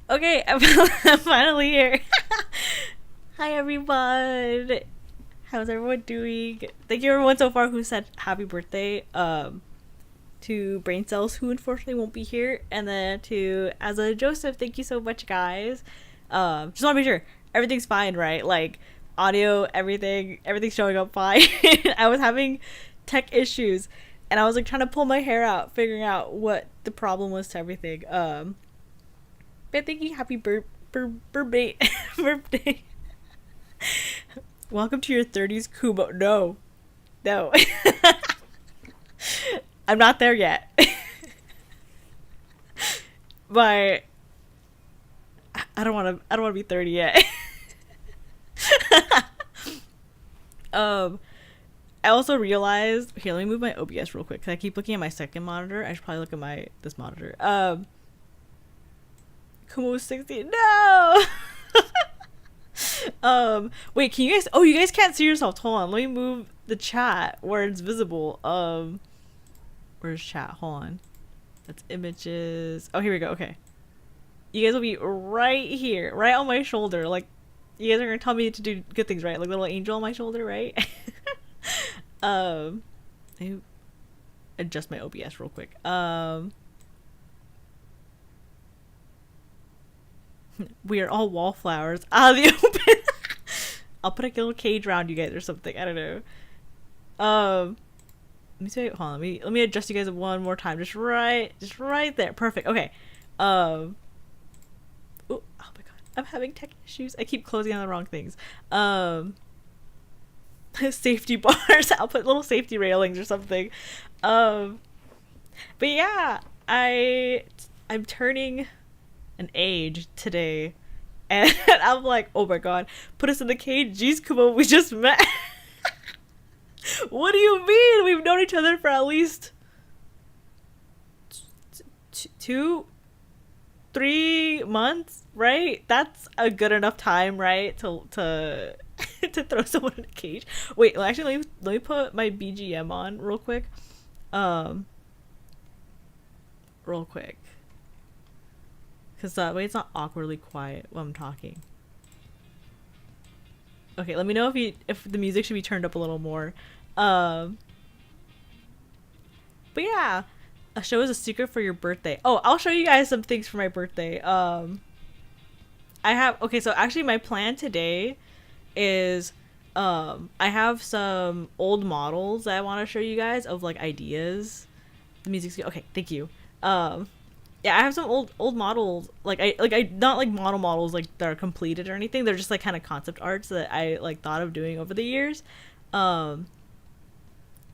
Okay, I'm finally here. Hi everyone. How's everyone doing? Thank you everyone so far who said happy birthday. To Brain Cells who unfortunately won't be here, and then to As a Joseph, thank you so much guys. Just wanna be sure everything's fine, right? Like audio, everything's showing up fine. I was having tech issues and I was like trying to pull my hair out, figuring out what the problem was to everything. But thank you, happy birthday. Birthday. Welcome to your 30s, Kubo. No. I'm not there yet. But I don't want to be 30 yet. um I also realized, here, let me move my OBS real quick cuz I keep looking at my second monitor. I should probably look at this monitor. Kumo 60. No. Wait, can you guys, oh, you guys can't see yourself. Hold on, let me move the chat where it's visible. Where's chat? Hold on. That's images. Oh, here we go. Okay. You guys will be right here, right on my shoulder. Like, you guys are gonna tell me to do good things, right? Like little angel on my shoulder, right? Let me adjust my OBS real quick. We are all wallflowers out of the open. I'll put a little cage around you guys or something. I don't know. Let me say, hold on. Let me adjust you guys one more time. Just right there. Perfect. Okay. Oh my god, I'm having tech issues. I keep closing on the wrong things. Safety bars. I'll put little safety railings or something. But yeah, I'm turning an age today, and I'm like, oh my god, put us in the cage. Jeez, come on, we just met. What do you mean? We've known each other for at least 2-3 months, right? That's a good enough time, right? To to throw someone in a cage. Wait, actually, let me put my BGM on real quick. Real quick. Because that way it's not awkwardly quiet while I'm talking. Okay, let me know if the music should be turned up a little more. But yeah, a show is a secret for your birthday. Oh, I'll show you guys some things for my birthday. Okay, so actually my plan today is I have some old models that I want to show you guys of like ideas. The music's good. Okay, thank you. Yeah, I have some old models, like I not like models like that are completed or anything. They're just like kind of concept arts that I like thought of doing over the years. So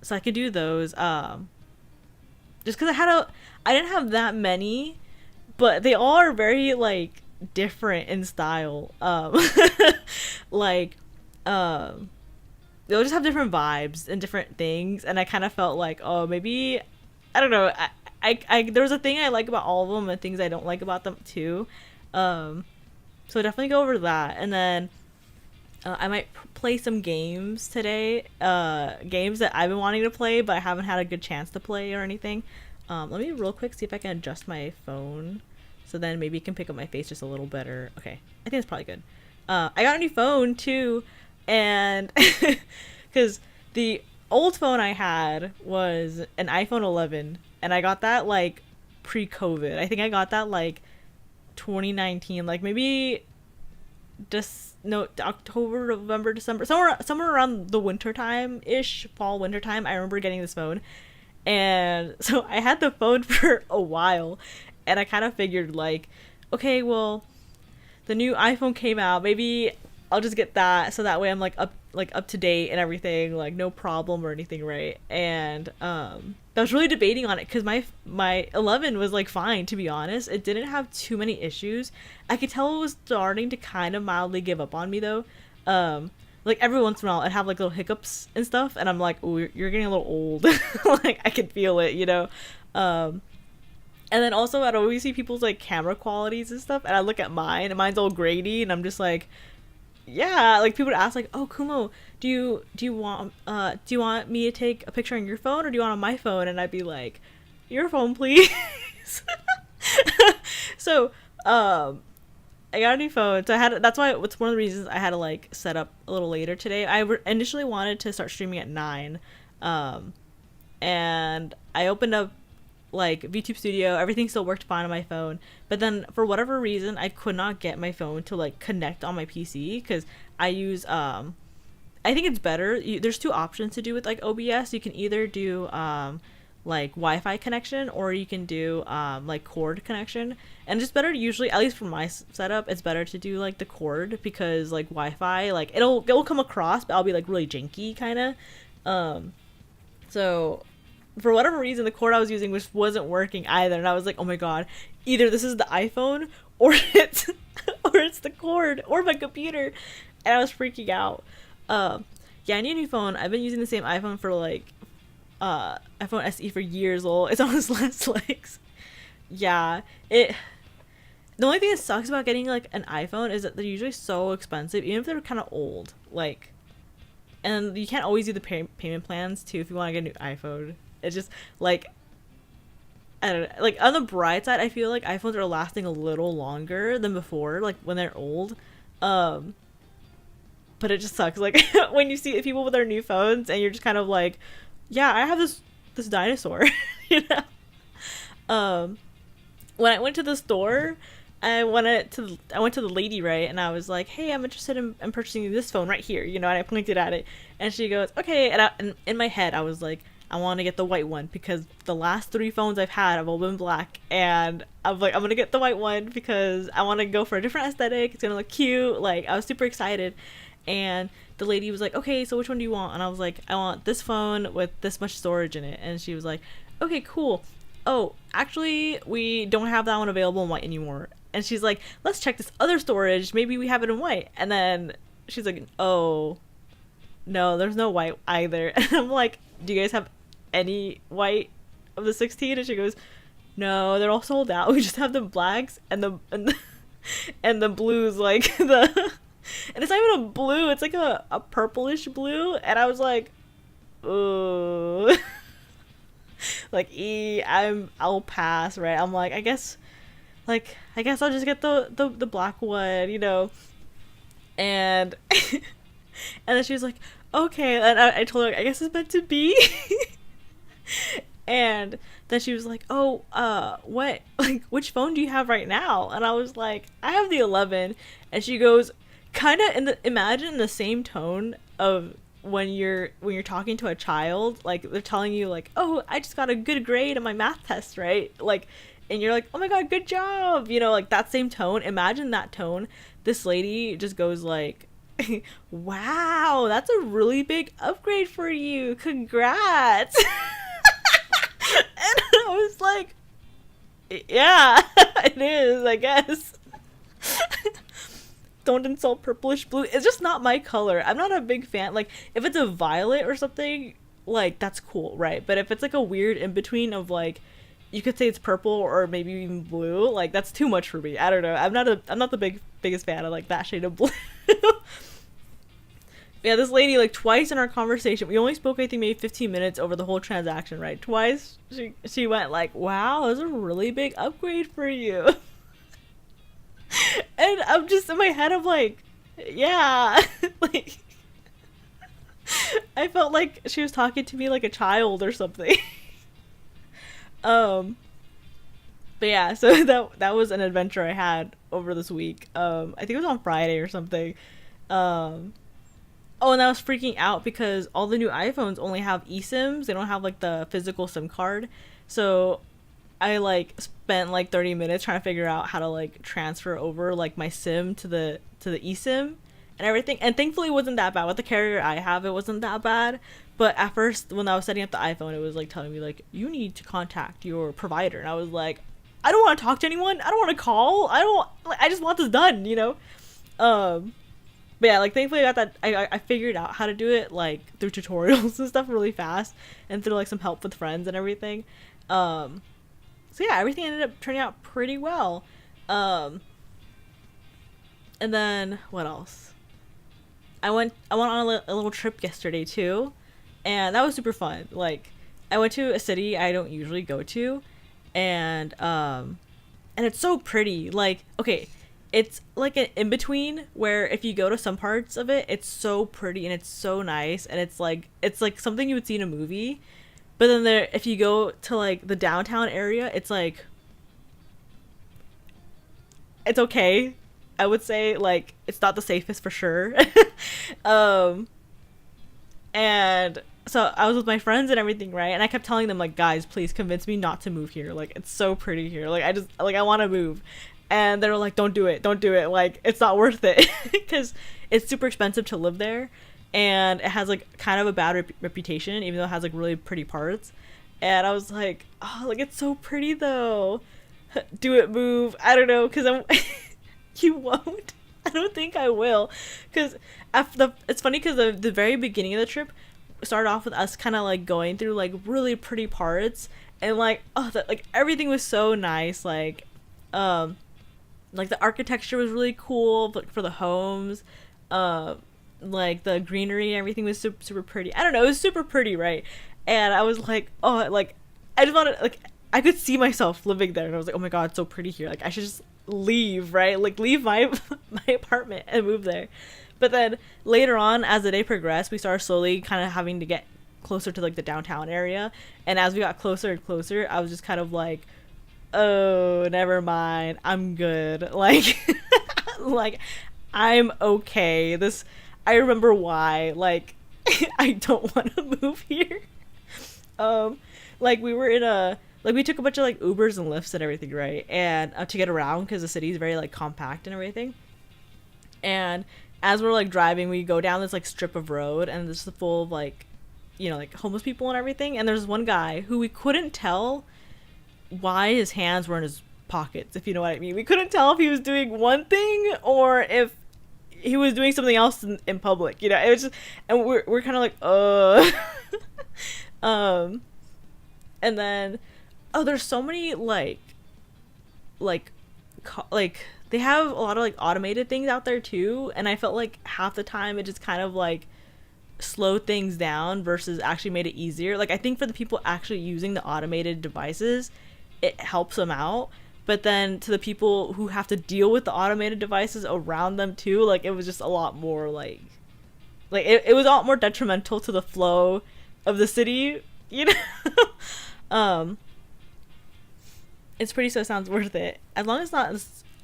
I could do those. Just because I didn't have that many, but they all are very like different in style. Like, they'll just have different vibes and different things, and I kind of felt like, oh, maybe, I don't know. There was a thing I like about all of them and things I don't like about them too. So definitely go over that, and then I might play some games today. Games that I've been wanting to play but I haven't had a good chance to play or anything. Let me real quick see if I can adjust my phone so then maybe it can pick up my face just a little better. Okay, I think it's probably good. I got a new phone too, and because the old phone I had was an iPhone 11, and I got that like pre-COVID. I think I got that like 2019, like maybe just no October, November, December, somewhere around the winter time ish, fall winter time. I remember getting this phone, and so I had the phone for a while, and I kind of figured like, okay, well, the new iPhone came out, maybe I'll just get that so that way I'm like up to date and everything, like no problem or anything, right? And I was really debating on it because my 11 was like fine, to be honest. It didn't have too many issues. I could tell it was starting to kind of mildly give up on me though. Like every once in a while I'd have like little hiccups and stuff, and I'm like, oh, you're getting a little old. Like I could feel it, you know. And then also I'd always see people's like camera qualities and stuff, and I look at mine and mine's all grainy, and I'm just like, yeah, like people would ask like, oh, Kumo, do you want me to take a picture on your phone or do you want on my phone? And I'd be like, your phone please. So I got a new phone, so I had. That's why it's one of the reasons I had to like set up a little later today. Initially wanted to start streaming at 9, um, and I opened up like VTube Studio. Everything still worked fine on my phone, but then for whatever reason, I could not get my phone to like connect on my PC because I use I think it's better. There's two options to do with like OBS. You can either do like Wi-Fi connection, or you can do like cord connection. And it's better to usually, at least for my setup, it's better to do like the cord, because like Wi-Fi, like it'll come across, but I'll be like really janky kind of. So for whatever reason, the cord I was using wasn't working either, and I was like, oh my god, either this is the iPhone or it's or it's the cord or my computer, and I was freaking out. Yeah, I need a new phone. I've been using the same iPhone for like iPhone SE for years old. It's on its last legs. Yeah, the only thing that sucks about getting like an iPhone is that they're usually so expensive, even if they're kind of old. Like, and you can't always do the payment plans too if you want to get a new iPhone. It's just like, I don't know. Like, on the bright side, I feel like iPhones are lasting a little longer than before, like when they're old. But it just sucks, like when you see people with their new phones and you're just kind of like, yeah, I have this dinosaur. You know. When I went to the store, I went to the lady, right, and I was like, hey, I'm interested in purchasing this phone right here, you know, and I pointed at it, and she goes, okay, and in my head I was like, I want to get the white one because the last 3 phones I've had have all been black, and I'm like, I'm gonna get the white one because I want to go for a different aesthetic. It's gonna look cute. Like, I was super excited, and the lady was like, okay, so which one do you want? And I was like, I want this phone with this much storage in it. And she was like, okay, cool. Oh, actually, we don't have that one available in white anymore. And she's like, let's check this other storage. Maybe we have it in white. And then she's like, oh, no, there's no white either. And I'm like, do you guys have any white of the 16? And she goes, no, they're all sold out. We just have the blacks and the blues, like the... And it's not even a blue, it's like a purplish blue. And I was like, ooh. Like, I'll pass, right? I'm like, I guess I'll just get the black one, you know. And and then she was like, okay. And I told her, I guess it's meant to be. And then she was like, oh, what, like, which phone do you have right now? And I was like, I have the 11. And she goes, kind of imagine the same tone of when you're talking to a child, like they're telling you like, oh, I just got a good grade on my math test, right? Like, and you're like, oh my god, good job, you know, like that same tone. Imagine that tone. This lady just goes like, wow, that's a really big upgrade for you, congrats. And I was like, yeah, it is, I guess. Don't insult purplish blue. It's just not my color. I'm not a big fan. Like, if it's a violet or something, like, that's cool, right? But if it's like a weird in between of like, you could say it's purple or maybe even blue, like, that's too much for me. I don't know. I'm not the biggest fan of like that shade of blue. Yeah, this lady, like, twice in our conversation, we only spoke, I think, maybe 15 minutes over the whole transaction, right? Twice she went like, wow, that's a really big upgrade for you. And I'm just in my head, I'm like, yeah. Like, I felt like she was talking to me like a child or something. But yeah, so that was an adventure I had over this week. I think it was on Friday or something. Oh, and I was freaking out because all the new iPhones only have eSIMs. They don't have like the physical SIM card. So I like spent like 30 minutes trying to figure out how to like transfer over like my SIM to the eSIM and everything. And thankfully it wasn't that bad. With the carrier I have, it wasn't that bad. But at first when I was setting up the iPhone, it was like telling me like, you need to contact your provider. And I was like, I don't want to talk to anyone. I don't want to call. I just want this done, you know? But yeah, like, thankfully I got that. I figured out how to do it, like, through tutorials and stuff really fast, and through like some help with friends and everything. So yeah, everything ended up turning out pretty well. And then what else? I went on a little trip yesterday too, and that was super fun. Like, I went to a city I don't usually go to, and it's so pretty. Like, okay, it's like an in between where if you go to some parts of it, it's so pretty and it's so nice and it's like something you would see in a movie. But then there, if you go to like the downtown area, it's like it's okay. I would say like it's not the safest for sure. um, and so I was with my friends and everything, right? And I kept telling them like, guys, please convince me not to move here. Like it's so pretty here. Like I want to move. And they were like, don't do it, don't do it. Like it's not worth it because it's super expensive to live there, and it has like kind of a bad reputation, even though it has like really pretty parts. And I was like, oh, like it's so pretty though. Do it, move. I don't know, because I'm. You won't. I don't think I will, because it's funny because the very beginning of the trip started off with us kind of like going through like really pretty parts, and like oh that like everything was so nice, like the architecture was really cool for the homes, like the greenery and everything was super, super pretty. I don't know, it was super pretty, right? And I was like, oh, like I just wanted, like I could see myself living there, and I was like, oh my god, it's so pretty here. Like I should just leave, right? Like leave my my apartment and move there. But then later on, as the day progressed, we started slowly kind of having to get closer to like the downtown area, and as we got closer and closer, I was just kind of like, oh, never mind, I'm good. Like like I'm okay. This, I remember why, like I don't want to move here. Like we were in a, like we took a bunch of like Ubers and Lyfts and everything, right? And to get around, because the city is very like compact and everything. And as we're like driving, we go down this like strip of road, and this is full of like, you know, like homeless people and everything. And there's one guy who we couldn't tell why his hands were in his pockets, if you know what I mean. We couldn't tell if he was doing one thing or if he was doing something else in public, you know. It was just, and we're kind of like and then there's so many like they have a lot of like automated things out there too, and I felt like half the time it just kind of like slowed things down versus actually made it easier. Like I think for the people actually using the automated devices, it helps them out, but then to the people who have to deal with the automated devices around them too, like it was just a lot more like it was a lot more detrimental to the flow of the city, you know. It's pretty, so it sounds worth it as long as it's not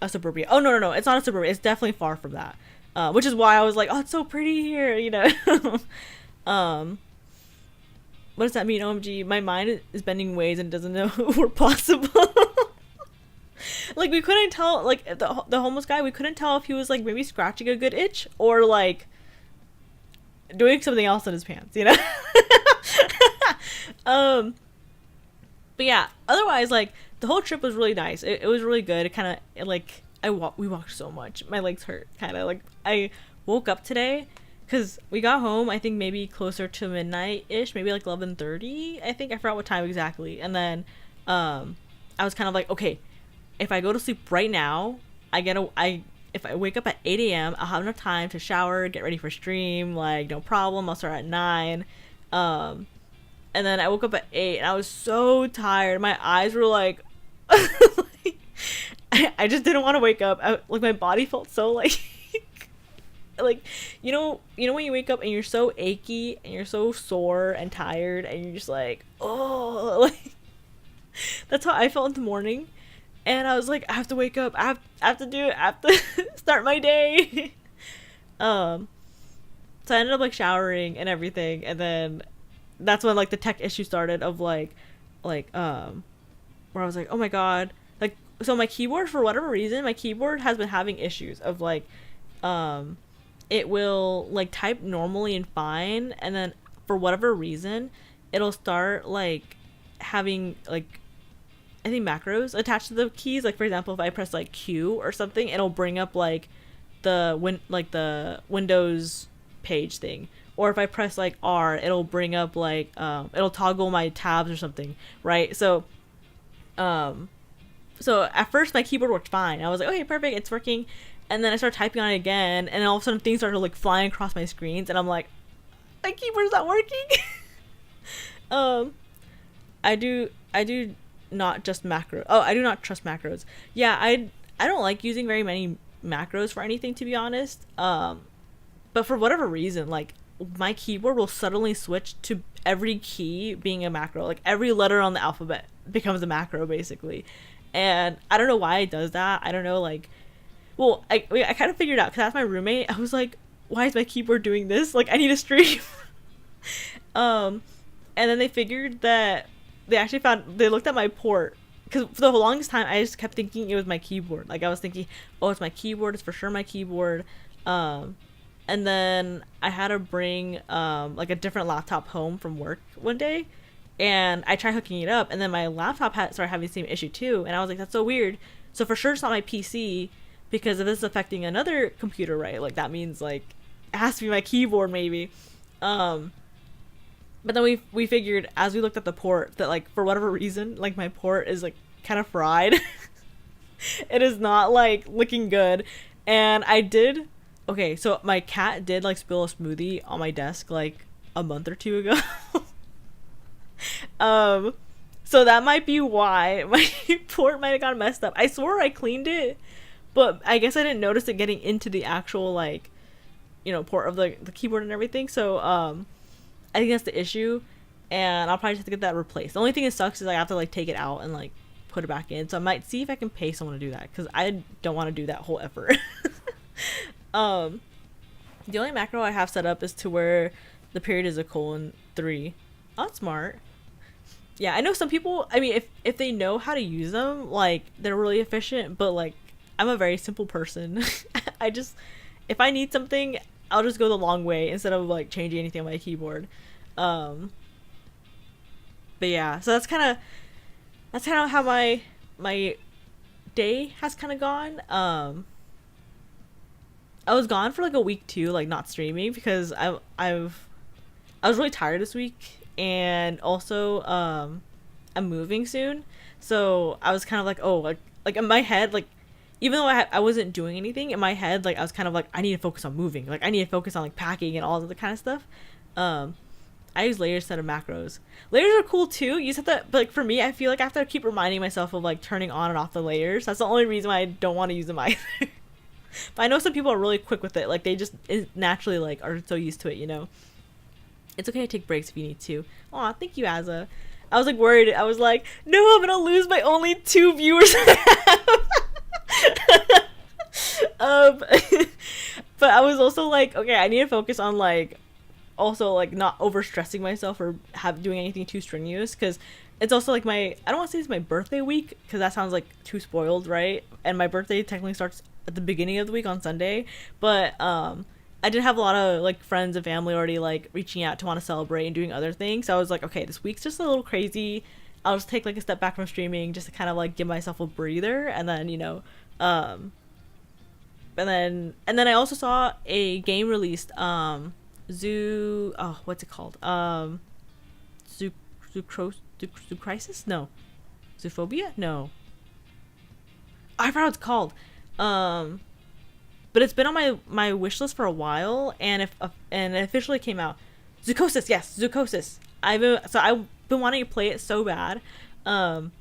a suburbia. Oh no, it's not a suburbia, it's definitely far from that, which is why I was like, oh, it's so pretty here, you know. What does that mean? OMG, my mind is bending ways and doesn't know we're possible. Like we couldn't tell, like the homeless guy, we couldn't tell if he was like maybe scratching a good itch or like doing something else in his pants, you know. But yeah, otherwise like the whole trip was really nice. It was really good. It kind of like we walked so much, my legs hurt kind of. Like I woke up today because we got home I think maybe closer to midnight ish, maybe like 11:30, I think. I forgot what time exactly. And then I was kind of like, okay, if I go to sleep right now, if I wake up at 8 a.m., I'll have enough time to shower, get ready for stream, like no problem. I'll start at 9. And then I woke up at 8 and I was so tired. My eyes were like, I just didn't want to wake up. Like my body felt so like like you know when you wake up and you're so achy and you're so sore and tired and you're just like, oh, like that's how I felt in the morning. And I was like, I have to wake up, I have to do it, I have to start my day. So I ended up like showering and everything, and then that's when like the tech issue started of like where I was like, oh my god, like, so my keyboard, for whatever reason, my keyboard has been having issues of like it will like type normally and fine, and then for whatever reason it'll start like having like, I think, macros attached to the keys. Like for example, if I press like Q or something, it'll bring up like the Windows page thing. Or if I press like R, it'll bring up like it'll toggle my tabs or something, right? So at first my keyboard worked fine. I was like, okay, perfect, it's working. And then I started typing on it again, and all of a sudden things started like flying across my screens, and I'm like, my keyboard's not working. I do not just macro. Oh, I do not trust macros. Yeah, I don't like using very many macros for anything, to be honest. But for whatever reason, like, my keyboard will suddenly switch to every key being a macro. Like, every letter on the alphabet becomes a macro, basically. And I don't know why it does that. I don't know, like, well, I kind of figured out because that's my roommate. I was like, why is my keyboard doing this? Like, I need a stream. And then they figured that they looked at my port, because for the longest time I just kept thinking it was my keyboard. Like, I was thinking, oh, it's my keyboard, it's for sure my keyboard. And then I had to bring like a different laptop home from work one day, and I tried hooking it up, and then my laptop started having the same issue too, and I was like, that's so weird. So for sure it's not my PC, because if this is affecting another computer, right, like, that means, like, it has to be my keyboard maybe. But then we figured, as we looked at the port, that, like, for whatever reason, like, my port is, like, kind of fried. It is not, like, looking good. And okay, so my cat did, like, spill a smoothie on my desk, like, a month or two ago. So that might be why my port might have gotten messed up. I swore I cleaned it, but I guess I didn't notice it getting into the actual, like, port of the keyboard and everything. So I think that's the issue, and I'll probably just have to get that replaced. The only thing that sucks is I have to, like, take it out and, like, put it back in. So I might see if I can pay someone to do that, because I don't want to do that whole effort. The only macro I have set up is to where the period is a :3. Oh, that's smart. Yeah, I know some people, I mean, if they know how to use them, like, they're really efficient, but, like, I'm a very simple person. If I need something, I'll just go the long way instead of, like, changing anything on my keyboard. But yeah, so that's kind of how my day has kind of gone. I was gone for, like, a week too, like, not streaming, because I was really tired this week, and also I'm moving soon, so I was kind of like, oh, like in my head, like, even though I wasn't doing anything in my head, like, I was kind of like, I need to focus on moving, like, I need to focus on, like, packing and all of the kind of stuff. I use layers instead of macros. Layers are cool too. You just have to, but, like, for me, I feel like I have to keep reminding myself of, like, turning on and off the layers. That's the only reason why I don't want to use them either. But I know some people are really quick with it. Like, they just naturally, like, are so used to it. It's okay to take breaks if you need to. Aw, thank you, Azza. I was, like, worried. I was like, no, I'm gonna lose my only 2 viewers I have. But I was also like, okay, I need to focus on, like, also, like, not over stressing myself or doing anything too strenuous, because it's also, like, I don't want to say it's my birthday week, because that sounds, like, too spoiled, right? And my birthday technically starts at the beginning of the week on Sunday, but I did have a lot of, like, friends and family already, like, reaching out to want to celebrate and doing other things. So I was like, okay, this week's just a little crazy. I'll just take, like, a step back from streaming just to kind of, like, give myself a breather, and then and then I also saw a game released, what's it called? Crisis? No. Zoophobia? No. I forgot what it's called. But it's been on my wish list for a while, and it officially came out. Zoochosis, yes, Zoochosis. I've been wanting to play it so bad. And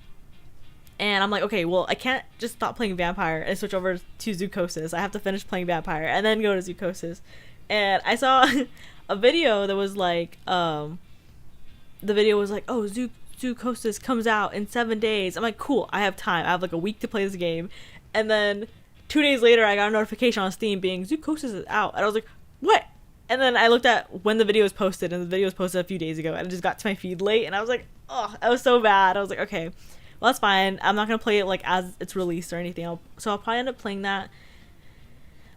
I'm like, okay, well, I can't just stop playing Vampire and switch over to Zoochosis. I have to finish playing Vampire and then go to Zoochosis. And I saw a video that was like, the video was like, oh, Zoochosis comes out in 7 days. I'm like, cool, I have time. I have, like, a week to play this game. And then 2 days later, I got a notification on Steam being Zoochosis is out. And I was like, what? And then I looked at when the video was posted, and the video was posted a few days ago, and it just got to my feed late, and I was like, oh, that was so bad. I was like, okay, well, that's fine. I'm not going to play it, like, as it's released or anything. So I'll probably end up playing that.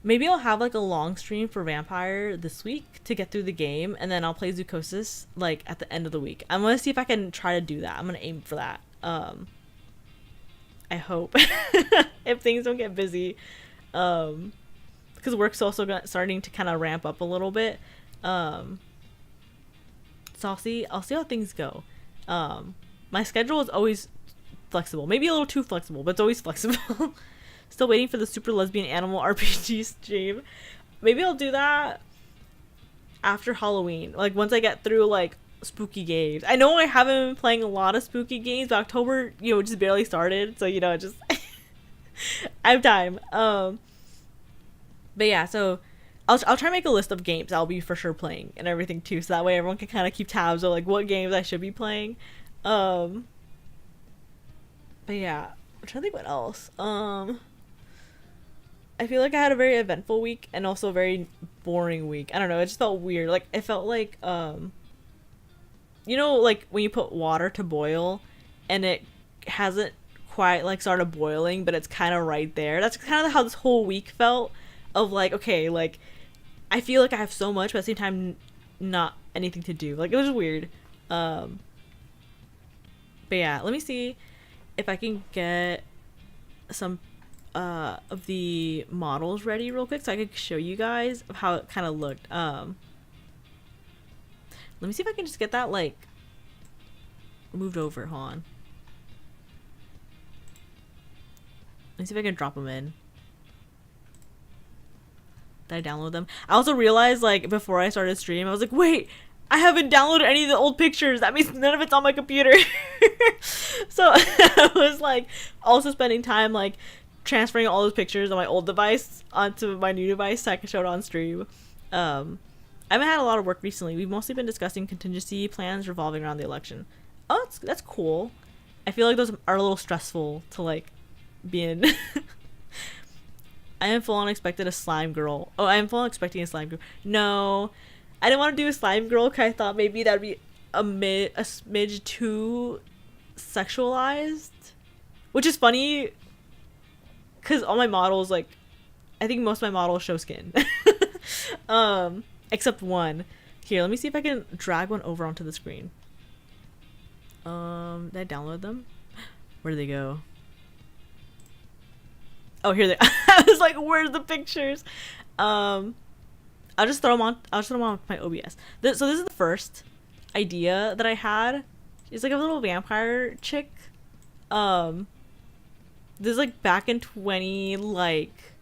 Maybe I'll have, like, a long stream for Vampire this week to get through the game, and then I'll play Zoochosis, like, at the end of the week. I'm going to see if I can try to do that. I'm going to aim for that. I hope. If things don't get busy. Because work's also starting to kind of ramp up a little bit. So I'll see how things go. My schedule is always flexible. Maybe a little too flexible, but it's always flexible. Still waiting for the Super Lesbian Animal RPG stream. Maybe I'll do that after Halloween. Like, once I get through, like, spooky games. I know I haven't been playing a lot of spooky games, but October, just barely started. So, just I have time. But yeah, so I'll try to make a list of games I'll be for sure playing and everything too, so that way everyone can kind of keep tabs of like what games I should be playing. Um, but yeah, I'm trying to think what else. I feel like I had a very eventful week and also a very boring week. I don't know, it just felt weird. Like it felt like you know, like when you put water to boil and it hasn't quite like started boiling, but it's kind of right there. That's kind of how this whole week felt. Of like, okay, like I feel like I have so much, but at the same time, not anything to do. Like it was weird. Um, but yeah, let me see if I can get some of the models ready real quick so I could show you guys of how it kind of looked. Let me see if I can just get that like moved over. Hold on. Let me see if I can drop them in. Did I download them? I also realized like before I started stream, I was like, wait, I haven't downloaded any of the old pictures. That means none of it's on my computer. So I was like also spending time like transferring all those pictures on my old device onto my new device so I can show it on stream. I haven't had a lot of work recently. We've mostly been discussing contingency plans revolving around the election. Oh, that's cool. I feel like those are a little stressful to like be in. I am full on expected a slime girl. Oh, I am full on expecting a slime girl. No, I didn't want to do a slime girl because I thought maybe that'd be a smidge too sexualized, which is funny because all my models, like, I think most of my models show skin. Except one. Here, let me see if I can drag one over onto the screen. Did I download them? Where did they go? Oh, here they are. I was like, where's the pictures? I'll just throw them on. I'll just throw them on my OBS. So this is the first idea that I had. She's like a little vampire chick. This is like back in 20, like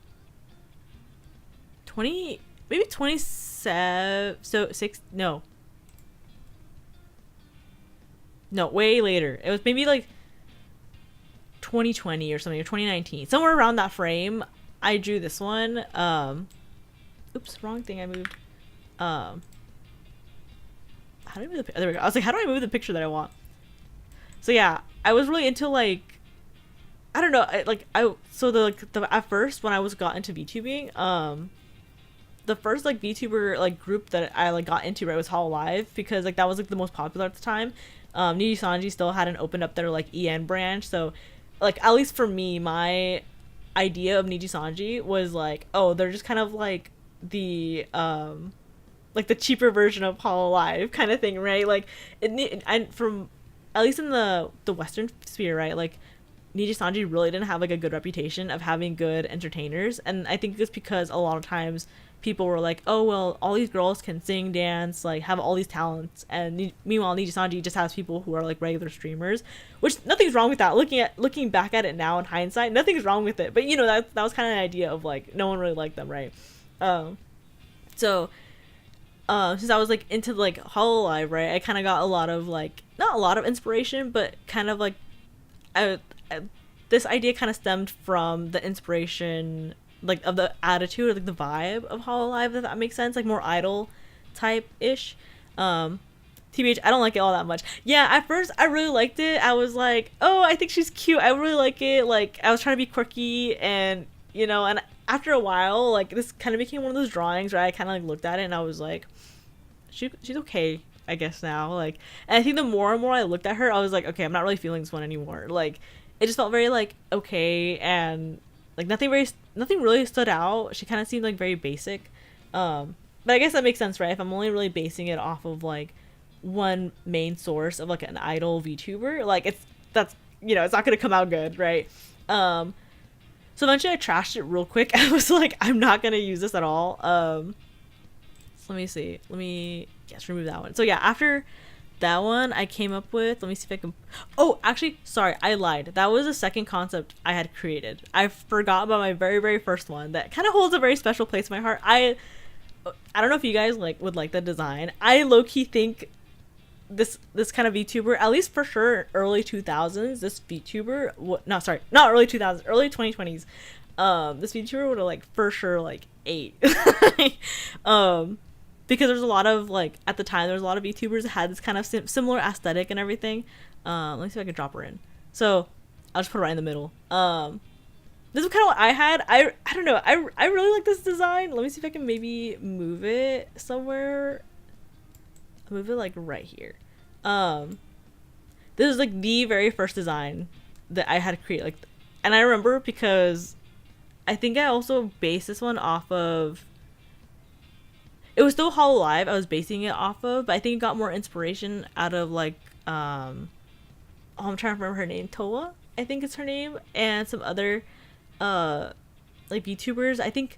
20, maybe 27. So no, way later. It was maybe like 2020 or something, or 2019, somewhere around that frame. I drew this one. Oops, wrong thing. I moved. How do I move the? There we go. I was like, how do I move the picture that I want? So yeah, I was really into like, I don't know, at first when I got into VTubing, the first like VTuber like group that I like got into, right, was Hololive, because like that was like the most popular at the time. Niji Sanji still hadn't opened up their like EN branch, so like at least for me, my idea of Niji Sanji was like, oh, they're just kind of like the cheaper version of Hololive kind of thing, right? Like and from at least in the Western sphere, right? Like Niji Sanji really didn't have like a good reputation of having good entertainers, and I think it's because a lot of times people were like, oh well, all these girls can sing, dance, like have all these talents, and meanwhile Niji Sanji just has people who are like regular streamers, which nothing's wrong with that. Looking back at it now in hindsight, nothing's wrong with it, but you know, that was kind of an idea of like no one really liked them, right? So since I was like into like Hololive, right, I kind of got a lot of like, not a lot of inspiration, but kind of like this idea kind of stemmed from the inspiration, like of the attitude or like the vibe of Hololive, if that makes sense, like more idol type ish. TBH, I don't like it all that much. Yeah, at first I really liked it. I was like, oh, I think she's cute, I really like it. Like I was trying to be quirky, and you know, and after a while, like this kind of became one of those drawings where I kind of like looked at it and I was like, she's okay, I guess now. Like, and I think the more and more I looked at her, I was like, okay, I'm not really feeling this one anymore. Like it just felt very like okay, and like nothing really stood out. She kind of seemed like very basic. But I guess that makes sense, right? If I'm only really basing it off of like one main source of like an idol VTuber, like that's you know, it's not gonna come out good, right? So eventually I trashed it real quick. I was like, I'm not gonna use this at all. So let me see. Remove that one. So yeah, after that one I came up with, let me see if I can, oh actually sorry, I lied, that was the second concept I had created. I forgot about my very, very first one that kind of holds a very special place in my heart. I don't know if you guys like would like the design. I low-key think this kind of VTuber, at least for sure early 2000s, this VTuber not early 2000s, early 2020s, this VTuber would have like for sure like 8. Because there's a lot of like at the time there's a lot of VTubers that had this kind of similar aesthetic and everything. Let me see if I can drop her in. So I'll just put her right in the middle. This is kind of what I had. I don't know. I really like this design. Let me see if I can maybe move it somewhere. Move it like right here. This is like the very first design that I had to create. Like, and I remember because I think I also based this one off of. It was still Hololive I was basing it off of, but I think it got more inspiration out of like I'm trying to remember her name, Toa, I think it's her name, and some other like VTubers. I think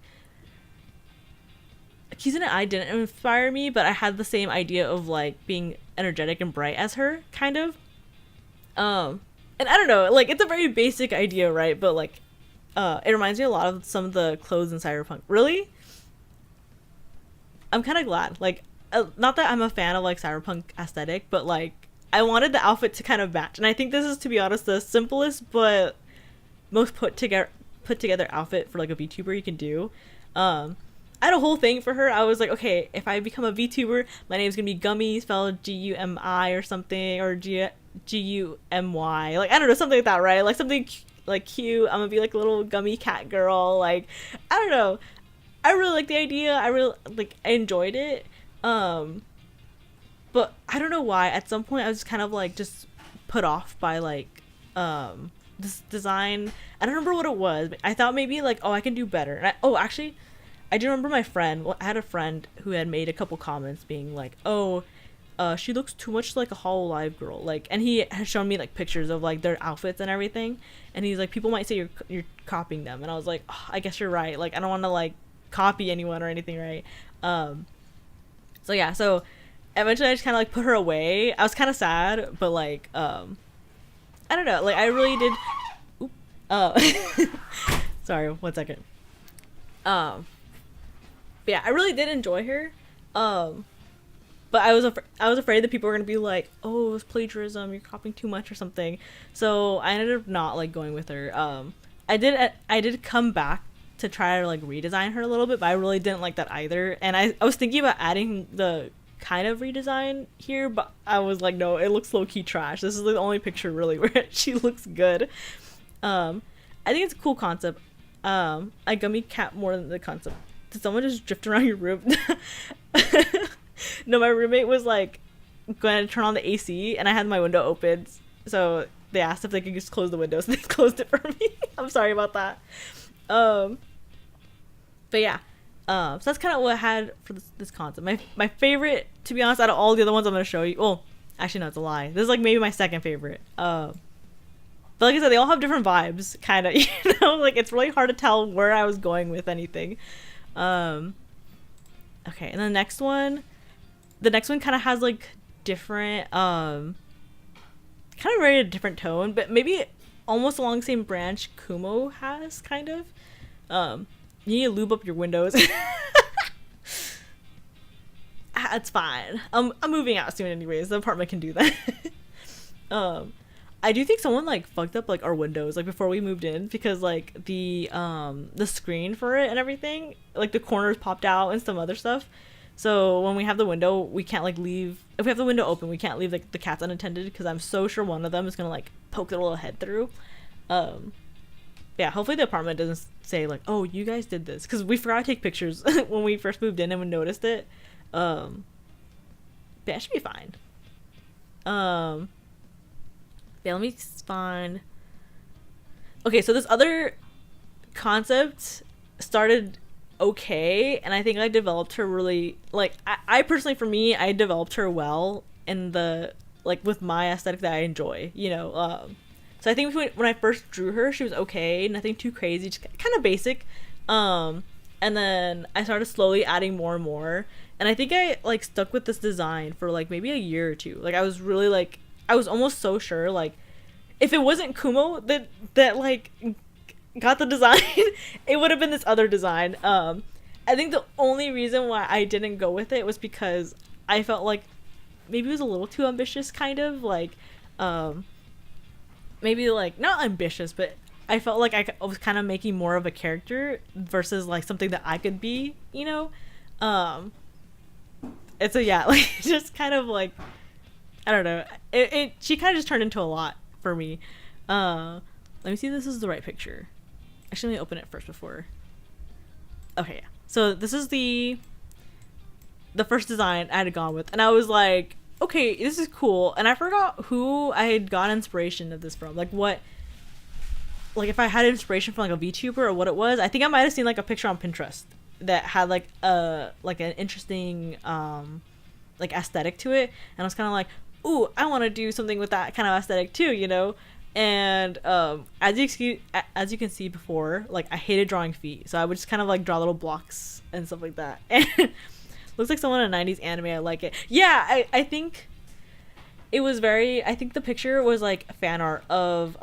Kizuna I didn't inspire me, but I had the same idea of like being energetic and bright as her, kind of. And I don't know, like it's a very basic idea, right? But like it reminds me a lot of some of the clothes in Cyberpunk. Really? I'm kind of glad. Like, not that I'm a fan of like Cyberpunk aesthetic, but like I wanted the outfit to kind of match, and I think this is, to be honest, the simplest but most put together outfit for like a VTuber you can do. I had a whole thing for her. I was like, okay, if I become a VTuber, my name's gonna be Gummy, spelled Gumi or something, or Gumi. Like I don't know, something like that, right? Like something like cute. I'm gonna be like a little gummy cat girl. Like I don't know. I really like the idea. I enjoyed it. But I don't know why. At some point, I was kind of like just put off by like this design. I don't remember what it was, but I thought maybe like, oh, I can do better. And actually, I do remember my friend. Well, I had a friend who had made a couple comments being like, oh, she looks too much like a Hololive girl. Like, and he has shown me like pictures of like their outfits and everything. And he's like, people might say you're copying them. And I was like, oh, I guess you're right. Like, I don't want to like copy anyone or anything, right? So yeah, so eventually I just kind of like put her away. I was kind of sad, but like I don't know, like I really did. Sorry, 1 second. But yeah, I really did enjoy her. But I was afraid that people were gonna be like, oh, it's plagiarism, you're copying too much or something. So I ended up not like going with her. I did come back to try to like redesign her a little bit, but I really didn't like that either. And I was thinking about adding the kind of redesign here, but I was like, no, it looks low-key trash. This is the only picture really where she looks good. I think it's a cool concept. I gummy cat more than the concept. Did someone just drift around your room? No, my roommate was like going to turn on the AC and I had my window open, so they asked if they could just close the window, so they closed it for me. I'm sorry about that. But yeah, so that's kind of what I had for this concept. My favorite, to be honest, out of all the other ones I'm going to show you, well, actually no, it's a lie. This is like maybe my second favorite. But like I said, they all have different vibes, kind of, you know, like it's really hard to tell where I was going with anything. Okay, and the next one kind of has like different, kind of very a different tone, but maybe almost along the same branch Kumo has, kind of. You need to lube up your windows. It's fine. I'm moving out soon anyways. The apartment can do that. I do think someone like fucked up like our windows like before we moved in, because like the screen for it and everything, like the corners popped out and some other stuff. So when we have the window, we can't like leave. If we have the window open, we can't leave like the cats unattended, because I'm so sure one of them is gonna like poke their little head through. Yeah, hopefully the apartment doesn't say like, oh, you guys did this, because we forgot to take pictures when we first moved in and we noticed it. But that should be fine. Yeah, let me find. Okay, so this other concept started okay, and I think I developed her really, like, I personally, for me, I developed her well in the, like, with my aesthetic that I enjoy, you know. So I think when I first drew her, she was okay, nothing too crazy, just kind of basic. And then I started slowly adding more and more, and I think I like stuck with this design for like maybe a year or two. Like I was really like, I was almost so sure like if it wasn't Kumo that like got the design, it would have been this other design. I think the only reason why I didn't go with it was because I felt like maybe it was a little too ambitious, kind of like maybe like not ambitious, but I felt like I was kind of making more of a character versus like something that I could be, you know. Um, it's a yeah, like just kind of like I don't know. It she kind of just turned into a lot for me. Let me see if this is the right picture. Actually, let me open it first before. Okay, yeah. So this is the first design I had gone with, and I was like, okay, this is cool. And I forgot who I had got inspiration of this from, like what, like if I had inspiration from like a VTuber or what it was. I think I might have seen like a picture on Pinterest that had like an interesting like aesthetic to it, and I was kind of like, ooh, I want to do something with that kind of aesthetic too, you know. And as you can see before, like I hated drawing feet, so I would just kind of like draw little blocks and stuff like that. And looks like someone in a 90s anime. I like it. Yeah, I think it was very, I think the picture was like fan art of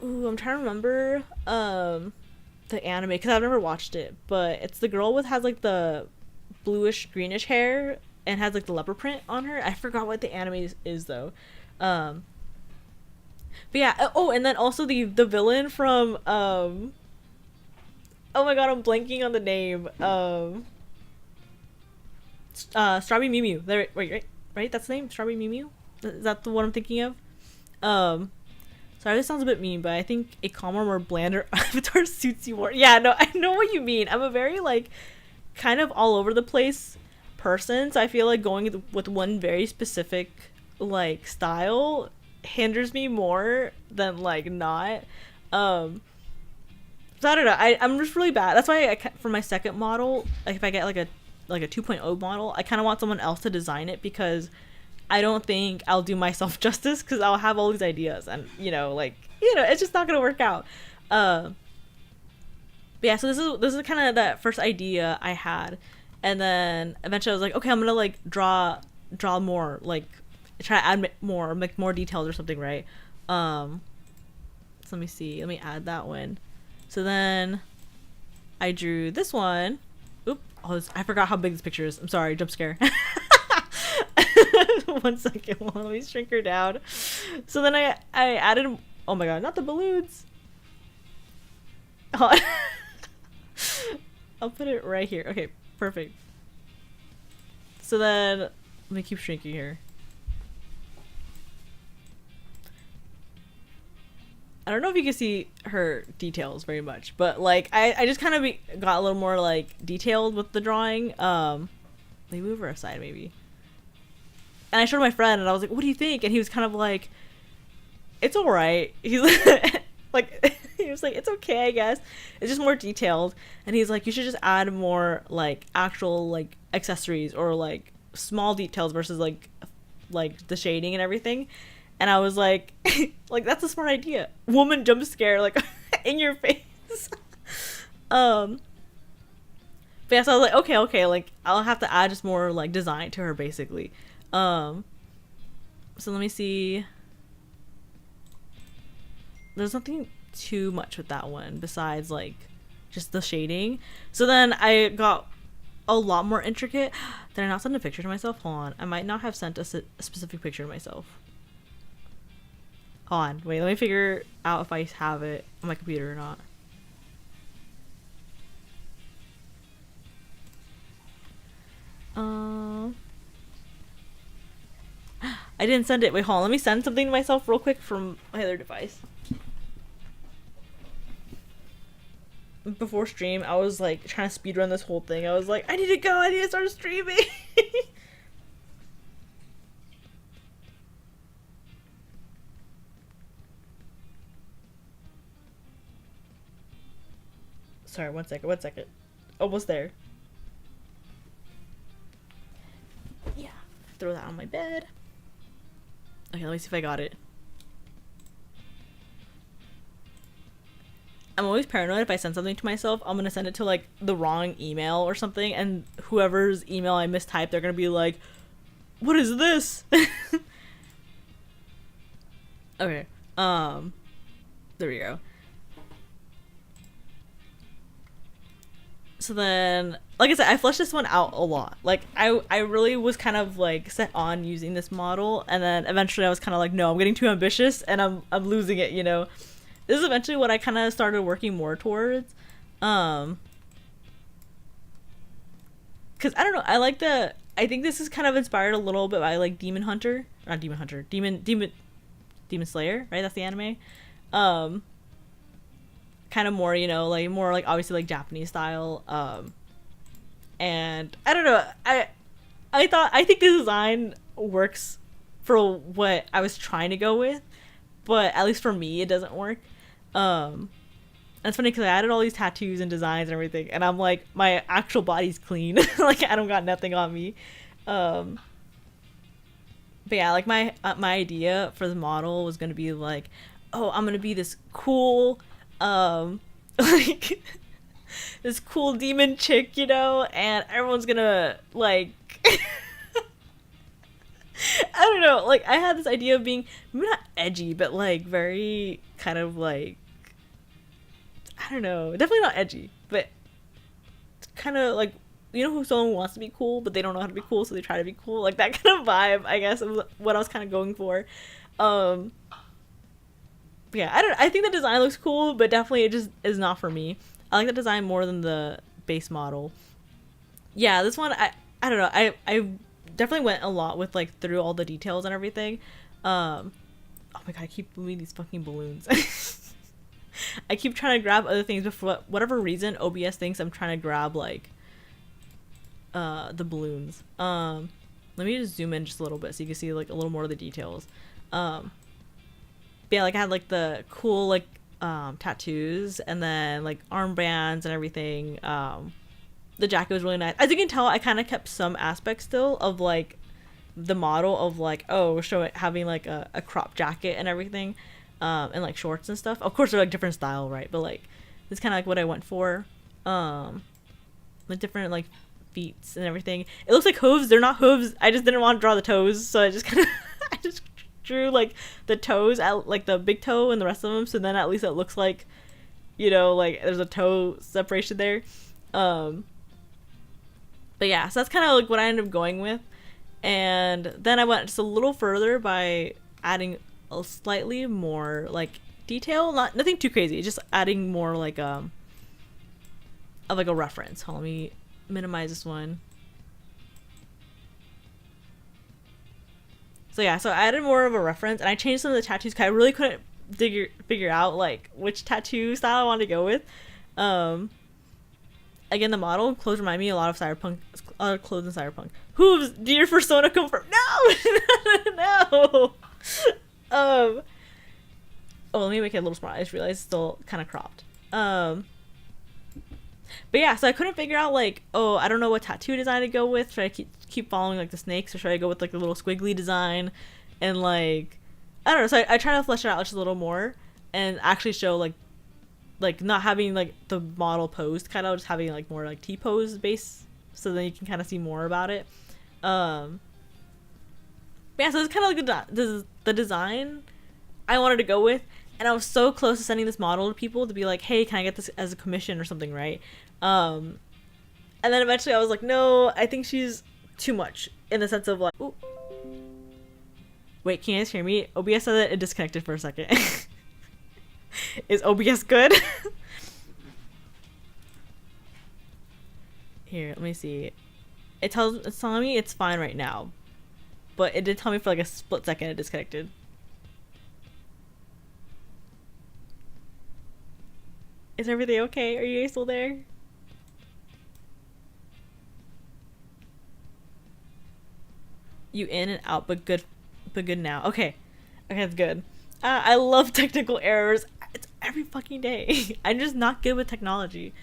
ooh, I'm trying to remember the anime because I've never watched it, but it's the girl with has like the bluish greenish hair and has like the leopard print on her. I forgot what the anime is though. But yeah, oh, and then also the villain from oh my god, I'm blanking on the name. Strawberry Mew Mew. There, wait, right? That's the name? Strawberry Mew Mew? Is that the one I'm thinking of? Sorry, this sounds a bit mean, but I think a calmer, more blander avatar suits you more. Yeah, no, I know what you mean. I'm a very, like, kind of all over the place person, so I feel like going with one very specific, like, style hinders me more than, like, not. So I don't know. I'm just really bad. That's why for my second model, like, if I get, like a 2.0 model, I kind of want someone else to design it because I don't think I'll do myself justice because I'll have all these ideas and it's just not gonna work out. But yeah, so this is kind of that first idea I had, and then eventually I was like, okay, I'm gonna like draw more, like try to add more, make more details or something, right? So let me see, let me add that one. So then I drew this one. Oop, I forgot how big this picture is. I'm sorry, jump scare. 1 second, let me shrink her down. So then I added, oh my god, not the balloons. Oh, I'll put it right here. Okay, perfect. So then let me keep shrinking here. I don't know if you can see her details very much, but like I just kind of got a little more like detailed with the drawing. Let me move her aside maybe. And I showed my friend and I was like, what do you think? And he was kind of like, it's all right. He's like, he was like, it's okay, I guess. It's just more detailed. And he's like, you should just add more like actual like accessories or like small details versus like the shading and everything. And I was like, like, that's a smart idea. Woman jump scare, like, in your face. But yeah, so I was like, okay, like, I'll have to add just more, like, design to her, basically. So let me see. There's nothing too much with that one besides, like, just the shading. So then I got a lot more intricate. Did I not send a picture to myself? Hold on. I might not have sent a specific picture to myself. Hold on, wait, let me figure out if I have it on my computer or not. I didn't send it. Wait, hold on, let me send something to myself real quick from my other device. Before stream, I was like trying to speedrun this whole thing. I was like, I need to go, I need to start streaming. Sorry, one second. Almost there. Yeah, throw that on my bed. Okay, let me see if I got it. I'm always paranoid if I send something to myself, I'm gonna send it to like the wrong email or something, and whoever's email I mistyped, they're gonna be like, what is this? Okay, there we go. So then, like I said, I fleshed this one out a lot. Like, I really was kind of, like, set on using this model, and then eventually I was kind of like, no, I'm getting too ambitious, and I'm losing it, you know? this is eventually what I kind of started working more towards. Because I don't know, I think this is kind of inspired a little bit by like Demon Slayer, right? That's the anime. Kind of more, you know, like more like obviously like Japanese style. And I don't know, I think the design works for what I was trying to go with, but at least for me, it doesn't work. And it's funny because I added all these tattoos and designs and everything, and I'm like, my actual body's clean. Like, I don't got nothing on me. But yeah, like my idea for the model was gonna be like, oh, I'm gonna be this cool, like this cool demon chick, you know, and everyone's gonna like. I don't know, like I had this idea of being maybe not edgy, but like very kind of like, I don't know, definitely not edgy, but kind of like, you know, who someone wants to be cool, but they don't know how to be cool, so they try to be cool, like that kind of vibe, I guess, was what I was kind of going for. Yeah, I think the design looks cool, but definitely it just is not for me. I like the design more than the base model. Yeah, this one, I don't know, I definitely went a lot with like through all the details and everything. Oh my god, I keep moving these fucking balloons. I keep trying to grab other things, but for whatever reason, OBS thinks I'm trying to grab like the balloons. Let me just zoom in just a little bit so you can see like a little more of the details. But yeah, like I had like the cool like tattoos and then like armbands and everything. The jacket was really nice. As you can tell, I kind of kept some aspects still of like the model of like, oh, show it having like a crop jacket and everything, and like shorts and stuff. Of course, they're like different style, right? But like it's kind of like what I went for. Like different like feet and everything. It looks like hooves. They're not hooves. I just didn't want to draw the toes, so I just kind of I just drew like the toes out, like the big toe and the rest of them. So then at least it looks like, you know, like there's a toe separation there. But yeah, so that's kind of like what I ended up going with. And then I went just a little further by adding a slightly more like detail, nothing too crazy, just adding more like of like a reference. Hold on, let me minimize this one. So yeah, so I added more of a reference, and I changed some of the tattoos because I really couldn't figure out like which tattoo style I wanted to go with. Again, the model clothes remind me a lot of cyberpunk, clothes in cyberpunk. Hooves, did your persona confirm? No, no. Oh, let me make it a little smaller. I just realized it's still kind of cropped. But yeah, so I couldn't figure out like, oh, I don't know what tattoo design to go with. Should I keep following like the snakes, or should I go with like the little squiggly design? And like, I don't know. So I try to flesh it out just a little more and actually show like not having like the model posed, kind of just having like more like T-pose base, so then you can kind of see more about it. Yeah, so it's kind of like the design I wanted to go with, and I was so close to sending this model to people to be like, hey, can I get this as a commission or something, right? And then eventually I was like, no, I think she's too much in the sense of like, ooh. Wait, can you guys hear me? OBS said that it disconnected for a second. Is OBS good? Here, let me see. It's telling me it's fine right now, but it did tell me for like a split second it disconnected. Is everything okay? Are you guys still there? You in and out, but good now. Okay, that's good. I love technical errors. It's every fucking day. I'm just not good with technology.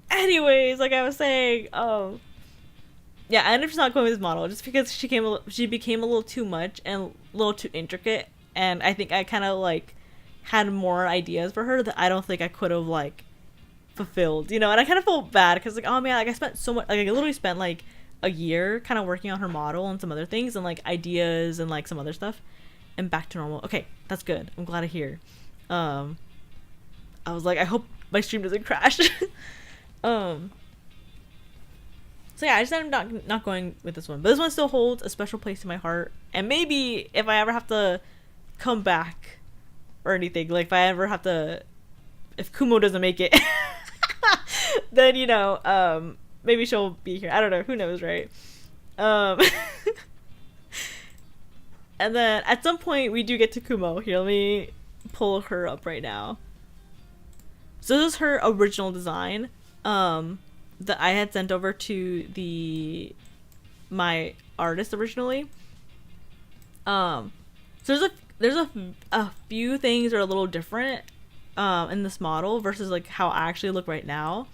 Anyways, like I was saying, yeah, I ended up just not going with this model just because she became a little too much and a little too intricate, and I think I kind of like had more ideas for her that I don't think I could have like fulfilled, you know. And I kind of felt bad because like, oh man, like I spent so much, like I literally spent like a year kind of working on her model and some other things and like ideas and like some other stuff, and back to normal. Okay, that's good. I'm glad to hear. I was like, I hope my stream doesn't crash. So yeah, I just ended up not going with this one, but this one still holds a special place in my heart, and maybe if I ever have to come back or anything. Like if I ever have to, if Kumo doesn't make it, then maybe she'll be here. I don't know. Who knows, right? Um, and then at some point we do get to Kumo. Here, let me pull her up right now. So this is her original design, that I had sent over to my artist originally. So there's a few things that are a little different in this model versus like how I actually look right now.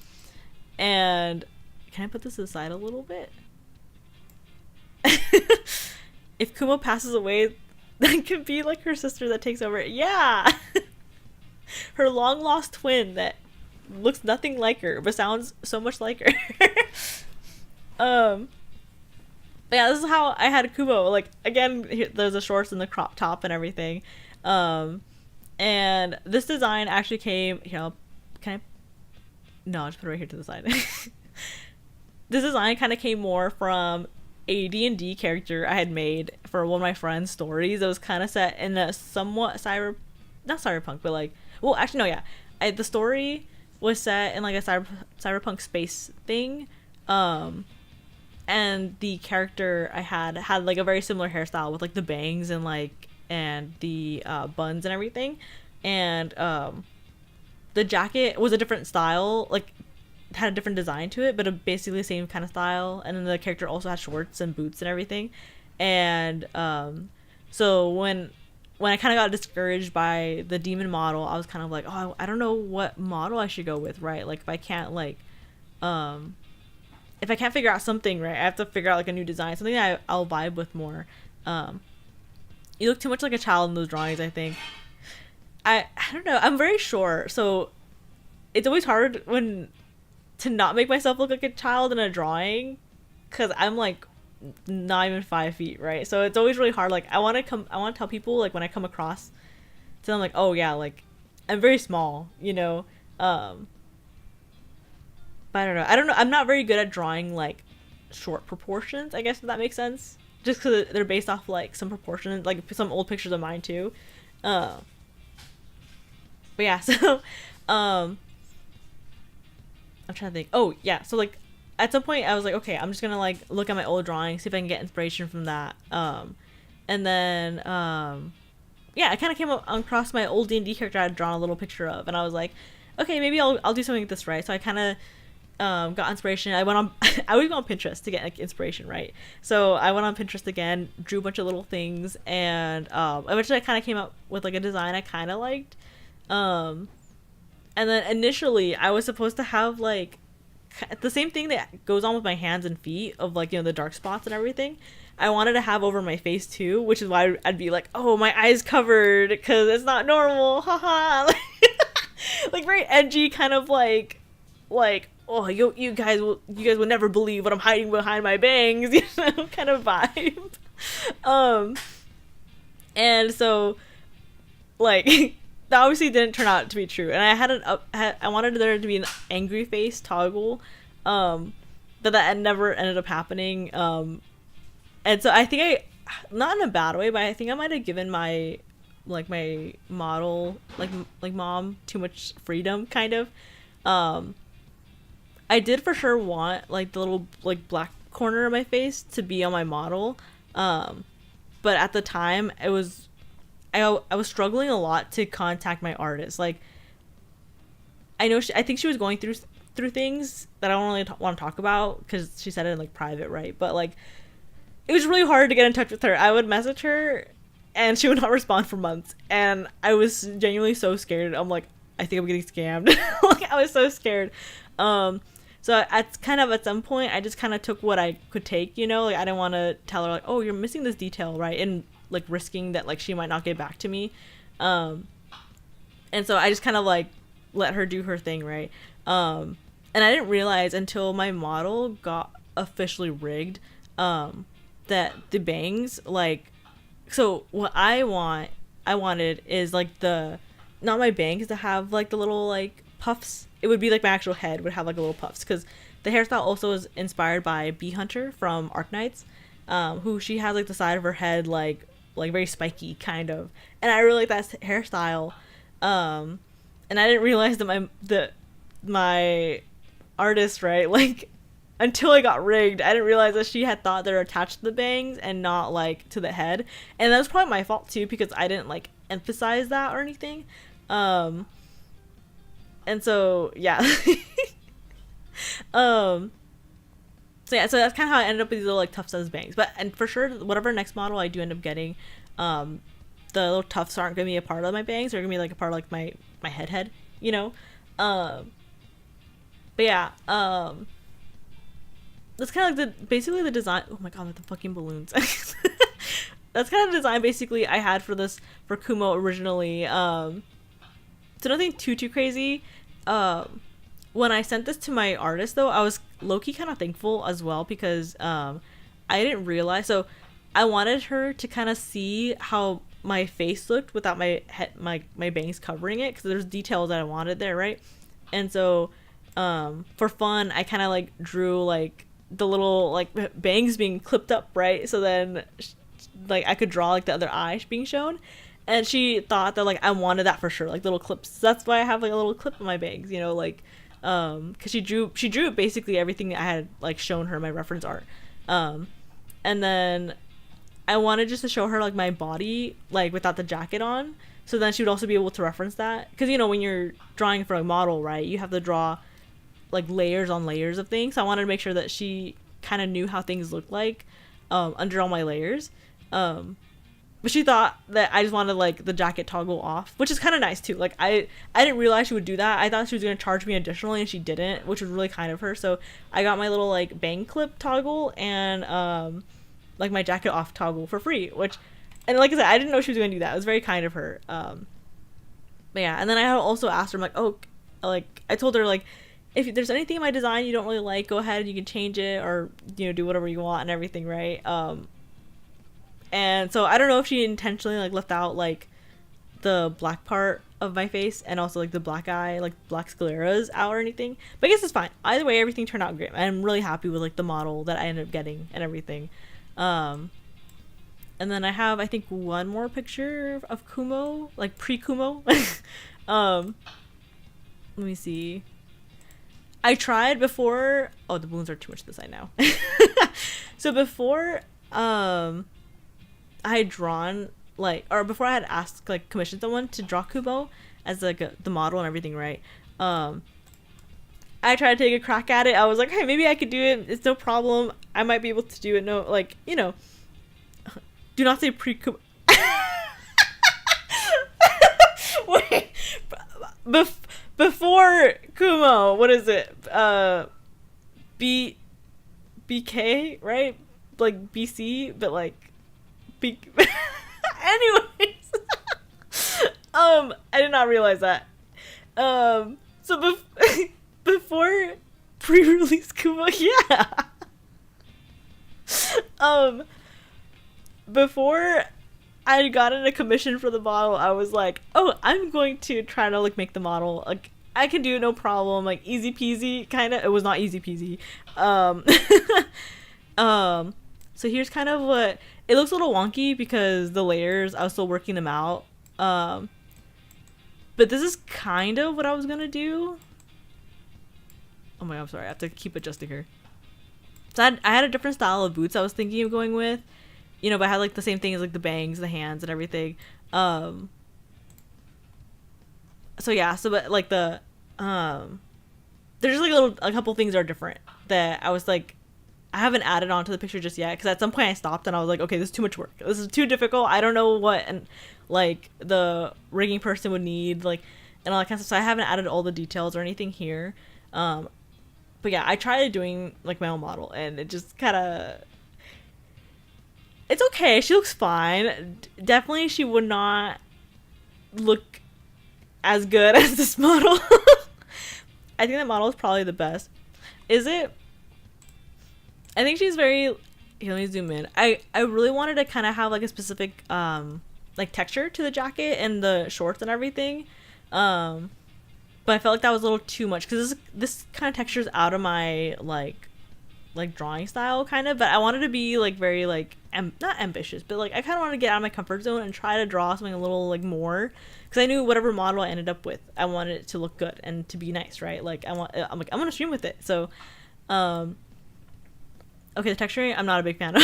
And can I put this aside a little bit? If Kumo passes away, that could be like her sister that takes over. Yeah. Her long lost twin that looks nothing like her but sounds so much like her. But yeah, this is how I had Kumo. Like again, there's the shorts and the crop top and everything. And this design actually came, can I, no, I'll just put it right here to the side. This design kind of came more from a D&D character I had made for one of my friends' stories. It was kind of set in a somewhat not cyberpunk, but like, well, actually, no, yeah. The story was set in like a cyberpunk space thing. And the character I had like a very similar hairstyle with like the bangs and the buns and everything. And the jacket was a different style, like had a different design to it, but basically the same kind of style. And then the character also had shorts and boots and everything. And so when I kind of got discouraged by the demon model, I was kind of like, oh, I don't know what model I should go with, right? Like if I can't figure out something, right, I have to figure out like a new design, something that I'll vibe with more. You look too much like a child in those drawings, I think. I don't know, I'm very short, so it's always hard to not make myself look like a child in a drawing, because I'm like not even 5 feet, right? So it's always really hard. Like I want to tell people, like when I come across to them, like, oh yeah, like I'm very small, but I don't know, I'm not very good at drawing like short proportions, I guess, if that makes sense, just because they're based off like some proportions, like some old pictures of mine too. But yeah, so I'm trying to think. Oh yeah, so like at some point I was like, okay, I'm just gonna like look at my old drawings, see if I can get inspiration from that. And then yeah, I kind of came across my old D&D character I had drawn a little picture of, and I was like, okay, maybe I'll do something like this, right? So I kind of got inspiration. I went on I always go on Pinterest to get like inspiration, right? So I went on Pinterest again, drew a bunch of little things, and eventually I kind of came up with like a design I kind of liked. And then initially I was supposed to have like the same thing that goes on with my hands and feet of like, the dark spots and everything. I wanted to have over my face too, which is why I'd be like, oh, my eyes covered because it's not normal, haha. Like very edgy, kind of like oh, you guys would never believe what I'm hiding behind my bangs, kind of vibe. And so like that obviously didn't turn out to be true, and I wanted there to be an angry face toggle, but that never ended up happening. And so I think not in a bad way, but I think I might have given my model, like mom, too much freedom, kind of. I did for sure want like the little like black corner of my face to be on my model, but at the time I was struggling a lot to contact my artist. Like I think she was going through things that I don't really want to talk about because she said it in like private, right? But like it was really hard to get in touch with her. I would message her and she would not respond for months, and I was genuinely so scared. I'm like, I think I'm getting scammed. Like I was so scared. So at some point I just kind of took what I could take, like I didn't want to tell her like, oh, you're missing this detail, right? And like risking that like she might not get back to me. And so I just kind of like let her do her thing, right? And I didn't realize until my model got officially rigged that the bangs, like, so what I wanted is like not my bangs to have like the little like puffs. It would be like my actual head would have like a little puffs, because the hairstyle also is inspired by Bee Hunter from Arknights, who she has like the side of her head like like very spiky kind of, and I really like that hairstyle. And I didn't realize that my artist, right, like until I got rigged, I didn't realize that she had thought they're attached to the bangs and not like to the head, and that was probably my fault too because I didn't like emphasize that or anything. And so yeah. um so yeah, so that's kind of how I ended up with these little like tuft size bangs. But and for sure, whatever next model I do end up getting, the little tufts aren't gonna be a part of my bangs. They're gonna be like a part of like my head, you know. But yeah, that's kind of like basically the design. Oh my god, with the fucking balloons. That's kind of the design basically I had for Kumo originally. So nothing too crazy. When I sent this to my artist though, I was low-key kind of thankful as well because I didn't realize. So I wanted her to kind of see how my face looked without my head, my bangs covering it, because there's details that I wanted there, right? And so for fun, I kind of like drew like the little like bangs being clipped up, right? So then like I could draw like the other eye being shown, and she thought that like I wanted that for sure, like little clips. So that's why I have like a little clip of my bangs, you know, like because she drew basically everything I had like shown her my reference art. And then I wanted just to show her like my body like without the jacket on, so then she would also be able to reference that, because you know when you're drawing for a model, right, you have to draw like layers on layers of things. So I wanted to make sure that she kind of knew how things looked like under all my layers. But she thought that I just wanted like the jacket toggle off, which is kind of nice too. Like I didn't realize she would do that. I thought she was going to charge me additionally, and she didn't, which was really kind of her. So I got my little like bang clip toggle and like my jacket off toggle for free, which, and like I said, I didn't know she was going to do that. It was very kind of her. But yeah, and then I also asked her, I'm like, oh, like I told her like, if there's anything in my design you don't really like, go ahead and you can change it, or you know, do whatever you want and everything, right? And so I don't know if she intentionally like left out like the black part of my face and also like the black eye, like black scleras out or anything, but I guess it's fine. Either way, everything turned out great. I'm really happy with like the model that I ended up getting and everything. And then I have, I think, one more picture of Kumo, like pre-Kumo. Let me see. I tried before. Oh, the balloons are too much to the side now. So before, I had drawn like, or before I had asked like commissioned someone to draw Kumo as like the model and everything, right? I tried to take a crack at it. I was like, hey, maybe I could do it. It's no problem. I might be able to do it. No, like, you know, do not say pre-Kumo. Wait, before Kumo, what is it? BK, right? Like BC, but like B. Anyways, I did not realize that. So before pre-release Kumo, yeah. Before I got in a commission for the model, I was like, oh, I'm going to try to like make the model, like I can do it, no problem, like easy peasy, kind of. It was not easy peasy. So here's kind of what it looks a little wonky because the layers, I was still working them out. But this is kind of what I was gonna do. Oh my god, I'm sorry, I have to keep adjusting her. So I had a different style of boots I was thinking of going with, you know, but I had like the same thing as like the bangs, the hands, and everything. So yeah, so but like the there's just like a couple things that are different that I was like, I haven't added on to the picture just yet, because at some point I stopped and I was like, okay, this is too much work. This is too difficult. I don't know what and like the rigging person would need, like, and all that kind of stuff. So I haven't added all the details or anything here. But yeah, I tried doing like my own model and it just kind of, it's okay. She looks fine. Definitely she would not look as good as this model. I think that model is probably the best. Is it? I think she's very, here, let me zoom in. I really wanted to kind of have like a specific like texture to the jacket and the shorts and everything. But I felt like that was a little too much because this kind of texture is out of my like drawing style kind of, but I wanted to be like very like not ambitious, but like I kind of wanted to get out of my comfort zone and try to draw something a little like more, because I knew whatever model I ended up with, I wanted it to look good and to be nice, right? Like I'm gonna stream with it. So okay, the texturing I'm not a big fan of.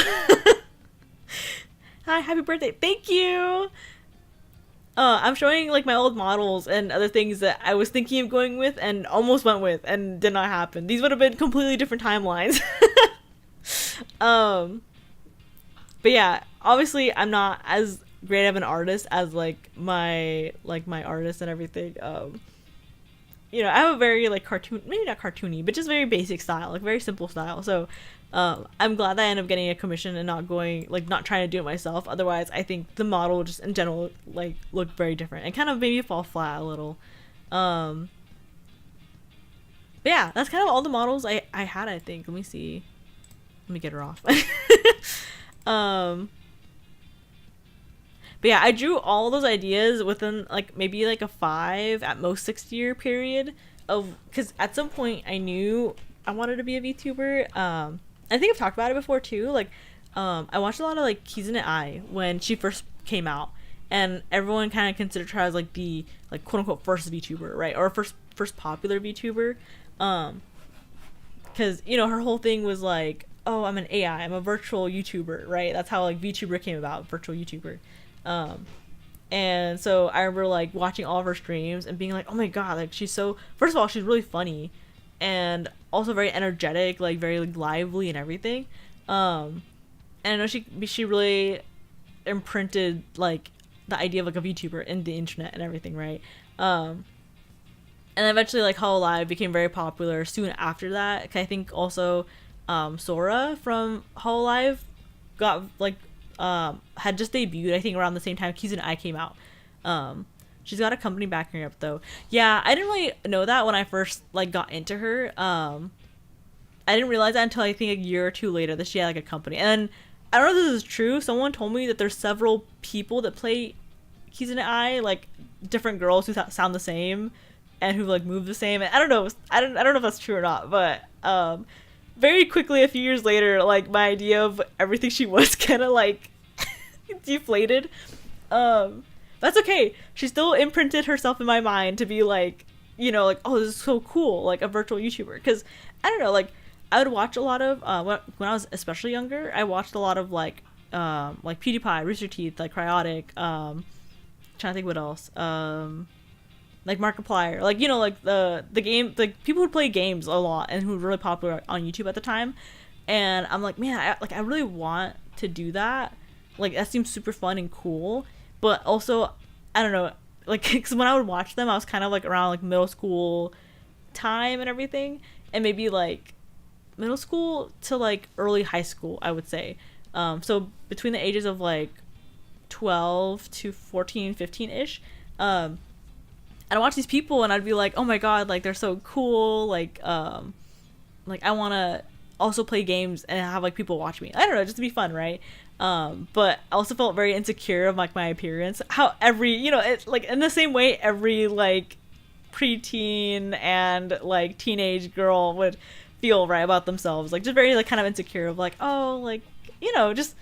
Hi, happy birthday. Thank you. I'm showing like my old models and other things that I was thinking of going with and almost went with and did not happen. These would have been completely different timelines. But yeah, obviously I'm not as great of an artist as like my artists and everything. You know, I have a very like cartoon, maybe not cartoony, but just very basic style, like very simple style. So I'm glad that I ended up getting a commission and not trying to do it myself. Otherwise, I think the model just in general like looked very different and kind of maybe fall flat a little. But yeah, that's kind of all the models I had, I think. Let me see. Let me get her off. But yeah, I drew all those ideas within like maybe like a 5 at most 6 year period of, because at some point I knew I wanted to be a VTuber. I think I've talked about it before too. Like, I watched a lot of like Kizune Ai when she first came out, and everyone kind of considered her as like the like quote unquote first VTuber, right? Or first popular VTuber. Because you know her whole thing was like, oh, I'm an AI, I'm a virtual YouTuber, right? That's how like VTuber came about, virtual YouTuber. And so I remember like watching all of her streams and being like, oh my god, like she's so, first of all, she's really funny and also very energetic, like very like lively and everything. And I know she really imprinted like the idea of like a VTuber in the internet and everything, right? And eventually like Hololive became very popular soon after that. I think also Sora from Hololive got like had just debuted, I think around the same time Kizune Ai came out. She's got a company backing her up though. Yeah, I didn't really know that when I first like got into her. I didn't realize that until I think a year or two later that she had like a company. And I don't know if this is true. Someone told me that there's several people that play Kizune Ai, like different girls who sound the same and who like move the same. And I don't know. I don't know if that's true or not. But very quickly, a few years later, like my idea of everything she was kind of like deflated. That's okay. She still imprinted herself in my mind to be like, you know, like, oh, this is so cool, like a virtual YouTuber. Because I don't know, like I would watch a lot of when I was especially younger. I watched a lot of like PewDiePie, Rooster Teeth, like Cryotic. Trying to think what else. Like Markiplier, like you know, like the game, like people who play games a lot and who were really popular on YouTube at the time. And I'm like, man, I really want to do that. Like that seems super fun and cool. But also, I don't know, like cause when I would watch them, I was kind of like around like middle school time and everything, and maybe like middle school to like early high school, I would say. So between the ages of like 12 to 14, 15-ish, I'd watch these people and I'd be like, oh my god, like they're so cool, like I want to also play games and have like people watch me. I don't know, just to be fun, right? But I also felt very insecure of like my appearance. How every, you know, it's like in the same way every like preteen and like teenage girl would feel, right, about themselves, like just very like kind of insecure of like, oh, like, you know, just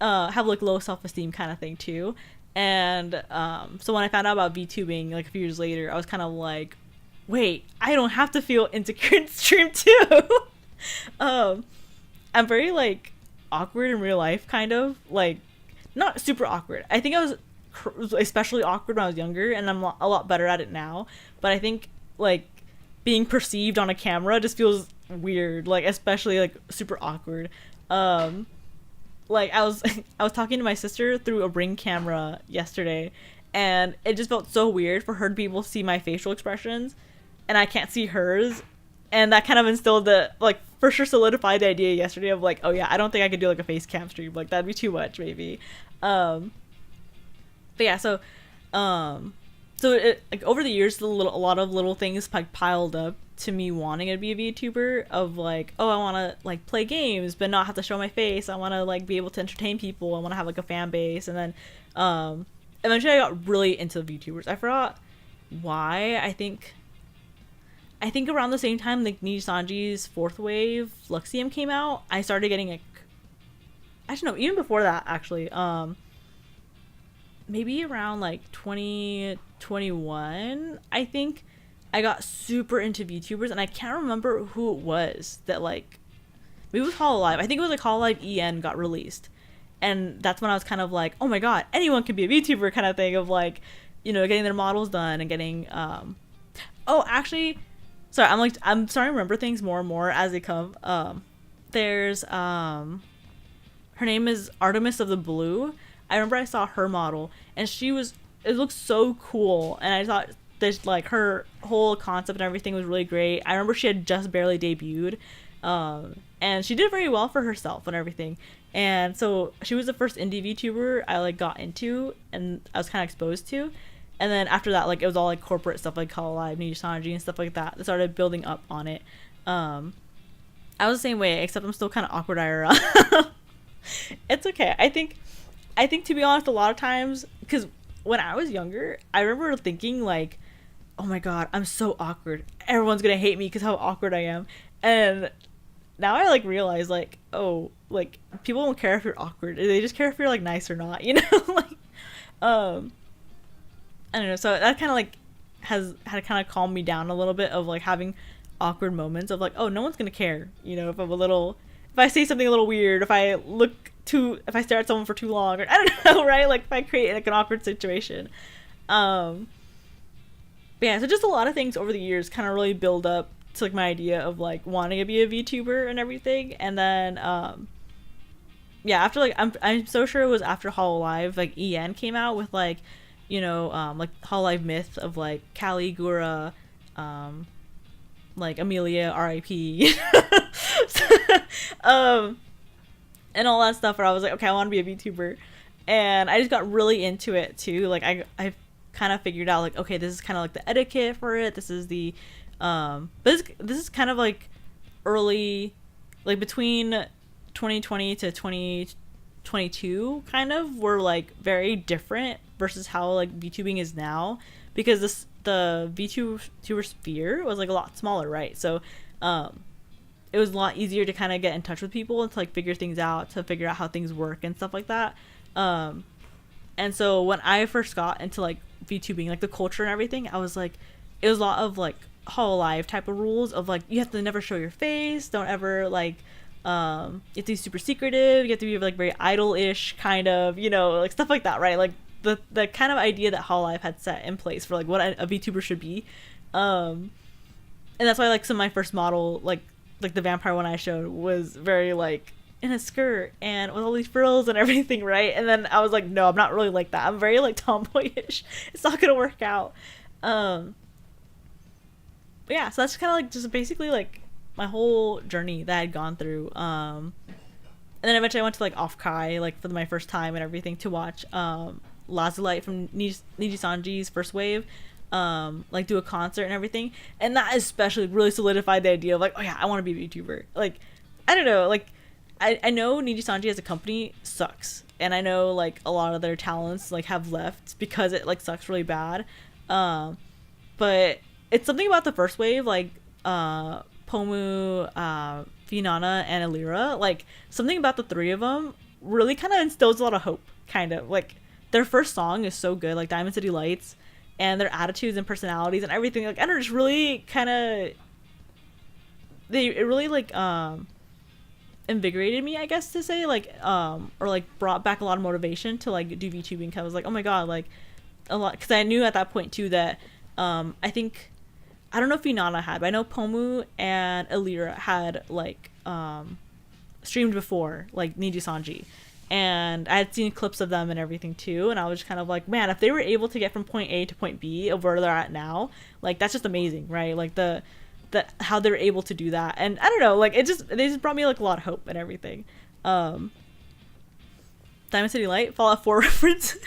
have like low self-esteem kind of thing too. And so when I found out about VTubing like a few years later, I was kind of like, wait, I don't have to feel insecure in stream too. I'm very like awkward in real life, kind of like not super awkward. I think I was especially awkward when I was younger, and I'm a lot better at it now. But I think like being perceived on a camera just feels weird, like especially like super awkward. Like I was talking to my sister through a Ring camera yesterday, and it just felt so weird for her to be able to see my facial expressions and I can't see hers. And that kind of instilled the, like, for sure solidified the idea yesterday of like, oh yeah, I don't think I could do like a face cam stream, like that'd be too much maybe. But yeah, so it, like over the years, a lot of little things like piled up to me wanting to be a VTuber, of like, oh, I want to like play games but not have to show my face. I want to like be able to entertain people. I want to have like a fan base. And then eventually I got really into VTubers. I forgot why. I think around the same time like Niji Sanji's fourth wave Luxium came out, I started getting like, actually no, even before that actually. Maybe around like 2021, I think I got super into VTubers, and I can't remember who it was that like maybe it was Hololive. I think it was like Hololive EN got released, and that's when I was kind of like, oh my god, anyone can be a VTuber kind of thing of like, getting their models done and getting oh actually, sorry, I'm starting to remember things more and more as they come. There's her name is Artemis of the Blue. I remember I saw her model, and it looked so cool, and I thought this like her whole concept and everything was really great. I remember she had just barely debuted, and she did very well for herself and everything. And so she was the first indie VTuber I like got into, and I was kind of exposed to. And then after that, like it was all like corporate stuff like Hololive, Nijisanji, and stuff like that that started building up on it. I was the same way, except I'm still kind of awkward IRL. It's okay. I think to be honest, a lot of times, because when I was younger, I remember thinking like, oh my god, I'm so awkward. Everyone's gonna hate me because how awkward I am. And now I like realize like, oh, like people don't care if you're awkward. They just care if you're like nice or not, like, I don't know. So that kind of like has had kind of calmed me down a little bit of like having awkward moments of like, oh, no one's gonna care, if I say something a little weird, if I stare at someone for too long, or I don't know, right? Like if I create like an awkward situation. But yeah, so just a lot of things over the years kind of really build up to like my idea of like wanting to be a VTuber and everything. And then yeah, after like I'm so sure it was after Hololive, like EN came out with like, like Hololive Myth of like Callie, Gura, like Amelia, R.I.P. And all that stuff, where I was like, okay, I want to be a VTuber. And I just got really into it too. Like I kind of figured out like, okay, this is kind of like the etiquette for it. This is the this is kind of like early, like between 2020 to 2022 kind of were like very different versus how like VTubing is now, because the VTuber sphere was like a lot smaller, right? So it was a lot easier to kind of get in touch with people and to like figure things out, to figure out how things work and stuff like that. And so when I first got into like VTubing, like the culture and everything, I was like, it was a lot of like Hololive type of rules of like, you have to never show your face, don't ever like, you have to be super secretive, you have to be like very idol-ish kind of, like stuff like that, right? Like the kind of idea that Hololive had set in place for like what a VTuber should be. And that's why like some of my first model, like the vampire one I showed, was very like in a skirt and with all these frills and everything, right? And then I was like, no, I'm not really like that. I'm very like tomboyish. It's not gonna work out. But yeah, so that's kind of like just basically like my whole journey that I had gone through. And then eventually I went to like Off-Kai like for my first time and everything to watch Lazulite from Nijisanji's first wave like do a concert and everything, and that especially really solidified the idea of like, oh yeah, I want to be a VTuber. Like I don't know, like I know Nijisanji as a company sucks, and I know like a lot of their talents like have left because it like sucks really bad, but it's something about the first wave, like Pomu, Finana, and Alira, like something about the three of them really kind of instills a lot of hope, kind of like their first song is so good, like Diamond City Lights, and their attitudes and personalities and everything, like I don't know, just really kind of it really like invigorated me, I guess to say, like or like brought back a lot of motivation to like do VTubing, because I was like, oh my god, like a lot, because I knew at that point too that I think, I don't know if Inanna had, but I know Pomu and Alira had like streamed before like Nijisanji, and I had seen clips of them and everything too, and I was just kind of like, man, if they were able to get from point A to point B of where they're at now, like that's just amazing, right? Like the how they're able to do that. And I don't know, like they just brought me like a lot of hope and everything. Diamond City Light, Fallout 4 reference.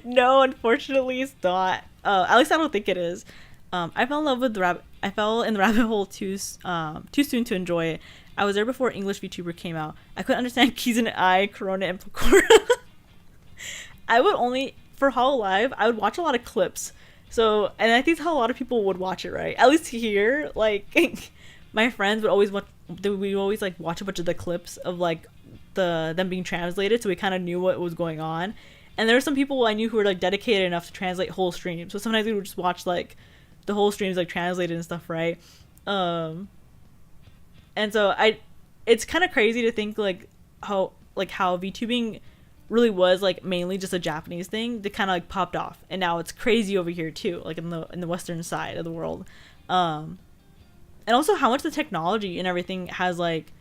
No, unfortunately it's not. At least I don't think it is. I fell in love with I fell in the rabbit hole too soon to enjoy it. I was there before English VTuber came out. I couldn't understand Kizun I, Corona, and Pokora. I would only, for Hololive, I would watch a lot of clips. So, and I think that's how a lot of people would watch it, right? At least here, like, my friends would always watch, we always, like, watch a bunch of the clips of, like, them being translated, so we kind of knew what was going on. And there were some people I knew who were like dedicated enough to translate whole streams. So sometimes we would just watch like the whole streams like translated and stuff, right? And so it's kind of crazy to think like how VTubing really was like mainly just a Japanese thing that kind of like popped off, and now it's crazy over here too, like in the western side of the world. And also how much the technology and everything has like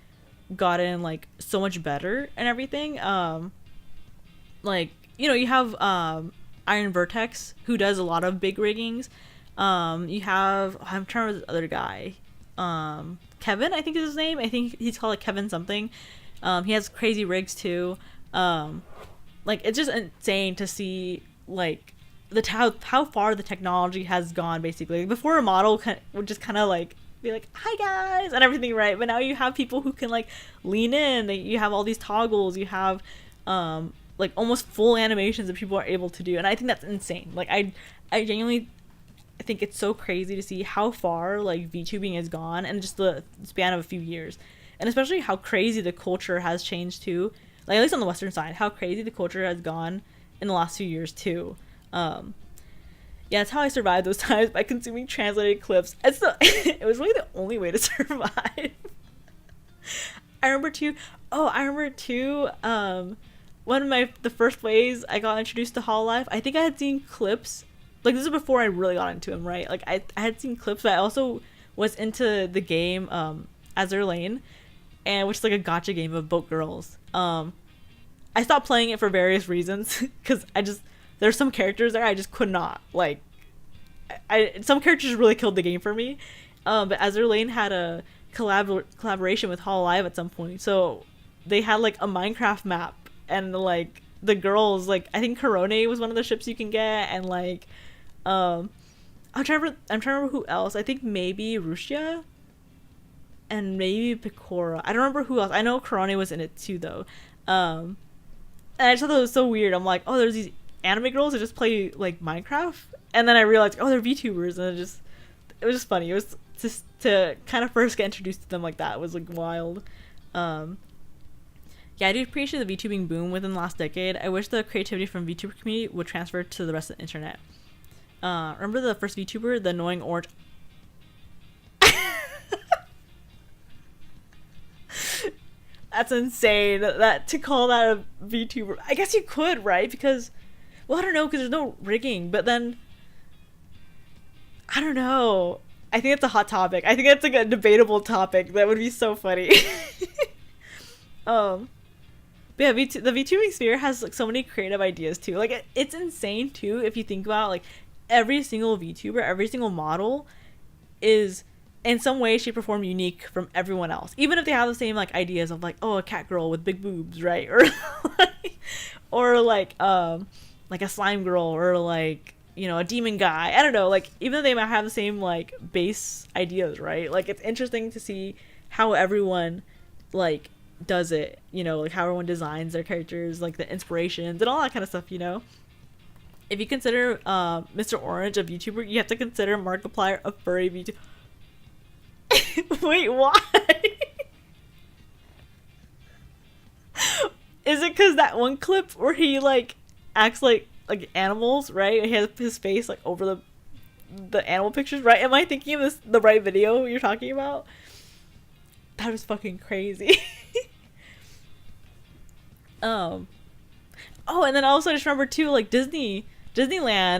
gotten like so much better and everything. Like, you know, you have Iron Vertex, who does a lot of big riggings. You have, I'm trying to remember this other guy, Kevin, I think is his name. I think he's called like Kevin something. He has crazy rigs too. Like, it's just insane to see like how far the technology has gone. Basically, before a model would just kind of like be like, hi guys, and everything, right? But now you have people who can like lean in. You have all these toggles. You have like almost full animations that people are able to do, and I think that's insane. Like, I genuinely think it's so crazy to see how far like VTubing has gone in just the span of a few years, and especially how crazy the culture has changed too. Like, at least on the western side, how crazy the culture has gone in the last few years too. Yeah, that's how I survived those times, by consuming translated clips. It was really the only way to survive. I remember too, one of the first ways I got introduced to Hololive, I think I had seen clips, like this is before I really got into him, right? Like I had seen clips, but I also was into the game Azur Lane, and which is like a gacha game of boat girls. I stopped playing it for various reasons, because there's some characters there I just could not, like, some characters really killed the game for me. But Azur Lane had a collaboration with Hololive at some point, so they had like a Minecraft map, and like the girls, like I think Korone was one of the ships you can get, and like I'm trying to remember who else. I think maybe Rushia and maybe Picora. I don't remember who else. I know Korone was in it too though. And I just thought that was so weird. I'm like, oh, there's these anime girls that just play like Minecraft, and then I realized, oh, they're VTubers, and it was just funny. It was just to kind of first get introduced to them like that. It was like wild. Yeah, I do appreciate the VTubing boom within the last decade. I wish the creativity from VTuber community would transfer to the rest of the internet. Remember the first VTuber, the annoying orange? That's insane. That to call that a VTuber. I guess you could, right? Because, well, I don't know, because there's no rigging. But then, I don't know. I think it's a hot topic. I think it's like a debatable topic. That would be so funny. But yeah, the VTubing sphere has like so many creative ideas too. Like it's insane too if you think about like every single VTuber, every single model is in some way, shape, or form unique from everyone else. Even if they have the same like ideas of like, oh, a cat girl with big boobs, right? Or like a slime girl, or like, you know, a demon guy. I don't know. Like, even though they might have the same like base ideas, right? Like, it's interesting to see how everyone like does it, you know, like how everyone designs their characters, like the inspirations and all that kind of stuff, you know. If you consider Mr. Orange a VTuber, you have to consider Markiplier a furry VTuber. Wait, why? Is it because that one clip where he like acts like animals, right? He has his face like over the animal pictures, right? Am I thinking of the right video you're talking about? That was fucking crazy. Oh, and then also I just remember too, like Disneyland,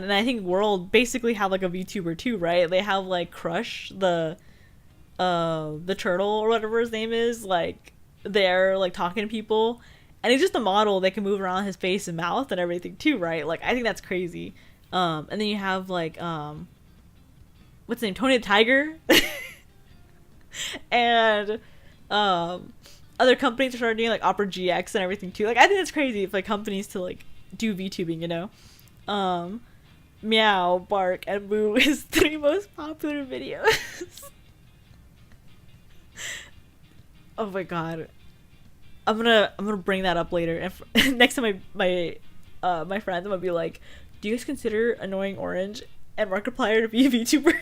and I think World basically have like a VTuber too, right? They have like Crush, the turtle or whatever his name is, like they're like talking to people, and he's just a model that can move around his face and mouth and everything too, right? Like I think that's crazy. And then you have like what's his name, Tony the Tiger. And other companies are starting doing like Opera GX and everything too. Like I think it's crazy if like companies to like do VTubing, you know. Meow, Bark, and Moo is 3 most popular videos. Oh my god, I'm gonna bring that up later. And next time my friends, I'm gonna be like, do you guys consider Annoying Orange and Markiplier to be VTubers?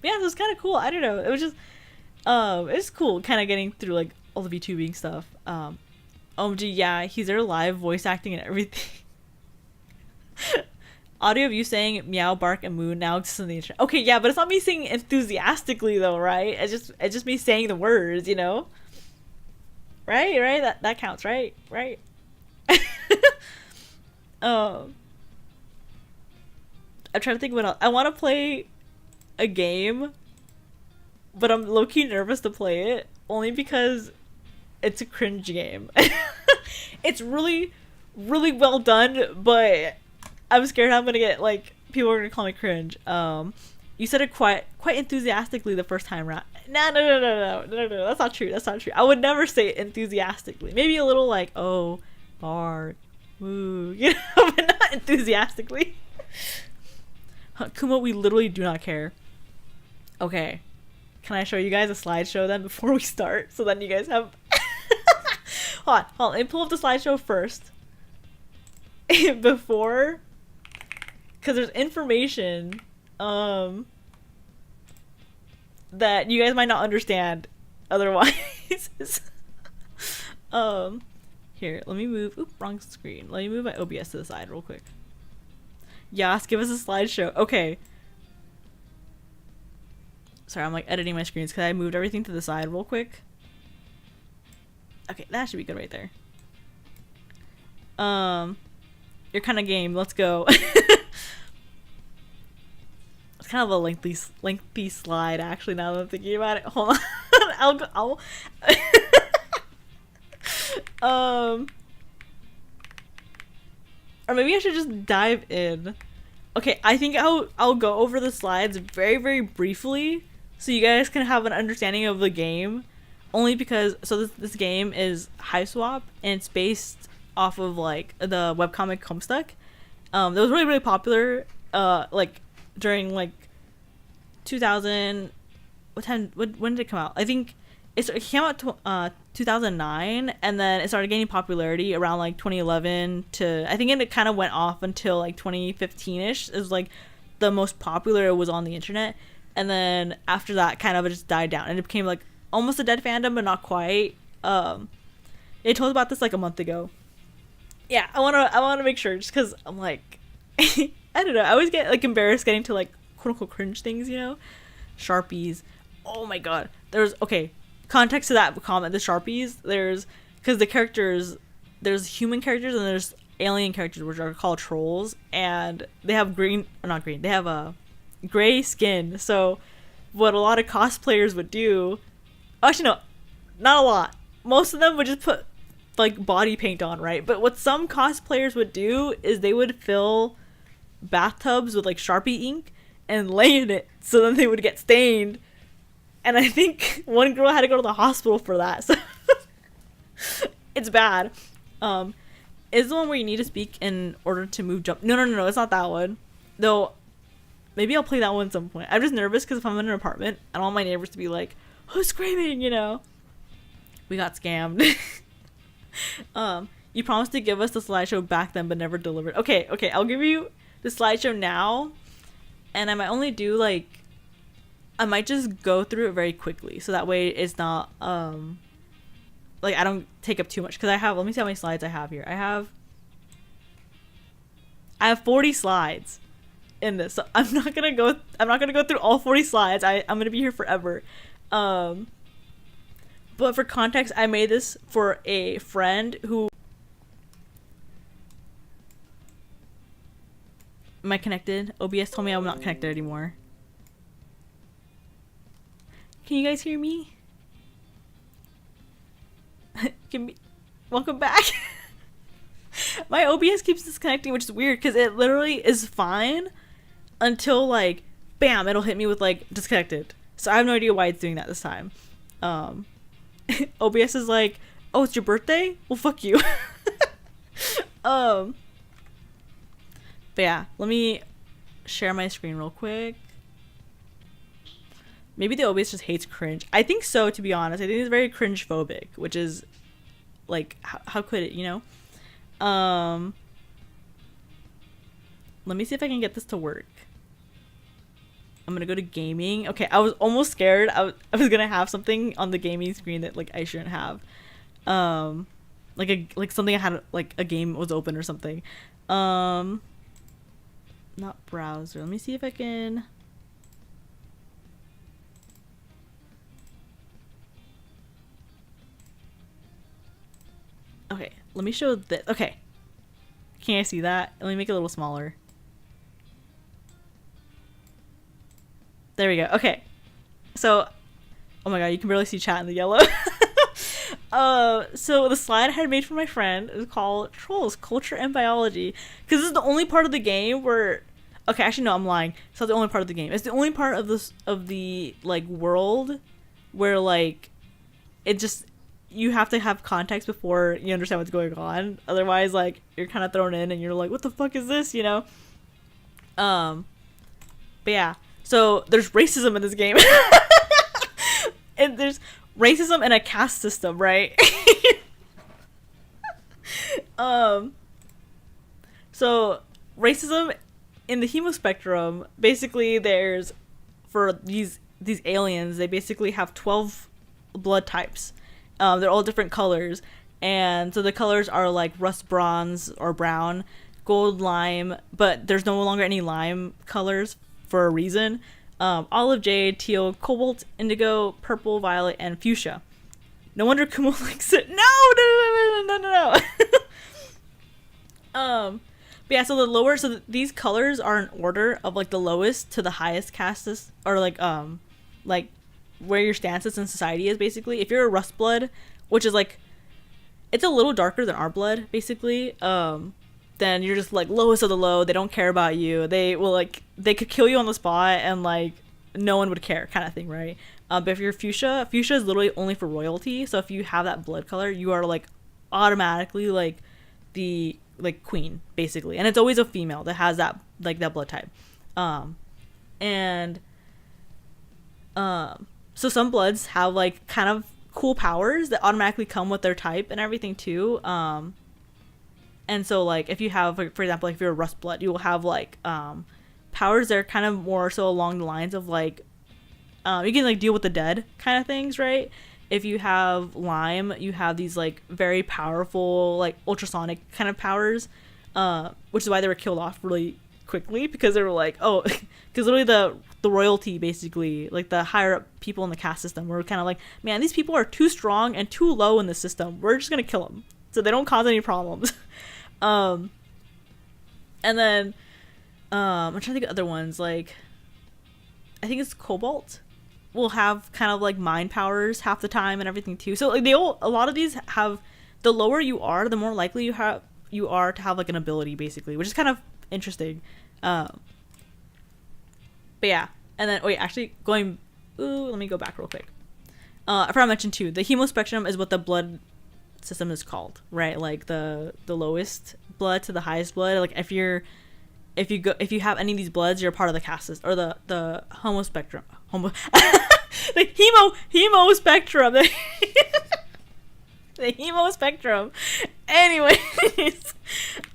Yeah, it was kind of cool. I don't know. It was just, It's cool kind of getting through like all the VTubing stuff. OMG, yeah, he's there live voice acting and everything. Audio of you saying meow, bark, and moo now exists on the internet. Okay, yeah, but it's not me saying enthusiastically though, right? It's just me saying the words, you know? Right? That counts, right? Right. um I'm trying to think what else. I want to play a game, but I'm low-key nervous to play it only because it's a cringe game. It's really, really well done, but I'm scared I'm gonna get like people are gonna call me cringe. You said it quite enthusiastically the first time around. No. That's not true. That's not true. I would never say it enthusiastically. Maybe a little like oh, bark, moo, you know, but not enthusiastically. Kuma, we literally do not care. Okay, can I show you guys a slideshow then before we start? So then you guys have. Hold on. Let me pull up the slideshow first. Before, because there's information that you guys might not understand otherwise. Here, let me move. Oop, wrong screen. Let me move my OBS to the side real quick. Yas, give us a slideshow. Okay. Sorry, I'm like editing my screens because I moved everything to the side real quick. Okay, that should be good right there. You're kind of game. Let's go. It's kind of a lengthy slide actually. Now that I'm thinking about it, hold on. Or maybe I should just dive in. Okay, I think I'll go over the slides very, very briefly so you guys can have an understanding of the game. Only because this game is High Swap and it's based off of like the webcomic Homestuck. That was really, really popular like during like 2000. When did it come out? I think it came out 2009, and then it started gaining popularity around like 2011 to I think it kind of went off until like 2015ish. It was like the most popular it was on the internet, and then after that kind of it just died down and it became like almost a dead fandom, but not quite. They told about this like a month ago. Yeah, I wanna make sure just because I'm like I don't know. I always get like embarrassed getting to like quote unquote cringe things, you know. Sharpies. Oh my god. Okay. Context to that comment. The Sharpies. Because the characters, there's human characters and there's alien characters which are called trolls, and they have not green. They have a gray skin. So what a lot of cosplayers would do. Actually, no, not a lot. Most of them would just put like body paint on, right? But what some cosplayers would do is they would fill bathtubs with like Sharpie ink and lay in it, so then they would get stained. And I think one girl had to go to the hospital for that. So it's bad. Is the one where you need to speak in order to move jump? No, it's not that one. Though maybe I'll play that one at some point. I'm just nervous because if I'm in an apartment, I don't want my neighbors to be like, who's screaming, you know? We got scammed. You promised to give us the slideshow back then but never delivered. Okay, I'll give you the slideshow now, and I might only do like I might just go through it very quickly so that way it's not like I don't take up too much, because let me see how many slides I have here. I have 40 slides in this, so I'm not gonna go through all 40 slides. I'm gonna be here forever. But for context, I made this for a friend who. Am I connected? OBS told me I'm not connected anymore. Can you guys hear me? Welcome back. My OBS keeps disconnecting, which is weird because it literally is fine until like bam, it'll hit me with like disconnected. So I have no idea why it's doing that this time. OBS is like, oh, it's your birthday? Well, fuck you. But yeah, let me share my screen real quick. Maybe the OBS just hates cringe. I think so, to be honest. I think it's very cringe phobic, which is like, how could it, you know? Let me see if I can get this to work. I'm gonna go to gaming. Okay, I was almost scared. I was gonna have something on the gaming screen that like I shouldn't have. Um, like something I had like a game was open or something. Um, Not browser. Let me see if I can. Okay, let me show this. Okay, can I see that? Let me make it a little smaller. There we go. Okay, so oh my god, you can barely see chat in the yellow. So the slide I had made for my friend is called Trolls, Culture and Biology. Because this is the only part of the game where okay, actually no, I'm lying. It's not the only part of the game. It's the only part of this of the like world where like it just you have to have context before you understand what's going on. Otherwise, like you're kind of thrown in and you're like, what the fuck is this? You know. But yeah, so there's racism in this game. And there's racism in a caste system, right? So racism in the hemospectrum, basically there's for these aliens, they basically have 12 blood types. They're all different colors, and so the colors are like rust bronze or brown, gold lime, but there's no longer any lime colors for a reason. Olive jade, teal, cobalt, indigo, purple, violet, and fuchsia. No wonder Kumo likes it. No. But yeah, so the lower, so these colors are in order of like the lowest to the highest castes, or like where your stance is in society is basically. If you're a rust blood, which is like, it's a little darker than our blood, basically. Then you're just like lowest of the low. They don't care about you. They will like they could kill you on the spot and like no one would care, kind of thing, right? But if you're fuchsia is literally only for royalty. So if you have that blood color, you are like automatically like the like queen basically, and it's always a female that has that like that blood type. And so some bloods have like kind of cool powers that automatically come with their type and everything too. And so like if you have like, for example, like if you're a rust blood, you will have like powers that are kind of more so along the lines of like you can like deal with the dead kind of things, right? If you have lime, you have these like very powerful like ultrasonic kind of powers, which is why they were killed off really quickly, because they were like, oh, because literally the royalty basically, like the higher up people in the caste system, were kind of like, man, these people are too strong and too low in the system. We're just gonna kill them so they don't cause any problems. And then I'm trying to think of other ones, like I think it's cobalt will have kind of like mind powers half the time and everything too. So like a lot of these have, the lower you are, the more likely you are to have like an ability basically, which is kind of interesting. But yeah, and then wait, actually let me go back real quick. I forgot to mention too, the hemospectrum is what the blood system is called, right? Like the lowest blood to the highest blood. Like if you have any of these bloods, you're part of the caste system, or the homospectrum. The hemo spectrum. The hemo spectrum. Anyways,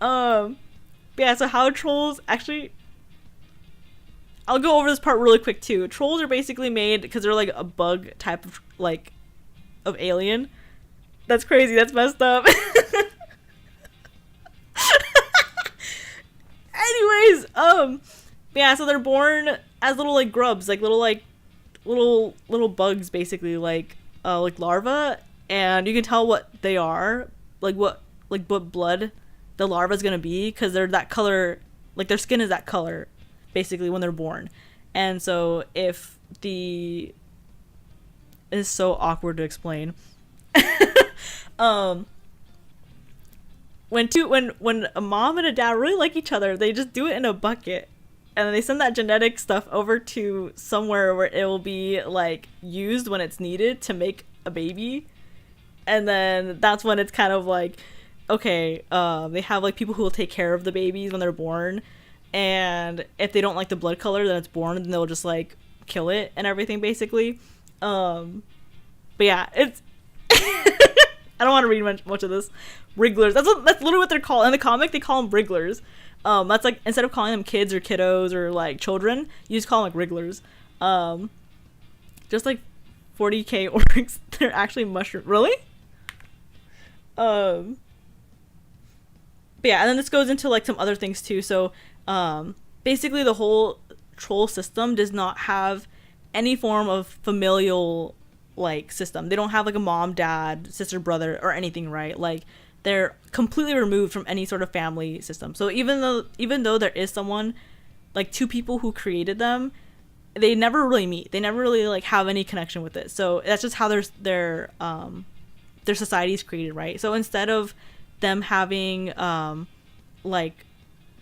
yeah. So how trolls actually? I'll go over this part really quick too. Trolls are basically made because they're like a bug type of like of alien. That's crazy. That's messed up. Anyways, yeah, so they're born as little like grubs, like little bugs basically, like larvae, and you can tell what they are, like what blood the larva is gonna be, because they're that color, like their skin is that color basically when they're born. And so if it's so awkward to explain. When a mom and a dad really like each other, they just do it in a bucket, and then they send that genetic stuff over to somewhere where it will be like used when it's needed to make a baby. And then that's when it's kind of like, okay, they have like people who will take care of the babies when they're born, and if they don't like the blood color that it's born, then they'll just like kill it and everything basically. But yeah, it's I don't want to read much of this. Wrigglers. That's literally what they're called. In the comic, they call them wrigglers. That's like, instead of calling them kids or kiddos or like children, you just call them like wrigglers. Just like 40k orcs, they're actually mushroom. Really? But yeah, and then this goes into like some other things too. So basically the whole troll system does not have any form of familial like system. They don't have like a mom, dad, sister, brother, or anything, right? Like they're completely removed from any sort of family system. So even though there is someone, like two people who created them, they never really meet. They never really like have any connection with it. So that's just how their society is created, right? So instead of them having like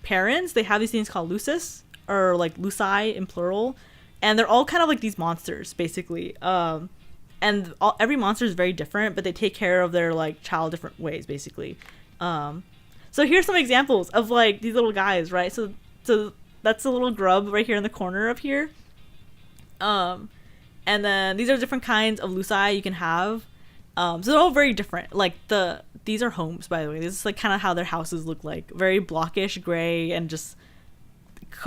parents, they have these things called lucis, or like luci in plural, and they're all kind of like these monsters basically. And every monster is very different, but they take care of their like child different ways basically. So here's some examples of like these little guys, right? So that's a little grub right here in the corner up here. And then these are different kinds of luci you can have. So they're all very different. Like these are homes, by the way. This is like kind of how their houses look like. Very blockish gray and just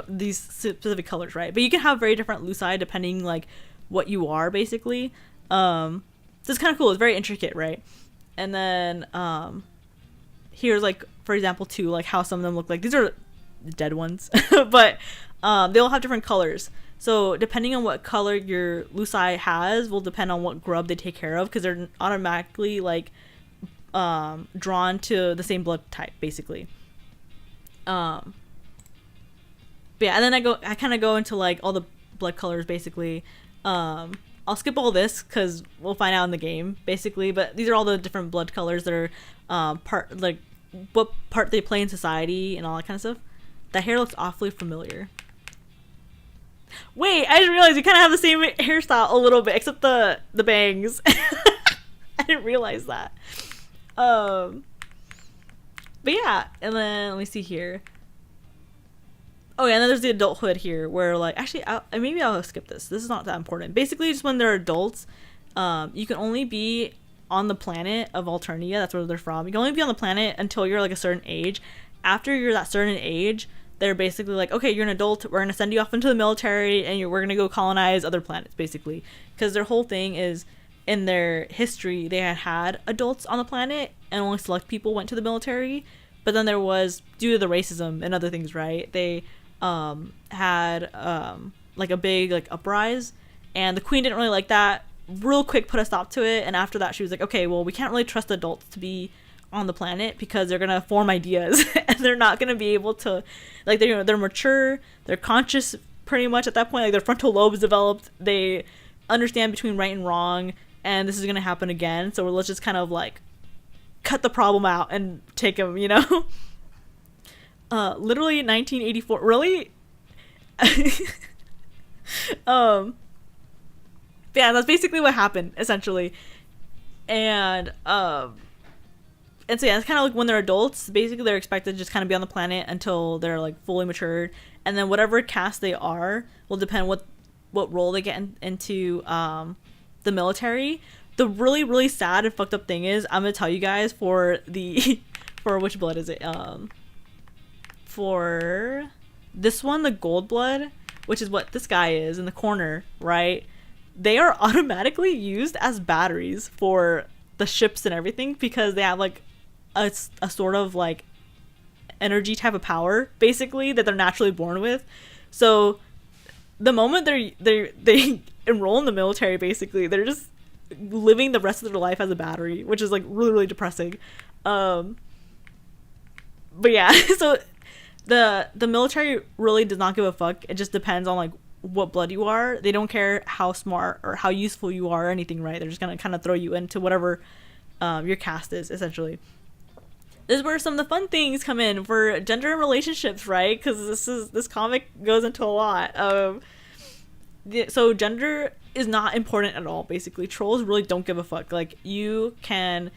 these specific colors, right? But you can have very different luci depending like what you are basically. So it's kind of cool. It's very intricate, right? And then here's like, for example, too, like how some of them look like. These are dead ones, but they all have different colors. So depending on what color your luci has will depend on what grub they take care of, because they're automatically like drawn to the same blood type basically. But yeah, and then I kind of go into like all the blood colors basically. I'll skip all this because we'll find out in the game basically, but these are all the different blood colors that are part, like what part they play in society and all that kind of stuff. That hair looks awfully familiar. Wait, I just realized we kind of have the same hairstyle a little bit, except the bangs. I didn't realize that. But yeah, and then let me see here. Oh yeah, and then there's the adulthood here, where like, actually, maybe I'll skip this. This is not that important. Basically, just when they're adults, you can only be on the planet of Alternia. That's where they're from. You can only be on the planet until you're like a certain age. After you're that certain age, they're basically like, okay, you're an adult. We're gonna send you off into the military, and we're gonna go colonize other planets, basically. Because their whole thing is, in their history, they had adults on the planet, and only select people went to the military. But then there was, due to the racism and other things, right? They had like a big like uprise, and the queen didn't really like that. Real quick put a stop to it, and after that she was like, okay, well, we can't really trust adults to be on the planet because they're gonna form ideas and they're not gonna be able to, like, they're mature, they're conscious pretty much at that point, like their frontal lobes developed, they understand between right and wrong, and this is gonna happen again, so let's just kind of like cut the problem out and take them, you know. Literally 1984. Really? Yeah, that's basically what happened, essentially. And so yeah, it's kind of like when they're adults, basically they're expected to just kind of be on the planet until they're like fully matured, and then whatever caste they are will depend what role they get into the military. The really, really sad and fucked up thing is, I'm gonna tell you guys for which blood is it? For this one, the gold blood, which is what this guy is in the corner, right? They are automatically used as batteries for the ships and everything, because they have like a sort of like energy type of power basically that they're naturally born with. So the moment they enroll in the military, basically they're just living the rest of their life as a battery, which is like really, really depressing. But yeah, so the military really does not give a fuck. It just depends on like what blood you are. They don't care how smart or how useful you are or anything, right? They're just gonna kind of throw you into whatever your caste is, essentially. This is where some of the fun things come in for gender and relationships, right? Because this comic goes into a lot. So gender is not important at all, basically. Trolls really don't give a fuck. Like, you can,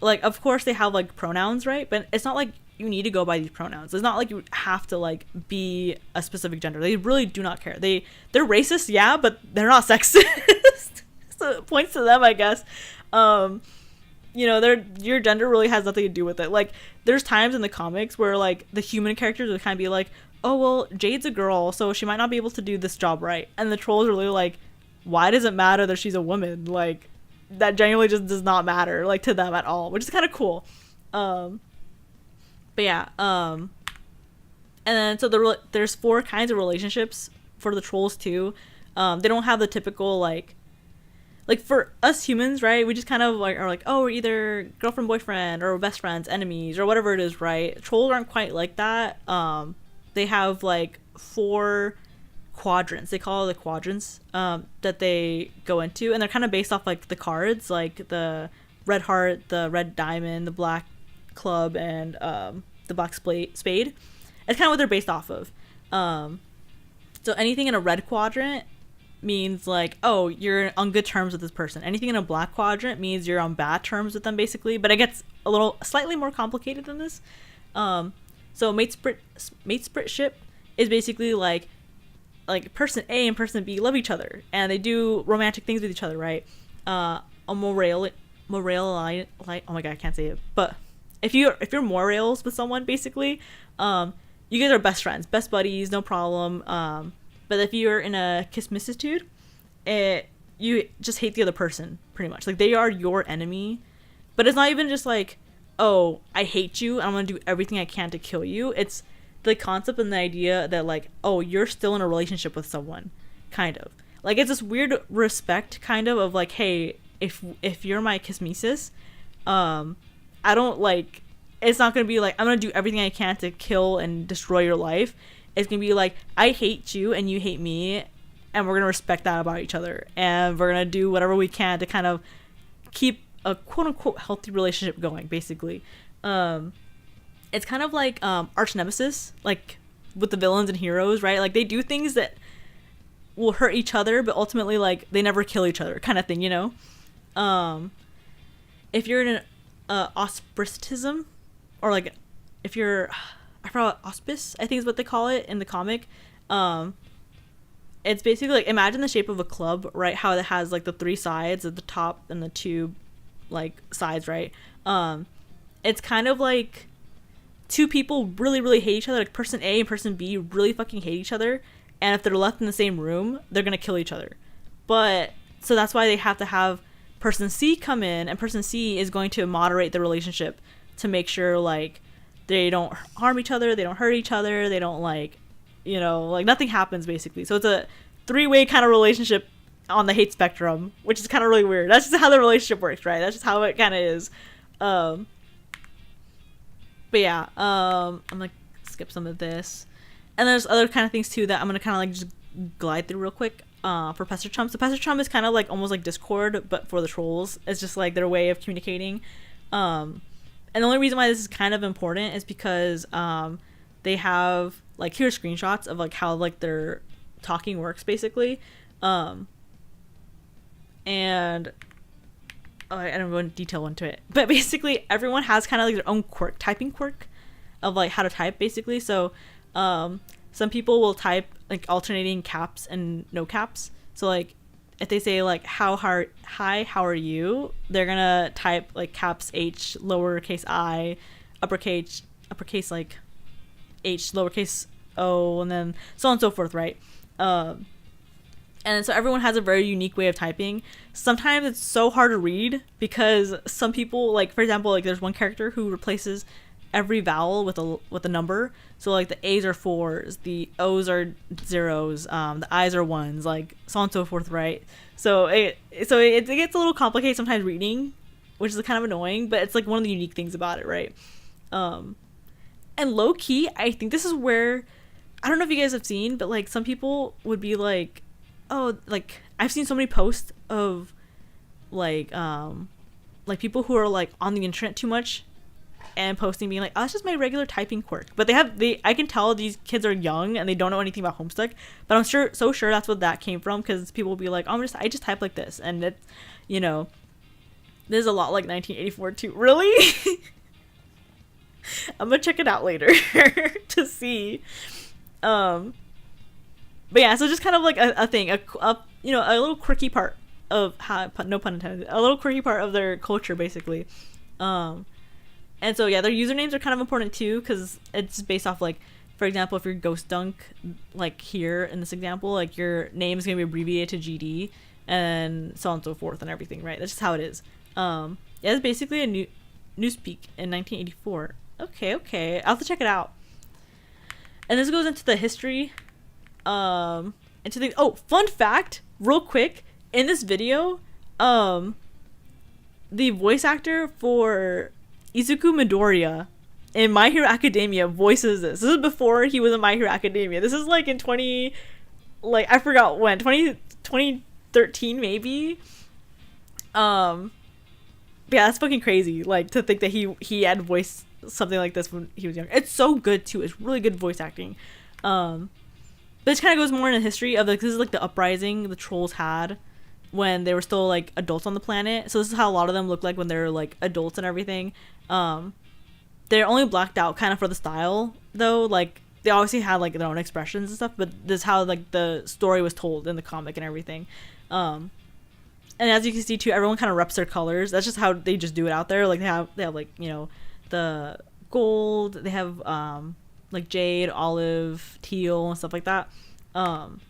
like, of course they have like pronouns, right? But it's not like you need to go by these pronouns. It's not like you have to like be a specific gender. They really do not care. They're racist, yeah, but they're not sexist. So it points to them, I guess. you know, your gender really has nothing to do with it. Like, there's times in the comics where like the human characters would kind of be like, oh well, Jade's a girl, so she might not be able to do this job right, and the trolls are really like, why does it matter that she's a woman? Like, that genuinely just does not matter, like, to them at all, which is kind of cool. But yeah, and then so there's 4 kinds of relationships for the trolls too. They don't have the typical like for us humans, right? We just kind of like are like, oh, we're either girlfriend, boyfriend, or best friends, enemies, or whatever it is, right? Trolls aren't quite like that. They have like 4 quadrants. They call it the quadrants that they go into, and they're kind of based off like the cards, like the red heart, the red diamond, the black club, and the black spade. It's kind of what they're based off of. So anything in a red quadrant means like, oh, you're on good terms with this person. Anything in a black quadrant means you're on bad terms with them, basically. But it gets a little slightly more complicated than this. So mate ship is basically like person A and person B love each other and they do romantic things with each other, right? A morale line, like, oh my god, I can't say it. But if you're morales with someone, basically, you guys are best friends, best buddies, no problem. But if you're in a kismissitude, you just hate the other person, pretty much. Like, they are your enemy. But it's not even just like, oh, I hate you, and I'm gonna do everything I can to kill you. It's the concept and the idea that, like, oh, you're still in a relationship with someone, kind of. Like, it's this weird respect, kind of like, hey, if you're my kismesis, I don't, like, it's not gonna be like, I'm gonna do everything I can to kill and destroy your life. It's gonna be like, I hate you and you hate me, and we're gonna respect that about each other, and we're gonna do whatever we can to kind of keep a quote-unquote healthy relationship going, basically. It's kind of like arch nemesis, like with the villains and heroes, right? Like, they do things that will hurt each other, but ultimately, like, they never kill each other, kind of thing, you know? If you're in an auspicism, or like, if you're, I forgot, auspice, I think is what they call it in the comic. It's basically like, imagine the shape of a club, right? How it has like the 3 sides at the top and the 2 like sides, right? It's kind of like 2 people really, really hate each other. Like, person A and person B really fucking hate each other, and if they're left in the same room, they're gonna kill each other. But so that's why they have to have person C come in, and person C is going to moderate the relationship to make sure, like, they don't harm each other, they don't hurt each other, they don't, like, you know, like, nothing happens, basically. So it's a 3-way kind of relationship on the hate spectrum, which is kind of really weird. That's just how the relationship works, right? That's just how it kind of is. But yeah, I'm gonna skip some of this. And there's other kind of things too that I'm gonna kind of like just glide through real quick. For Pester Chum. So Pester Chum is kind of like almost like Discord, but for the trolls. It's just like their way of communicating. And the only reason why this is kind of important is because they have, like, here's screenshots of like how like their talking works, basically. And I don't go into detail into it, but basically everyone has kind of like their own typing quirk of like how to type, basically. So some people will type like alternating caps and no caps. So like if they say like hi, how are you, they're gonna type like caps H, lowercase I, uppercase like H, lowercase O, and then so on and so forth, right? And so everyone has a very unique way of typing. Sometimes it's so hard to read because some people, like, for example, like there's one character who replaces every vowel with a number. So like the A's are 4s, the O's are 0s, the I's are 1s, like so on and so forth, right? So it gets a little complicated sometimes reading, which is kind of annoying, but it's like one of the unique things about it, right? And low key, I think this is where, I don't know if you guys have seen, but like some people would be like, oh, like I've seen so many posts of like people who are like on the internet too much and posting being like, oh, it's just my regular typing quirk. But I can tell these kids are young and they don't know anything about Homestuck, but I'm sure that's what that came from, because people will be like, oh, I just type like this, and it's, you know, there's a lot like 1984 too. Really? I'm gonna check it out later to see. But yeah, so just kind of like a thing, a you know, a little quirky part of how, no pun intended, a little quirky part of their culture basically. Um, and so yeah, their usernames are kind of important too because it's based off like, for example, if you're Ghost Dunk, like here in this example, like your name is gonna be abbreviated to GD, and so on and so forth and everything, right? That's just how it is. Yeah, it's basically a new Newspeak in 1984. Okay, I'll have to check it out. And this goes into the history, into the fun fact, real quick. In this video, the voice actor for Izuku Midoriya in My Hero Academia voices this. This is before he was in My Hero Academia. This is like in I forgot when, 2013 maybe. Yeah, that's fucking crazy. Like to think that he had voiced something like this when he was younger. It's so good too. It's really good voice acting. But this kind of goes more into history of like, this is like the uprising the trolls had when they were still like adults on the planet. So this is how a lot of them look like when they're like adults and everything. They're only blacked out kind of for the style though. Like they obviously had like their own expressions and stuff, but this is how like the story was told in the comic and everything. And as you can see too, everyone kind of reps their colors. That's just how they just do it out there. Like they have like, you know, the gold, they have like jade, olive, teal and stuff like that. And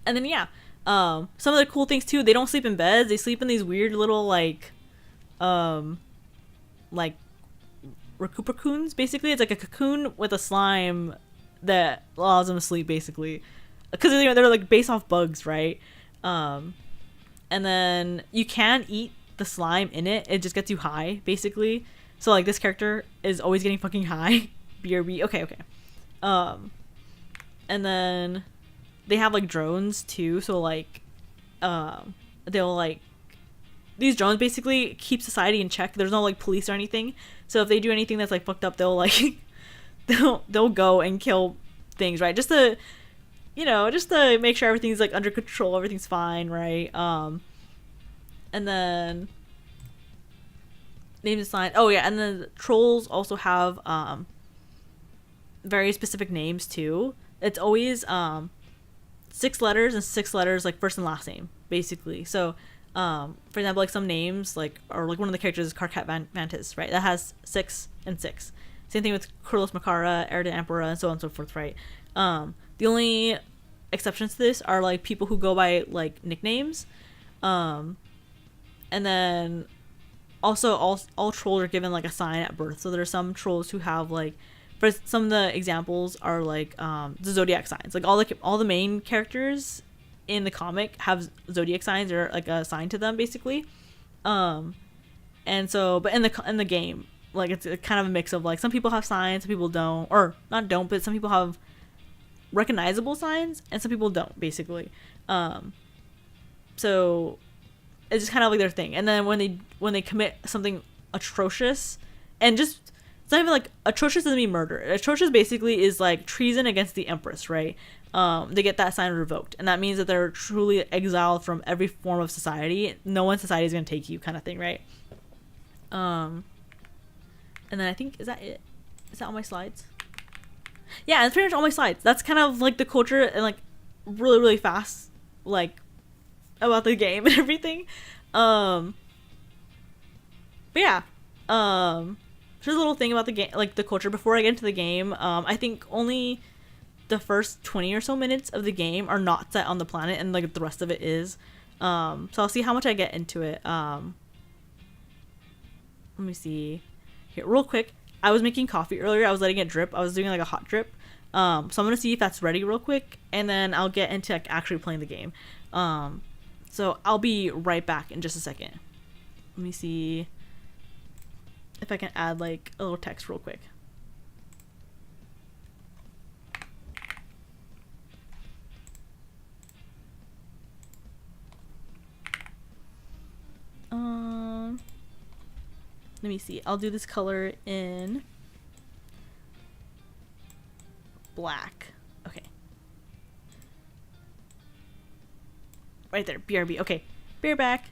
then yeah, some of the cool things too, they don't sleep in beds. They sleep in these weird little like cocoons basically. It's like a cocoon with a slime that allows them to sleep basically, because they're like based off bugs, right? And then you can eat the slime in it. It just gets you high basically. So like this character is always getting fucking high. BRB. Okay. And then they have like drones too. So like they'll like, these drones basically keep society in check. There's no like police or anything. So if they do anything that's like fucked up, they'll like they'll go and kill things, right? Just to, you know, just to make sure everything's like under control, everything's fine, right? And then name design. Oh yeah, and then the trolls also have very specific names too. It's always 6 letters and 6 letters like first and last name basically. So for example, like some names like, or like one of the characters is Carcat Mantis, right? That has 6 and 6. Same thing with Kurlos Makara, Erda Emperor, and so on and so forth, right? The only exceptions to this are like people who go by like nicknames, and then also all trolls are given like a sign at birth. So there are some trolls who have like, for some of the examples are like the zodiac signs. Like all the main characters in the comic have zodiac signs or like a sign to them basically. And so, but in the game, like it's kind of a mix of like some people have signs, some people don't, or not don't, but some people have recognizable signs and some people don't basically. So it's just kind of like their thing. And then when they commit something atrocious, and just, it's not even like atrocious doesn't mean murder. Atrocious basically is like treason against the Empress, right? They get that sign revoked, and that means that they're truly exiled from every form of society. No one society is going to take you, kind of thing, right? And then I think, is that it? Is that all my slides? Yeah, that's pretty much all my slides. That's kind of like the culture and like really, really fast, like about the game and everything. But yeah, just a little thing about the game, like the culture before I get into the game. I think only the first 20 or so minutes of the game are not set on the planet, and like the rest of it is. So I'll see how much I get into it. Let me see here real quick. I was making coffee earlier. I was letting it drip. I was doing like a hot drip. So I'm gonna see if that's ready real quick, and then I'll get into like actually playing the game. So I'll be right back in just a second. Let me see if I can add like a little text real quick. Let me see. I'll do this color in black. Okay. Right there. BRB. Okay. Bear back.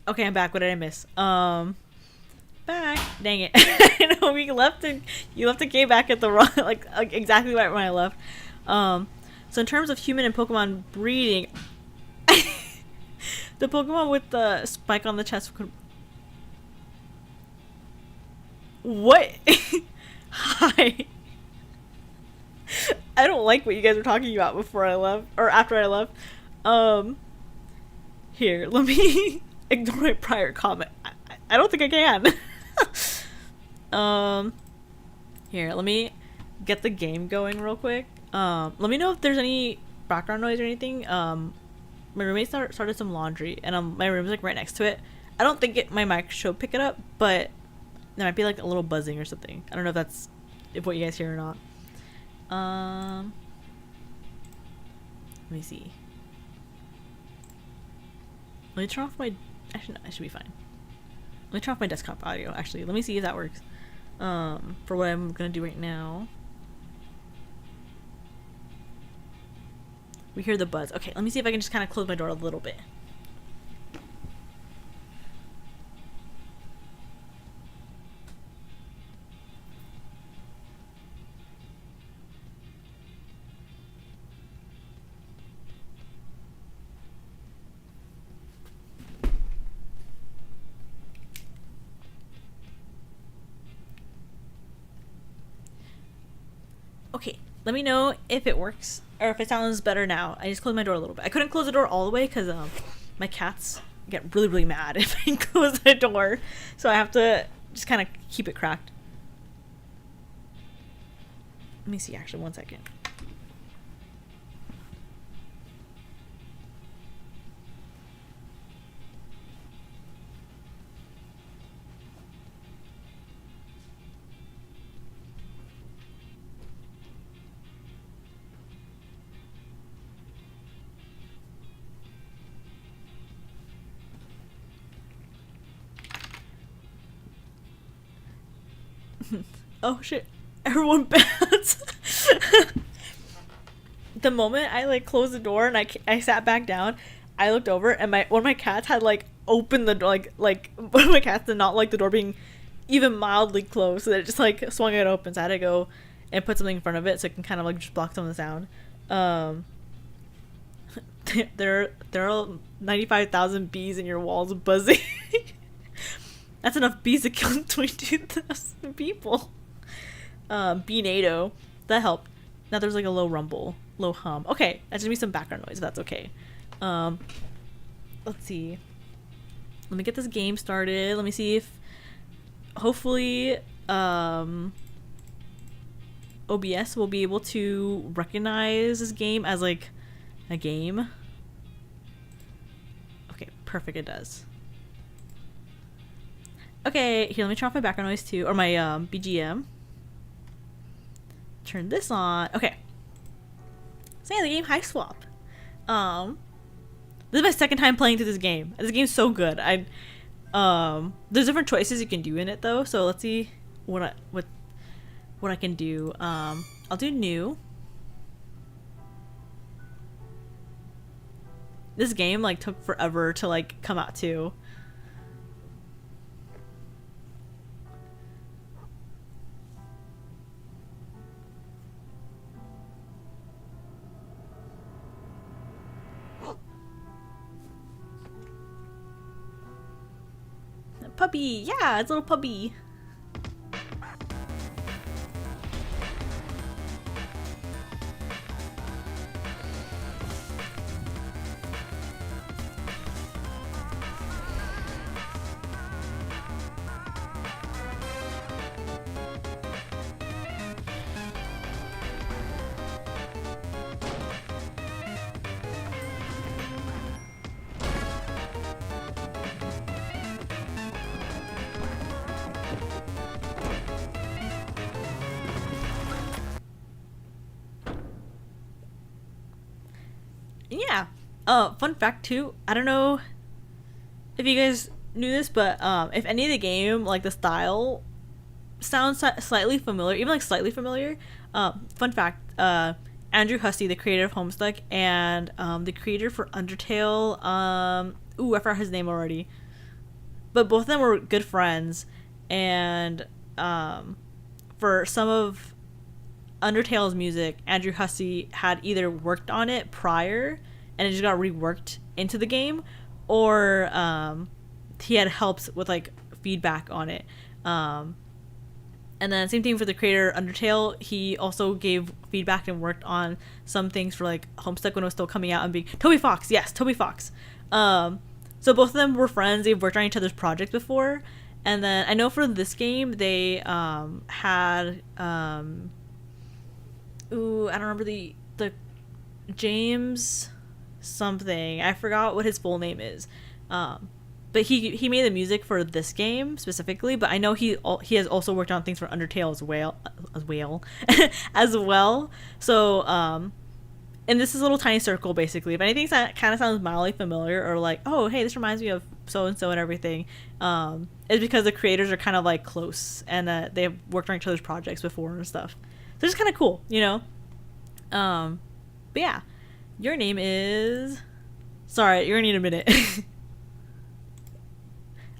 Okay, I'm back. What did I miss? Back. Dang it. I know we left and you left and came back at the wrong, like exactly right when I left. So in terms of human and Pokemon breeding, the Pokemon with the spike on the chest could. What? Hi. I don't like what you guys were talking about before I left or after I left. Here, let me ignore my prior comment. I don't think I can. Here, let me get the game going real quick. Let me know if there's any background noise or anything. My roommate started some laundry, and my room's like right next to it. I don't think my mic should pick it up, but there might be like a little buzzing or something. I don't know if what you guys hear or not. Let me see. Let me turn off my. Actually, no, I should be fine. Let me turn off my desktop audio. Actually, let me see if that works. For what I'm gonna do right now. We hear the buzz. Okay, let me see if I can just kind of close my door a little bit. Okay, let me know if it works or if it sounds better now. I just closed my door a little bit. I couldn't close the door all the way because my cats get really, really mad if I close the door. So I have to just kind of keep it cracked. Let me see, actually, one second. Oh shit, everyone bats. The moment I like closed the door and I sat back down, I looked over and one of my cats had like opened the door, like one of my cats did not like the door being even mildly closed, so that it just like swung it open. So I had to go and put something in front of it so it can kind of like just block some of the sound. There are 95,000 bees in your walls buzzing. That's enough bees to kill 22,000 people. Bee-nado. That helped. Now there's like a low rumble. Low hum. Okay, that's gonna be some background noise if that's okay. Let's see. Let me get this game started. Let me see if hopefully OBS will be able to recognize this game as like a game. Okay, perfect, it does. Okay, here, let me turn off my background noise too, or my BGM. Turn this on. Okay. So yeah, the game High Swap. This is my second time playing through this game. This game's so good. There's different choices you can do in it though, so let's see what I can do. I'll do new. This game like took forever to like come out too. Puppy, yeah, it's a little puppy. Yeah. Fun fact too, I don't know if you guys knew this, but if any of the game, like the style sounds slightly familiar, even like slightly familiar, fun fact, Andrew Husty, the creator of Homestuck, and the creator for Undertale, ooh, I forgot his name already. but both of them were good friends, and for some of Undertale's music, Andrew Hussey had either worked on it prior and it just got reworked into the game, or he had helps with like feedback on it. And then same thing for the creator Undertale. He also gave feedback and worked on some things for like Homestuck when it was still coming out and being Toby Fox. Yes, Toby Fox. So both of them were friends. They've worked on each other's projects before. And then I know for this game they had I don't remember the James something. I forgot what his full name is. But he made the music for this game specifically. But I know he has also worked on things for Undertale as well. So and this is a little tiny circle basically. If anything that kind of sounds mildly familiar or like, oh hey, this reminds me of so and so and everything, it's because the creators are kind of like close and they've worked on each other's projects before and stuff. So it's kind of cool, you know. But yeah, your name is. Sorry, you're gonna need a minute.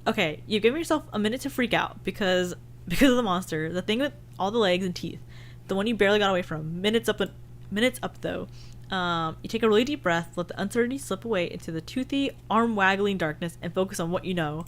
Okay, you've given yourself a minute to freak out because of the monster, the thing with all the legs and teeth, the one you barely got away from. Minutes up though. You take a really deep breath, let the uncertainty slip away into the toothy, arm-waggling darkness, and focus on what you know.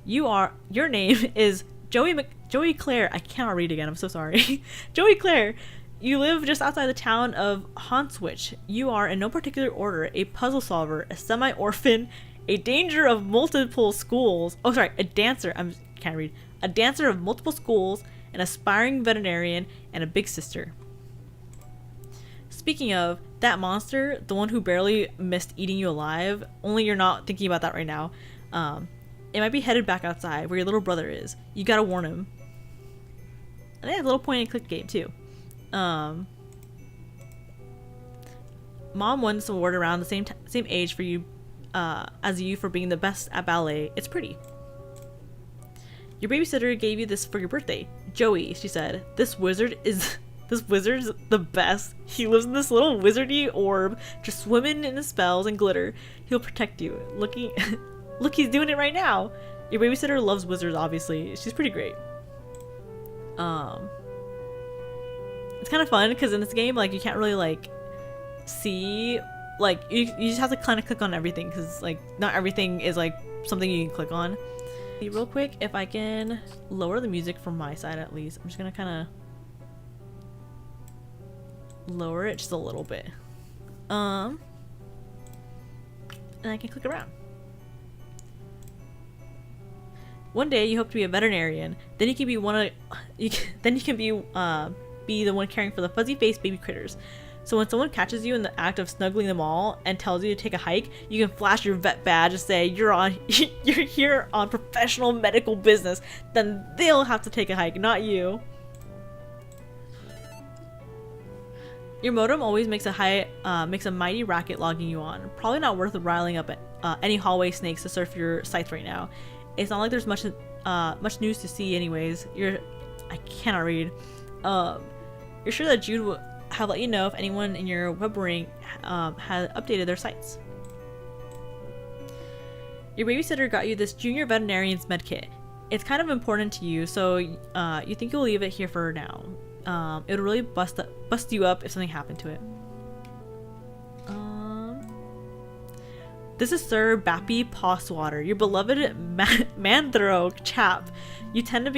Your name is Joey Clare. I cannot read again, I'm so sorry. Joey Clare. You live just outside the town of Hanswich. You are, in no particular order, a puzzle solver, a semi-orphan, a danger of multiple schools. Oh, sorry, a dancer. Can't read. A dancer of multiple schools, an aspiring veterinarian, and a big sister. Speaking of, that monster, the one who barely missed eating you alive, only you're not thinking about that right now, it might be headed back outside where your little brother is. You gotta warn him. And they have a little point and click game too. Mom won this award around the same age for you as you for being the best at ballet. It's pretty. Your babysitter gave you this for your birthday. Joey, she said, this wizard's the best. He lives in this little wizardy orb, just swimming in the spells and glitter. He'll protect you. Look, he's doing it right now. Your babysitter loves wizards, obviously. She's pretty great. It's kind of fun because in this game, like, you can't really like see, like, you just have to kind of click on everything because like not everything is like something you can click on. See real quick if I can lower the music from my side at least. I'm just gonna kind of lower it just a little bit, and I can click around. One day you hope to be a veterinarian. Then you can be be the one caring for the fuzzy-faced baby critters. So when someone catches you in the act of snuggling them all and tells you to take a hike, you can flash your vet badge and say you're here on professional medical business. Then they'll have to take a hike, not you. Your modem always makes a mighty racket logging you on. Probably not worth riling up any hallway snakes to surf your sites right now. It's not like there's much news to see anyways. I cannot read. You're sure that Jude will have let you know if anyone in your web ring has updated their sites. Your babysitter got you this junior veterinarian's med kit. It's kind of important to you, so you think you'll leave it here for now. It'll really bust you up if something happened to it. This is Sir Bappy Pawswater, your beloved Manthro chap. You tend to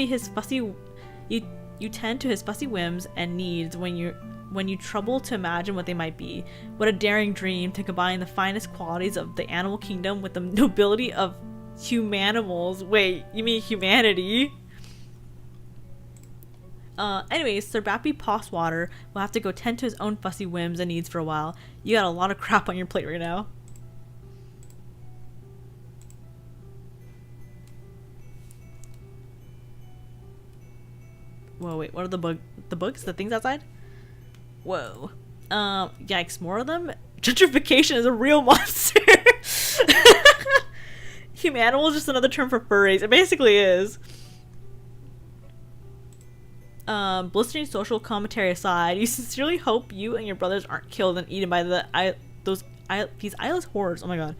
his fussy whims and needs when you trouble to imagine what they might be. What a daring dream to combine the finest qualities of the animal kingdom with the nobility of humanimals. Wait, you mean humanity? Anyways, Sir Bappy Pawswater will have to go tend to his own fussy whims and needs for a while. You got a lot of crap on your plate right now. Whoa, wait, what are the bugs? The things outside? Whoa. Yikes, more of them? Gentrification is a real monster! Humanimal is just another term for furries. It basically is. Blistering social commentary aside, you sincerely hope you and your brothers aren't killed and eaten by these eyeless horrors. Oh my god.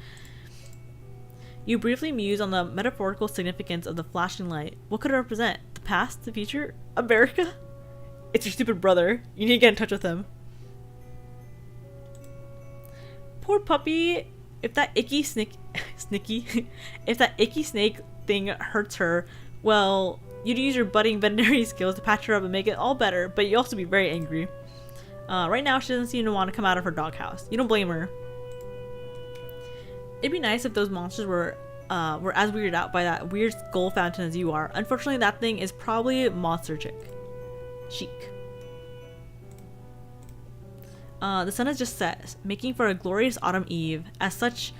You briefly muse on the metaphorical significance of the flashing light. What could it represent? The past? The future? America? It's your stupid brother. You need to get in touch with him. Poor puppy. If that icky if that icky snake thing hurts her, well, you'd use your budding veterinary skills to patch her up and make it all better, but you also be very angry. Right now, she doesn't seem to want to come out of her doghouse. You don't blame her. It'd be nice if those monsters were as weirded out by that weird skull fountain as you are. Unfortunately, that thing is probably monster chic. The sun has just set, making for a glorious autumn eve. As such,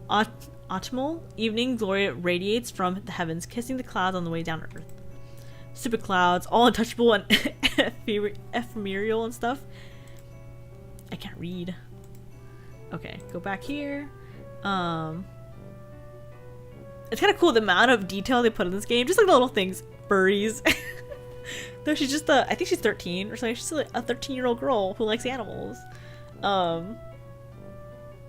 autumnal evening glory radiates from the heavens, kissing the clouds on the way down to earth. Stupid clouds, all untouchable and ephemeral and stuff. I can't read. Okay, go back here. It's kind of cool the amount of detail they put in this game. Just like the little things. Furries. Though she's just I think she's 13 or something. She's like a 13-year-old girl who likes animals. But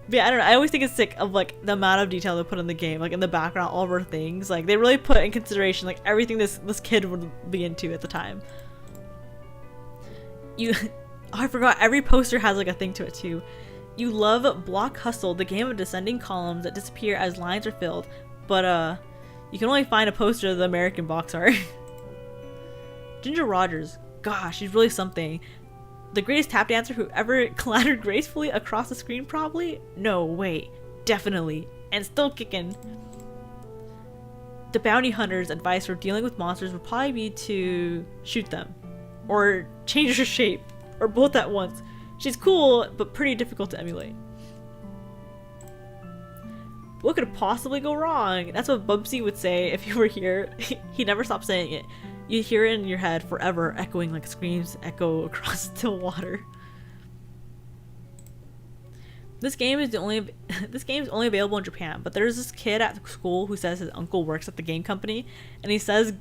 yeah, I don't know. I always think it's sick of like the amount of detail they put in the game, like in the background, all of her things. Like they really put in consideration like everything this kid would be into at the time. Oh, I forgot. Every poster has like a thing to it too. You love Block Hustle, the game of descending columns that disappear as lines are filled, but you can only find a poster of the American box art. Ginger Rogers, gosh, she's really something. The greatest tap dancer who ever clattered gracefully across the screen, probably? No, wait, definitely, and still kicking. The bounty hunter's advice for dealing with monsters would probably be to shoot them, or change their shape, or both at once. She's cool, but pretty difficult to emulate. What could possibly go wrong? That's what Bubsy would say if you were here. He never stopped saying it. You hear it in your head forever, echoing like screams echo across still water. This game is only available in Japan, but there's this kid at school who says his uncle works at the game company, and he says,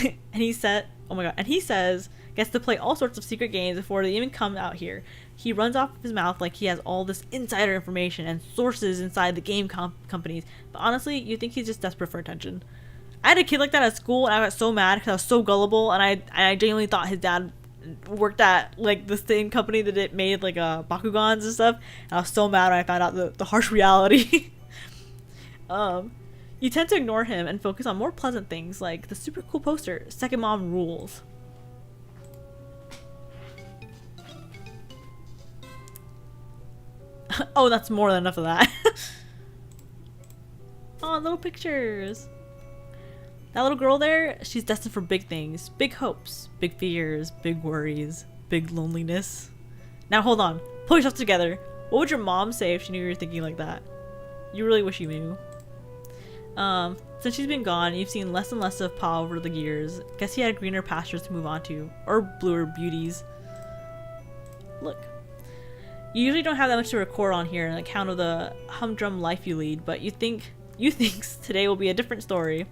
oh my god, and he says gets to play all sorts of secret games before they even come out here. He runs off his mouth like he has all this insider information and sources inside the game companies, but honestly, you think he's just desperate for attention. I had a kid like that at school, and I got so mad because I was so gullible, and I genuinely thought his dad worked at like the same company that it made like Bakugans and stuff. And I was so mad when I found out the harsh reality. You tend to ignore him and focus on more pleasant things like the super cool poster, Second Mom Rules. Oh, that's more than enough of that. Oh, little pictures. That little girl there, she's destined for big things, big hopes, big fears, big worries, big loneliness. Now hold on, pull yourself together. What would your mom say if she knew you were thinking like that? You really wish you knew. Since she's been gone, you've seen less and less of Pa over the years. Guess he had greener pastures to move on to, or bluer beauties. Look. You usually don't have that much to record on here on account of the humdrum life you lead, but you think today will be a different story.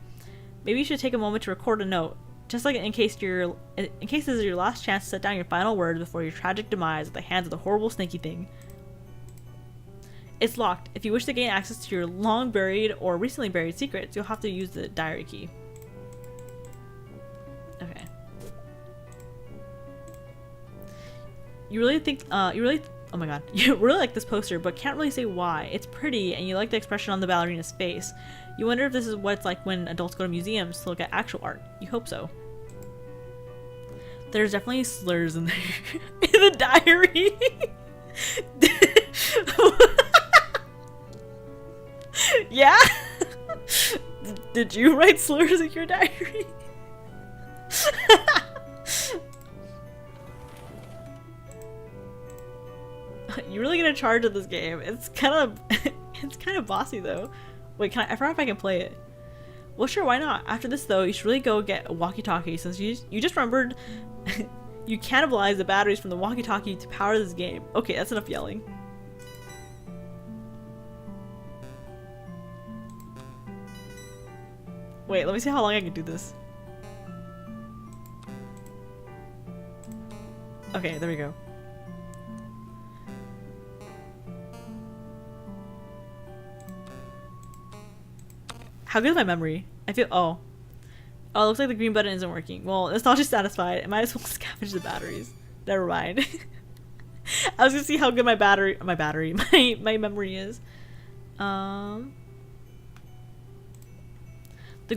Maybe you should take a moment to record a note, just like in case this is your last chance to set down your final words before your tragic demise at the hands of the horrible snaky thing. It's locked. If you wish to gain access to your long buried or recently buried secrets, you'll have to use the diary key. Okay. Oh my god, you really like this poster, but can't really say why. It's pretty, and you like the expression on the ballerina's face. You wonder if this is what it's like when adults go to museums to look at actual art. You hope so. There's definitely slurs in there. In the diary! Yeah? Did you write slurs in your diary? You're really gonna charge at this game. It's kind of bossy though. Wait, I forgot if I can play it. Well, sure, why not? After this though, you should really go get a walkie-talkie since you just remembered you cannibalized the batteries from the walkie-talkie to power this game. Okay, that's enough yelling. Wait, let me see how long I can do this. Okay, there we go. How good is my memory? I feel, oh. Oh, it looks like the green button isn't working. Well, nostalgia satisfied. I might as well scavenge the batteries. Never mind. I was gonna see how good my memory is. The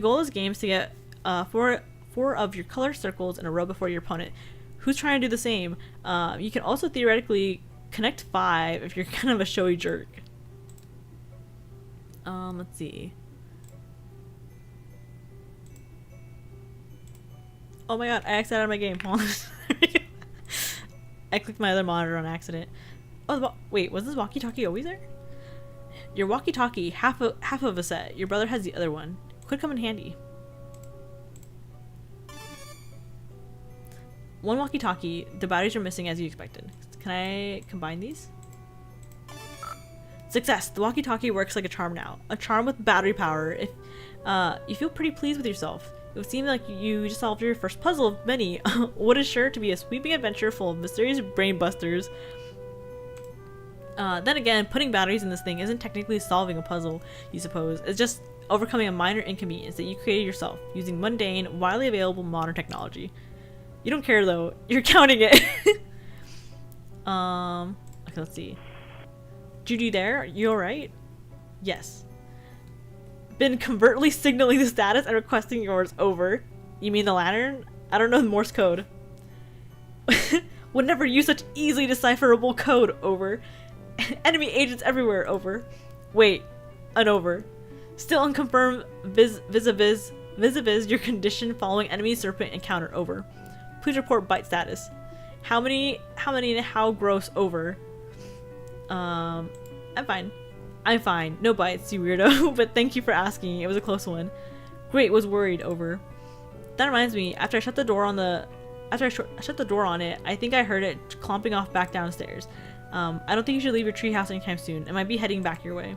goal of this game is to get four of your color circles in a row before your opponent, who's trying to do the same. You can also theoretically connect 5 if you're kind of a showy jerk. Let's see. Oh my god, I exited out of my game. Hold on. I clicked my other monitor on accident. Oh, wait, was this walkie-talkie always there? Your walkie-talkie, half of a set. Your brother has the other one. Could come in handy. One walkie-talkie. The batteries are missing as you expected. Can I combine these? Success! The walkie-talkie works like a charm now. A charm with battery power. If you feel pretty pleased with yourself. It would seem like you just solved your first puzzle of many. What is sure to be a sweeping adventure full of mysterious brain busters. Then again, putting batteries in this thing isn't technically solving a puzzle, you suppose. It's just overcoming a minor inconvenience that you created yourself using mundane, widely available modern technology. You don't care though. You're counting it. Okay, let's see. Judy there? You alright? Yes. Been covertly signaling the status and requesting yours. Over. You mean the lantern? I don't know the Morse code. Would never use such easily decipherable code. Over. Enemy agents everywhere. Over. Wait. An over. Still unconfirmed vis-a-vis your condition following enemy serpent encounter. Over. Please report bite status. How many and how gross. Over. I'm fine. I'm fine. No bites, you weirdo. But thank you for asking. It was a close one. Great, was worried. Over. That reminds me, after I shut the door on it, I think I heard it clomping off back downstairs. I don't think you should leave your treehouse anytime soon. It might be heading back your way.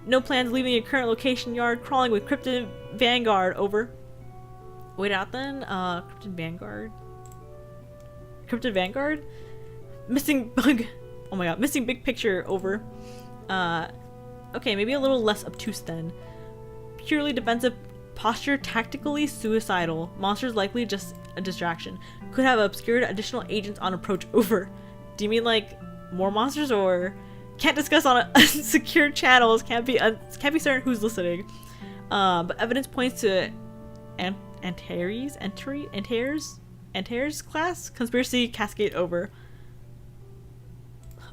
No plans leaving your current location. Yard crawling with Cryptid Vanguard. Over. Wait out then. Cryptid Vanguard. Cryptid Vanguard? Missing bug. Oh my god. Missing big picture. Over. Okay, maybe a little less obtuse then. Purely defensive posture, tactically suicidal. Monsters likely just a distraction. Could have obscured additional agents on approach. Over. Do you mean like more monsters, or can't discuss on unsecured channels? Can't be certain who's listening. But evidence points to Antares class conspiracy cascade. Over.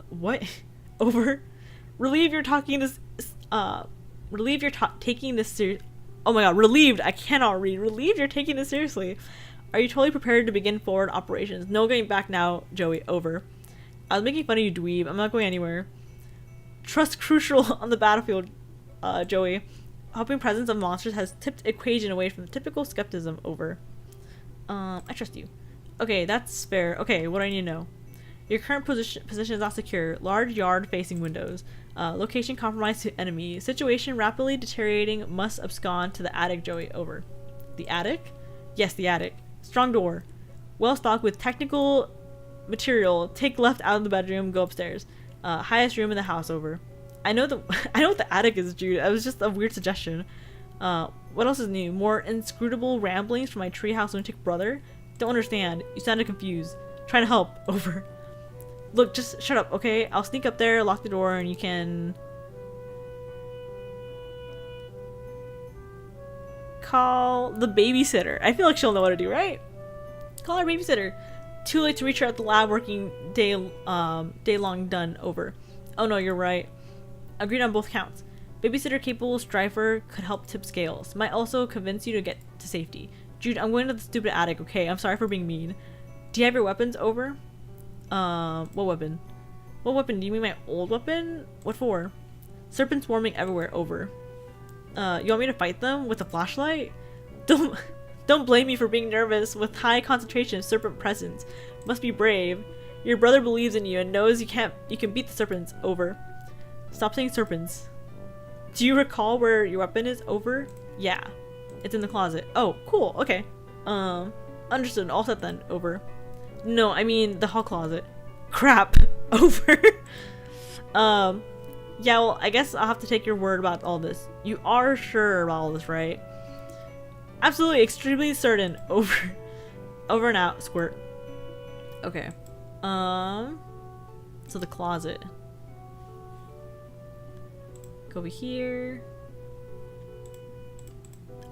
What? Over. Relieved you're taking this serious. Oh my god, relieved. I cannot read. Relieved you're taking this seriously. Are you totally prepared to begin forward operations? No going back now, Joey. Over. I was making fun of you, dweeb. I'm not going anywhere. Trust crucial on the battlefield, Joey. Hoping presence of monsters has tipped equation away from the typical skepticism. Over. I trust you. Okay, that's fair. Okay, what do I need to know? Your current position is not secure. Large yard facing windows. Location compromised to enemy. Situation rapidly deteriorating. Must abscond to the attic, Joey. Over. The attic? Yes, the attic. Strong door. Well stocked with technical material. Take left out of the bedroom. Go upstairs. Highest room in the house. Over. I know what the attic is, Jude. It was just a weird suggestion. What else is new? More inscrutable ramblings from my treehouse lunatic brother? Don't understand. You sounded confused. Trying to help. Over. Look, just shut up, okay? I'll sneak up there, lock the door, and you can call the babysitter. I feel like she'll know what to do, right? Call our babysitter. Too late to reach her at the lab working day long done. Over. Oh no, you're right. Agreed on both counts. Babysitter capable strifer could help tip scales. Might also convince you to get to safety. Jude, I'm going to the stupid attic, okay? I'm sorry for being mean. Do you have your weapons? Over? What weapon? What weapon? Do you mean my old weapon? What for? Serpents swarming everywhere. Over. You want me to fight them with a flashlight? Don't blame me for being nervous. With high concentration of serpent presence. Must be brave. Your brother believes in you and knows you can beat the serpents. Over. Stop saying serpents. Do you recall where your weapon is? Over? Yeah. It's in the closet. Oh, cool. Okay. Understood. All set then. Over. No, I mean the hall closet. Crap. Over. Yeah, well, I guess I'll have to take your word about all this. You are sure about all this, right? Absolutely, extremely certain. Over. Over and out, squirt. Okay. So the closet. Go over here.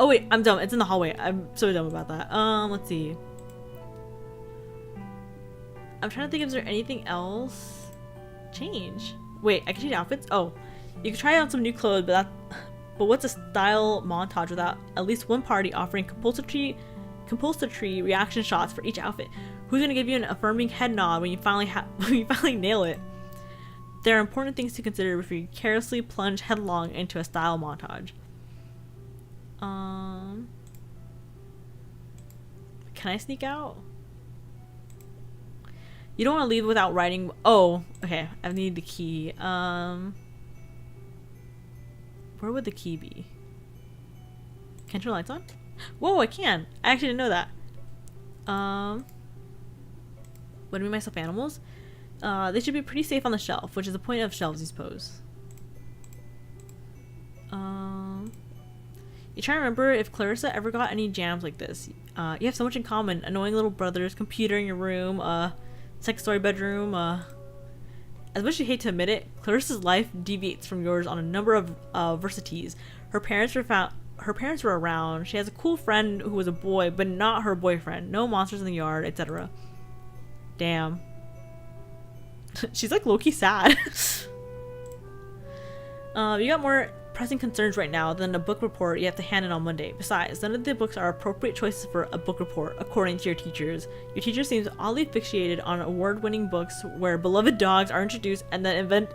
Oh wait, I'm dumb. It's in the hallway. I'm so dumb about that. Let's see. I'm trying to think if there's anything else. Change. Wait, I can change outfits? Oh. You can try on some new clothes, but what's a style montage without at least one party offering compulsory reaction shots for each outfit? Who's gonna give you an affirming head nod when you finally nail it? There are important things to consider before you carelessly plunge headlong into a style montage. Can I sneak out? You don't want to leave without writing. Oh, okay. I need the key. Where would the key be? Can I turn the lights on? Whoa, I can. I actually didn't know that. What do we myself animals? They should be pretty safe on the shelf, which is the point of shelves, I suppose. You try to remember if Clarissa ever got any jams like this. You have so much in common. Annoying little brothers, computer in your room, second story bedroom. As much as you hate to admit it, Clarissa's life deviates from yours on a number of versities. Her parents were around. She has a cool friend who was a boy, but not her boyfriend. No monsters in the yard, etc. Damn. She's like low-key sad. You got more pressing concerns right now than a book report you have to hand in on Monday. Besides, none of the books are appropriate choices for a book report, according to your teachers. Your teacher seems oddly fixated on award-winning books where beloved dogs are introduced and then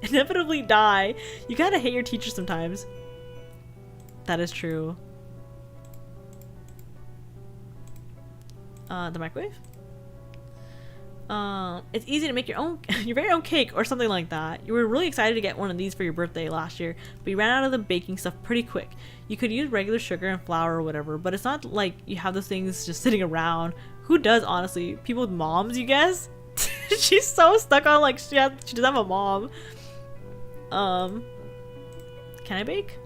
inevitably die. You gotta hate your teacher sometimes. That is true. The microwave? It's easy to make your very own cake or something like that. You were really excited to get one of these for your birthday last year, but you ran out of the baking stuff pretty quick. You could use regular sugar and flour or whatever, but it's not like you have those things just sitting around. Who does, honestly? People with moms, you guess? She's so stuck on like she doesn't have a mom. Can I bake?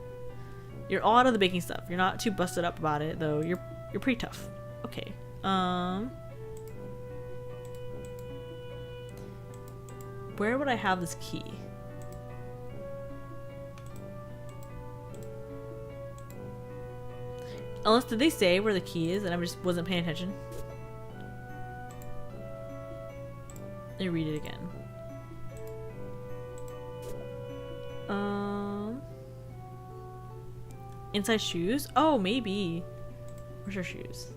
You're all out of the baking stuff. You're not too busted up about it though. You're pretty tough. Okay. Where would I have this key? Unless, did they say where the key is and I just wasn't paying attention? Let me read it again. Inside shoes? Oh, maybe. Where's your shoes?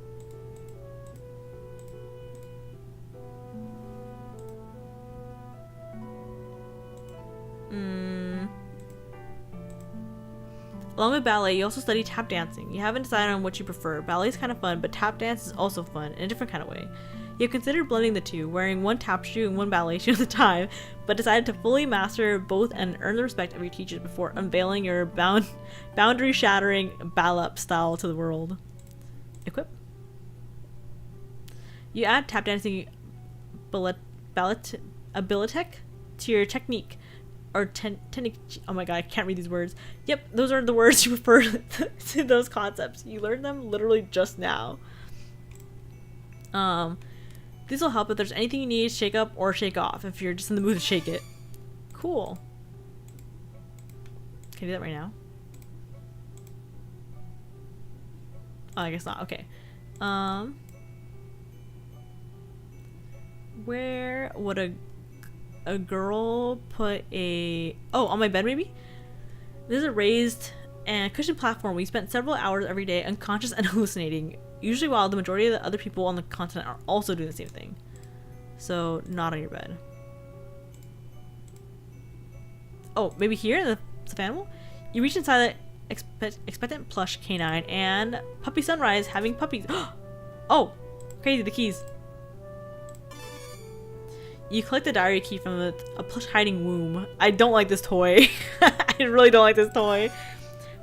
Along with ballet, you also study tap dancing. You haven't decided on what you prefer. Ballet is kind of fun, but tap dance is also fun in a different kind of way. You have considered blending the two, wearing one tap shoe and one ballet shoe at a time, but decided to fully master both and earn the respect of your teachers before unveiling your boundary-shattering ballop style to the world. Equip. You add tap dancing abilitech to your technique. Or oh my god, I can't read these words. Yep, those are the words you refer to those concepts. You learned them literally just now. These will help if there's anything you need to shake up or shake off if you're just in the mood to shake it. Cool. Can I do that right now? Oh, I guess not. Okay. Where would a girl put on my bed maybe? This is a raised and cushioned platform. We spent several hours every day unconscious and hallucinating, usually while the majority of the other people on the continent are also doing the same thing. So not on your bed. Oh, maybe here in the stuffed animal? You reach inside the expectant plush canine and puppy sunrise having puppies. Oh, crazy, the keys. You collect the diary key from a plush hiding womb. I don't like this toy. I really don't like this toy.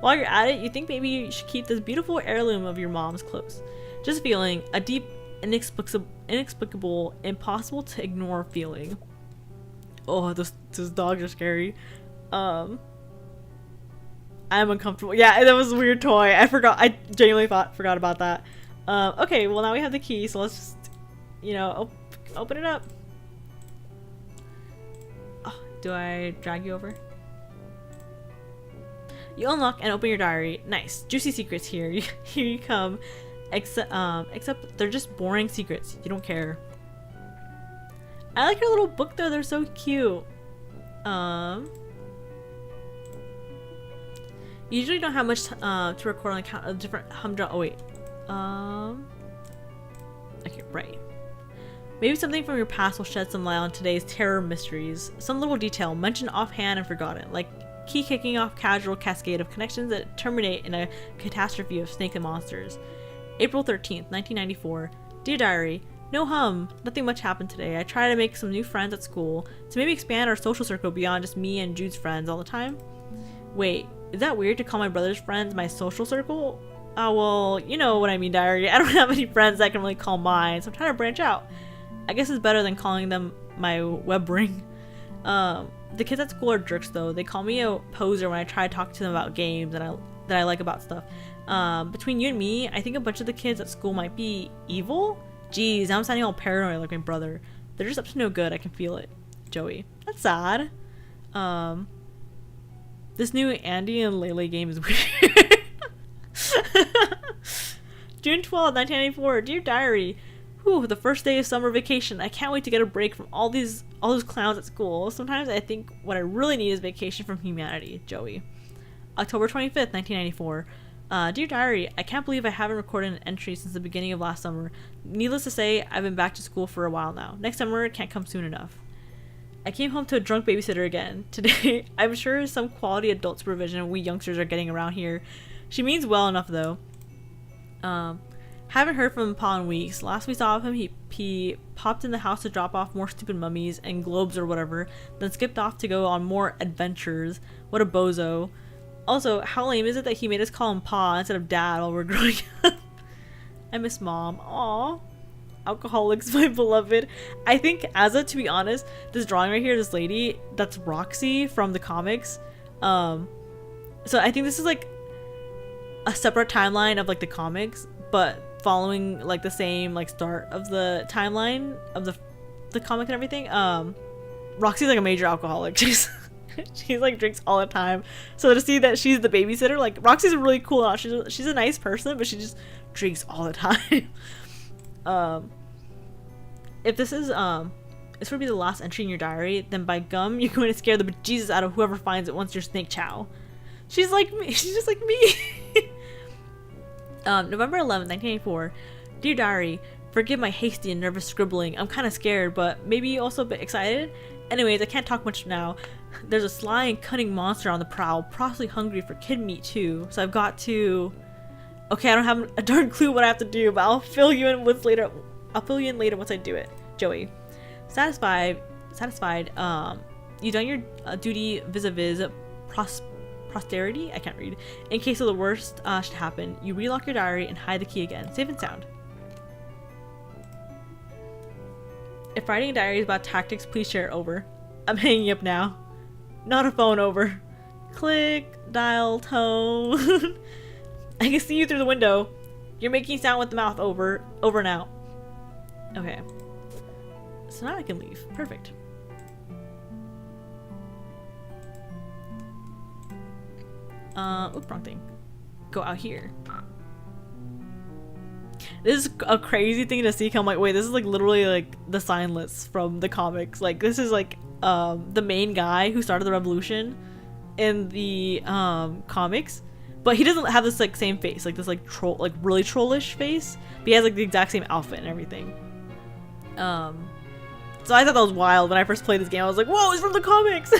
While you're at it, you think maybe you should keep this beautiful heirloom of your mom's close. Just feeling a deep, inexplicable, impossible to ignore feeling. Oh, those dogs are scary. Um, I'm uncomfortable. Yeah, that was a weird toy. I forgot. I genuinely forgot about that. Okay, well now we have the key, so let's just, you know, open it up. Oh, do I drag you over? You unlock and open your diary. Nice. Juicy secrets here. Here you come. Except they're just boring secrets. You don't care. I like your little book though. They're so cute. You usually don't have much to record on account of different humdrum. Oh wait. Okay, right. Maybe something from your past will shed some light on today's terror mysteries. Some little detail mentioned offhand and forgotten, like key kicking off casual cascade of connections that terminate in a catastrophe of snake and monsters. April 13th, 1994. Dear Diary, no hum. Nothing much happened today. I try to make some new friends at school to maybe expand our social circle beyond just me and Jude's friends all the time. Wait, is that weird to call my brother's friends my social circle? Oh, well, you know what I mean, Diary. I don't have any friends that I can really call mine, so I'm trying to branch out. I guess it's better than calling them my web ring. The kids at school are jerks though. They call me a poser when I try to talk to them about games that I like about stuff. Between you and me, I think a bunch of the kids at school might be evil. Jeez, now I'm sounding all paranoid like my brother. They're just up to no good. I can feel it. Joey. That's sad. This new Andy and Lele game is weird. June 12th, 1994. Dear Diary. Whew, the first day of summer vacation. I can't wait to get a break from all those clowns at school. Sometimes I think what I really need is vacation from humanity. Joey. October 25th, 1994. Dear Diary, I can't believe I haven't recorded an entry since the beginning of last summer. Needless to say, I've been back to school for a while now. Next summer can't come soon enough. I came home to a drunk babysitter again. Today, I'm sure some quality adult supervision we youngsters are getting around here. She means well enough though. Haven't heard from Pa in weeks. Last we saw of him, he popped in the house to drop off more stupid mummies and globes or whatever, then skipped off to go on more adventures. What a bozo. Also, how lame is it that he made us call him Pa instead of Dad while we're growing up? I miss Mom. Aw. Alcoholics, my beloved. I think, to be honest, this drawing right here, this lady, that's Roxy from the comics. So I think this is like a separate timeline of like the comics, but following like the same like start of the timeline of the comic and everything. Roxy's like a major alcoholic. She's like drinks all the time. So to see that she's the babysitter, like Roxy's really cool. She's a nice person, but she just drinks all the time. If this is this would be the last entry in your diary, then by gum, you're going to scare the bejesus out of whoever finds it once you're snake chow. She's like me. She's just like me. November 11th, 1984. Dear Diary, forgive my hasty and nervous scribbling. I'm kind of scared, but maybe also a bit excited. Anyways, I can't talk much now. There's a sly and cunning monster on the prowl, possibly hungry for kid meat too. So I've got to... Okay, I don't have a darn clue what I have to do, but I'll fill you in later once I do it. Joey. Satisfied, you done your duty vis-a-vis posterity? I can't read. In case of the worst should happen, you relock your diary and hide the key again. Safe and sound. If writing a diary is about tactics, please share it over. I'm hanging up now. Not a phone over. Click, dial, tone. I can see you through the window. You're making sound with the mouth over and out. Okay. So now I can leave. Perfect. Oops, wrong thing. Go out here. This is a crazy thing to see. I'm like, wait, this is like literally like the signless from the comics. Like this is like the main guy who started the revolution in the comics, but he doesn't have this like same face, like this like troll, like really trollish face. But he has like the exact same outfit and everything. So I thought that was wild when I first played this game. I was like, whoa, it's from the comics.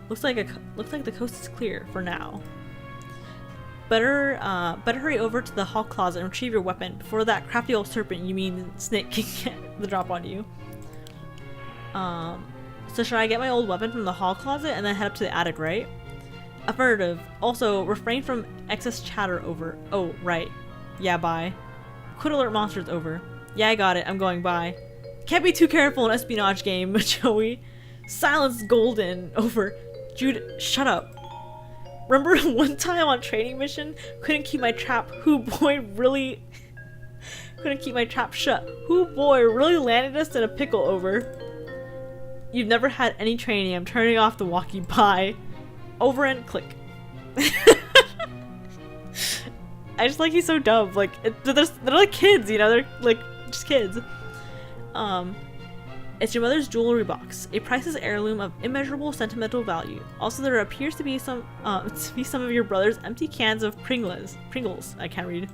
Looks like the coast is clear for now. Better hurry over to the hall closet and retrieve your weapon before that crafty old serpent, you mean snake, can get the drop on you. So should I get my old weapon from the hall closet and then head up to the attic, right? Affirmative. Also, refrain from excess chatter over. Oh, right. Yeah, bye. Quit alert monsters over. Yeah, I got it. I'm going by. Can't be too careful in an espionage game, Joey. Silence golden over. Jude, shut up. Remember one time on training mission? Couldn't keep my trap. Who boy really couldn't keep my trap shut. Who boy really landed us in a pickle over. You've never had any training. I'm turning off the walkie. Bye. Over and click. I just like he's so dumb. Like they're like kids, you know. They're like just kids. It's your mother's jewelry box, a priceless heirloom of immeasurable sentimental value. Also, there appears to be some of your brother's empty cans of Pringles. I can't read.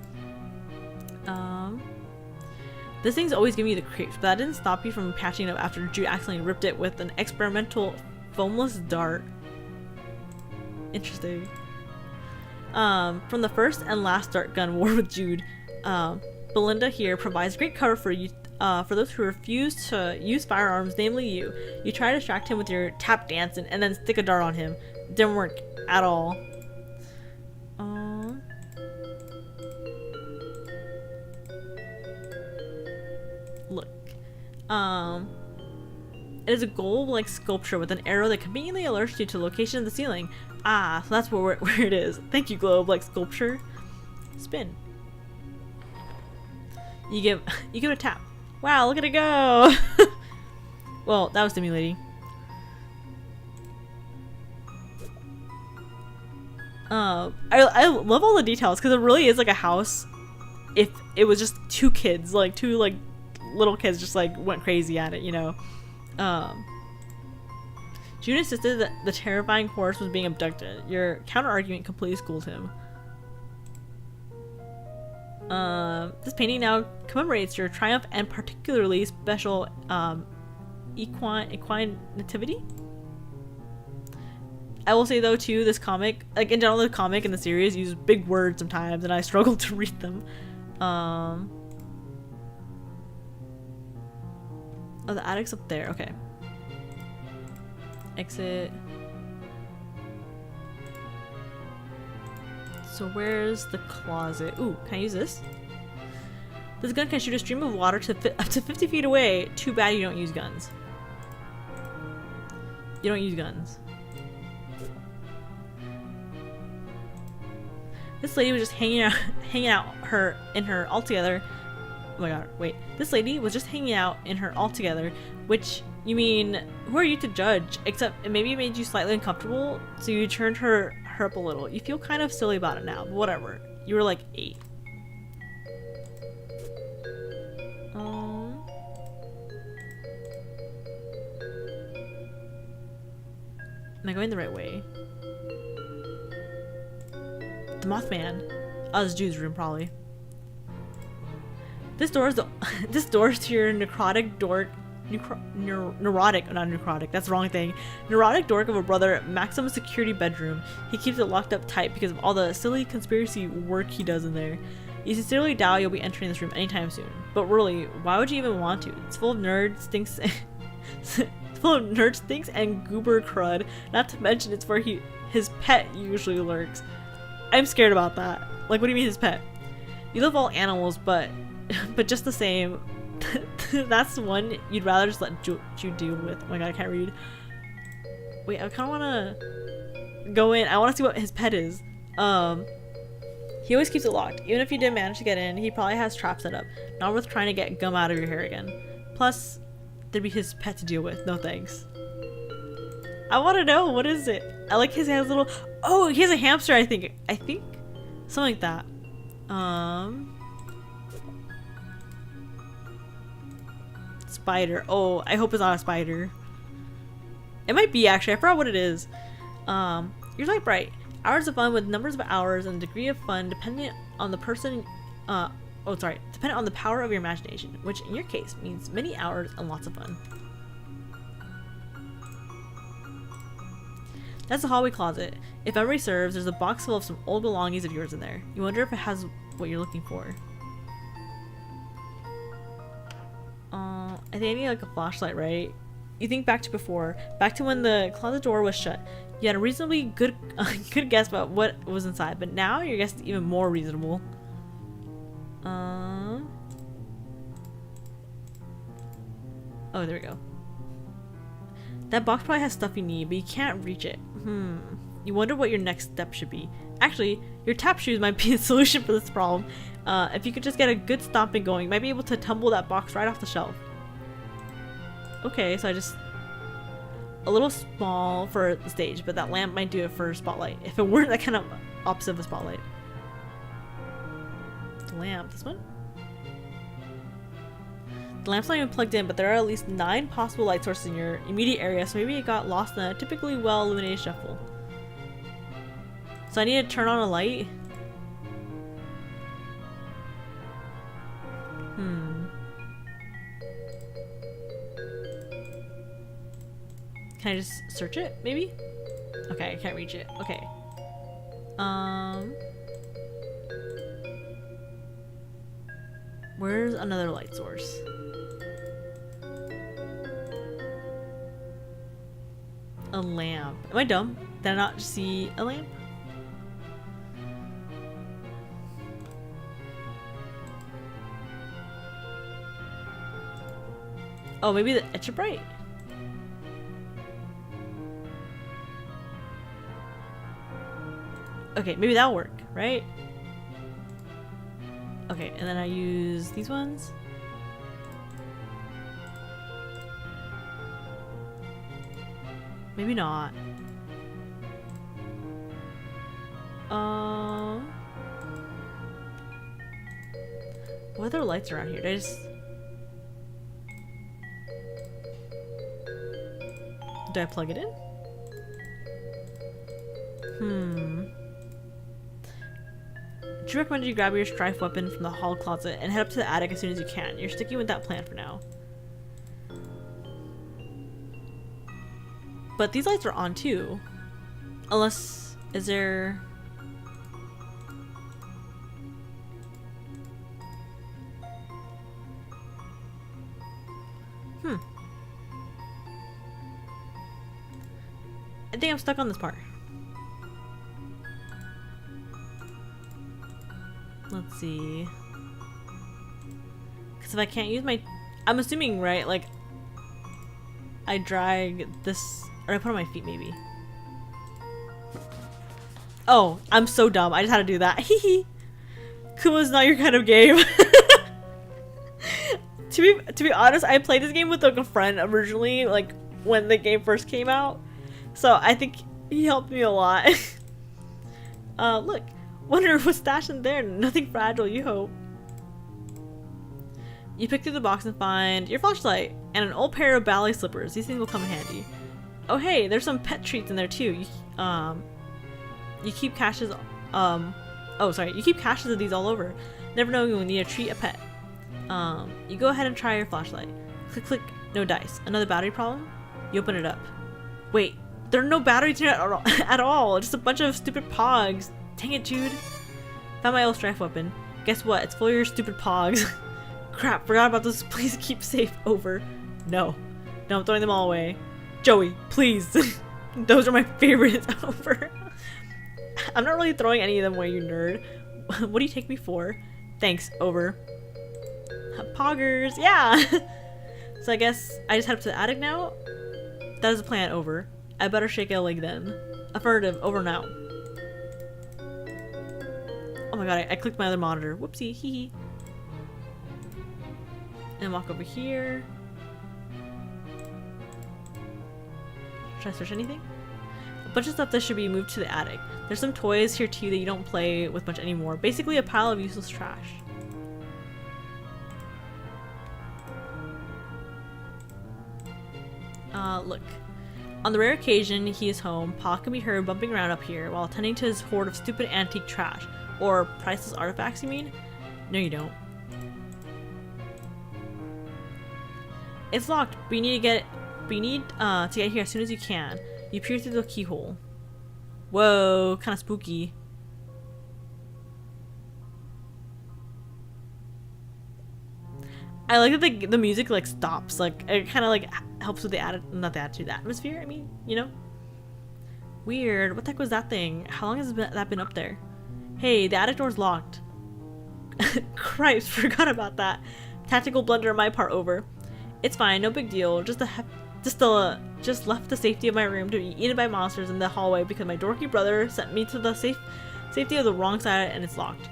This thing's always giving you the creeps, but that didn't stop you from patching it up after Jude accidentally ripped it with an experimental foamless dart. Interesting. From the first and last dart gun war with Jude, Belinda here provides great cover for you. For those who refuse to use firearms, namely you. You try to distract him with your tap dance and then stick a dart on him. Didn't work at all. Look. It is a gold-like sculpture with an arrow that conveniently alerts you to the location of the ceiling. Ah, so that's where it is. Thank you, globe-like sculpture. Spin. You give it a tap. Wow, look at it go! Well, that was stimulating. I love all the details because it really is like a house. If it was just two kids, like two like little kids, just like went crazy at it, you know. June insisted that the terrifying horse was being abducted. Your counter argument completely schooled him. This painting now commemorates your triumph and particularly special equine nativity. I will say though too, this comic, like in general the comic and the series use big words sometimes and I struggle to read them. Oh, the attic's up there, okay. Exit. So where's the closet? Ooh, can I use this? This gun can shoot a stream of water up to 50 feet away. Too bad you don't use guns. You don't use guns. This lady was just hanging out in her altogether. Oh my god, wait. This lady was just hanging out in her altogether, which, you mean, who are you to judge? Except maybe it made you slightly uncomfortable, so you turned her up a little. You feel kind of silly about it now, but whatever. You were like 8. Am I going the right way? The Mothman. Oh, this Jude's room, probably. This door is this door is to your necrotic dork. Neurotic, not necrotic, that's the wrong thing. Neurotic dork of a brother, maximum security bedroom. He keeps it locked up tight because of all the silly conspiracy work he does in there. You sincerely doubt you'll be entering this room anytime soon. But really, why would you even want to? It's full of nerds, stinks. Full of nerd stinks and goober crud. Not to mention it's where his pet usually lurks. I'm scared about that. Like, what do you mean his pet? You love all animals, but just the same. That's the one you'd rather just let Jude deal with. Oh my god, I can't read. Wait, I kind of want to go in. I want to see what his pet is. He always keeps it locked. Even if you did manage to get in, he probably has traps set up. Not worth trying to get gum out of your hair again. Plus, there'd be his pet to deal with. No thanks. I want to know, what is it? I like his has little. Oh, he has a hamster. I think something like that. Spider. Oh, I hope it's not a spider. It might be, actually. I forgot what it is. You're like bright. Hours of fun with numbers of hours and degree of fun dependent on the person. Dependent on the power of your imagination, which in your case means many hours and lots of fun. That's the hallway closet. If memory serves, there's a box full of some old belongings of yours in there. You wonder if it has what you're looking for. I think I need like a flashlight, right? You think back to before, back to when the closet door was shut. You had a reasonably good guess about what was inside, but now your guess is even more reasonable. Oh, there we go. That box probably has stuff you need, but you can't reach it. You wonder what your next step should be. Actually, your tap shoes might be a solution for this problem. If you could just get a good stomping going, you might be able to tumble that box right off the shelf. Okay, so I just... A little small for the stage, but that lamp might do it for a spotlight. If it weren't that kind of opposite of a spotlight. The lamp, this one? The lamp's not even plugged in, but there are at least 9 possible light sources in your immediate area, so maybe it got lost in a typically well-illuminated shuffle. So I need to turn on a light? Can I just search it, maybe? Okay, I can't reach it. Okay. Where's another light source? A lamp. Am I dumb? Did I not just see a lamp? Oh, maybe the Etch a Bright. Okay, maybe that'll work, right? Okay, and then I use these ones. Maybe not. What other lights around here? Did I just... Do I plug it in? Do you recommend you grab your strife weapon from the hall closet and head up to the attic as soon as you can? You're sticking with that plan for now. But these lights are on too. Unless, is there... I think I'm stuck on this part. Let's see. Because if I can't use my... I'm assuming, right? Like, I drag this... Or I put it on my feet, maybe. Oh, I'm so dumb. I just had to do that. Hehe. Kuma's not your kind of game. To be honest, I played this game with like a friend originally, like when the game first came out. So I think he helped me a lot. Look. Wonder what's stashed in there. Nothing fragile, you hope. You pick through the box and find your flashlight and an old pair of ballet slippers. These things will come in handy. Oh hey, there's some pet treats in there too. You keep caches. You keep caches of these all over. Never know when you need a treat, a pet. You go ahead and try your flashlight. Click, click. No dice. Another battery problem? You open it up. Wait, there are no batteries here at all. Just a bunch of stupid pogs. Dang it, Jude. Found my old strife weapon. Guess what? It's full of your stupid pogs. Crap, forgot about those. Please keep safe. Over. No. No, I'm throwing them all away. Joey, please. Those are my favorites. Over. I'm not really throwing any of them away, you nerd. What do you take me for? Thanks. Over. Poggers. Yeah. So I guess I just head up to the attic now? That is the plan. Over. I better shake a leg then. Affirmative. Over now. Oh my god, I clicked my other monitor. Whoopsie, hee hee. And walk over here. Should I search anything? A bunch of stuff that should be moved to the attic. There's some toys here too that you don't play with much anymore. Basically a pile of useless trash. Look. On the rare occasion he is home, Pa can be heard bumping around up here while attending to his hoard of stupid antique trash. Or priceless artifacts, you mean? No, you don't. It's locked, but you need to get here as soon as you can. You peer through the keyhole. Whoa, kind of spooky. I like that the music like stops. Like it kind of like helps with the the atmosphere. I mean, you know. Weird. What the heck was that thing? How long has that been up there? Hey, the attic door's locked. Cripes, forgot about that. Tactical blunder on my part. Over. It's fine, no big deal. Just a just left the safety of my room to be eaten by monsters in the hallway because my dorky brother sent me to the safety of the wrong side and it's locked.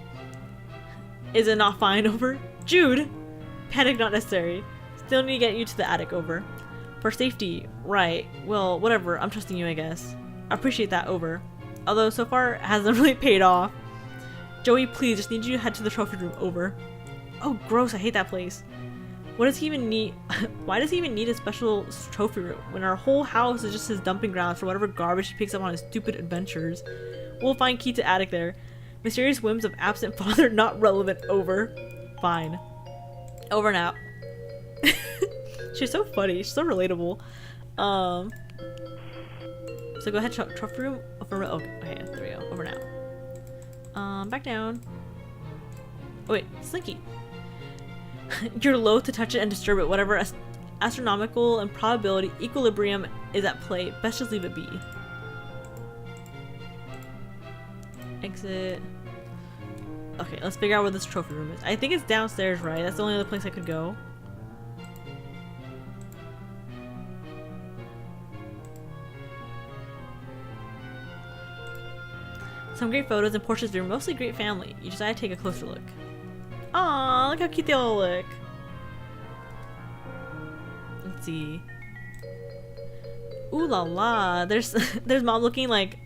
Is it not fine, over? Jude! Panic not necessary. Still need to get you to the attic, over. For safety, right. Well, whatever. I'm trusting you, I guess. I appreciate that, over. Although, so far, it hasn't really paid off. Joey, please, just need you to head to the trophy room, over. Oh, gross. I hate that place. What does he even need? Why does he even need a special trophy room when our whole house is just his dumping ground for whatever garbage he picks up on his stupid adventures? We'll find key to attic there. Mysterious whims of absent father not relevant, over. Fine. Over and out. She's so funny. She's so relatable. So go ahead, trophy room. Over. Okay, there we go. Over now. Back down. Oh wait, Slinky. You're loath to touch it and disturb it. Whatever astronomical and probability equilibrium is at play, best just leave it be. Exit. Okay, let's figure out where this trophy room is. I think it's downstairs, right? That's the only other place I could go. Some great photos and portraits of your mostly great family. You just gotta take a closer look. Aww, look how cute they all look. Let's see. Ooh la la. There's mom looking like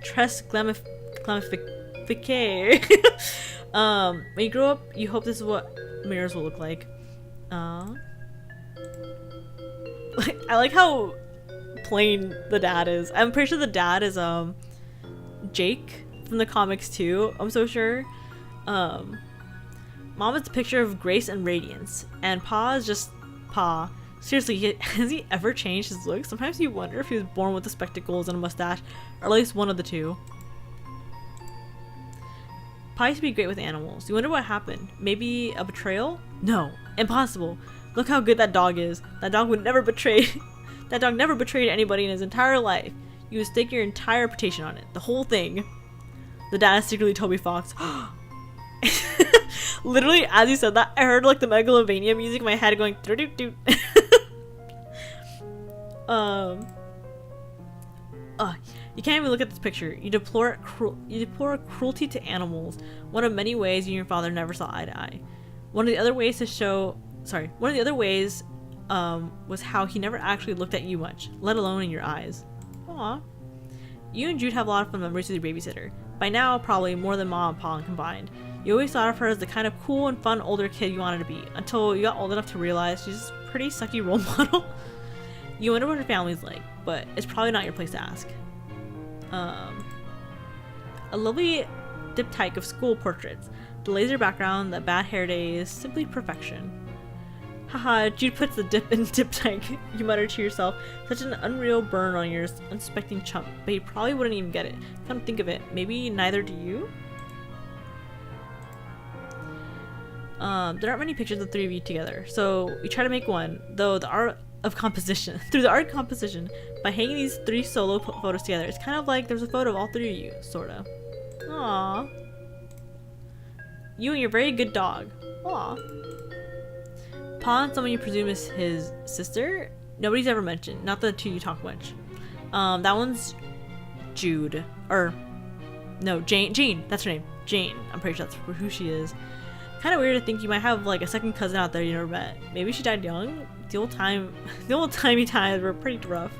Tress glamifique. When you grow up, you hope this is what mirrors will look like. I like how plain the dad is. I'm pretty sure the dad is Jake from the comics too. I'm so sure. Mom is a picture of grace and radiance, and Pa is just Pa. Seriously, has he ever changed his look? Sometimes you wonder if he was born with the spectacles and a mustache, or at least one of the two. Pa used to be great with animals. You wonder what happened? Maybe a betrayal? No, impossible. Look how good that dog is. That dog would never betray. That dog never betrayed anybody in his entire life. You would stake your entire reputation on it. The whole thing. The dad is secretly Toby Fox. Literally, as you said that, I heard like the Megalovania music in my head going doo doo doo. You can't even look at this picture. You deplore cruelty to animals. One of many ways you and your father never saw eye to eye. One of the other ways was how he never actually looked at you much, let alone in your eyes. Aww. You and Jude have a lot of fun memories with your babysitter. By now, probably more than Mom and Pa combined. You always thought of her as the kind of cool and fun older kid you wanted to be, until you got old enough to realize she's a pretty sucky role model. You wonder what her family's like, but it's probably not your place to ask. A lovely diptych of school portraits. The laser background, the bad hair days, simply perfection. Haha, Jude puts the dip in diptych, you mutter to yourself. Such an unreal burn on your unsuspecting chump, but you probably wouldn't even get it. Come to think of it, maybe neither do you? There aren't many pictures of the three of you together, so we try to make one, though the art of composition, through the art of composition, by hanging these three solo photos together, it's kind of like there's a photo of all three of you, sorta. Aww. You and your very good dog. Aww. Pa and someone you presume is his sister? Nobody's ever mentioned. Not the two you talk much. That one's Jude. Or, no, Jane. That's her name. Jane. I'm pretty sure that's who she is. Kind of weird to think you might have like a second cousin out there you never met. Maybe she died young? The old timey times were pretty rough.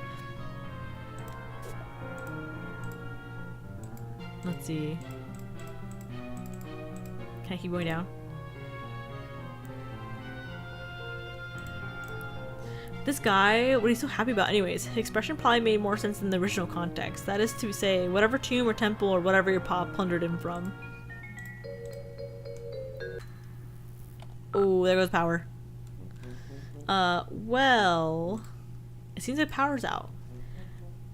Let's see. Can I keep going down? This guy, what are you so happy about anyways? His expression probably made more sense in the original context. That is to say, whatever tomb or temple or whatever your pa plundered him from. Oh, there goes power. Well, it seems like power's out.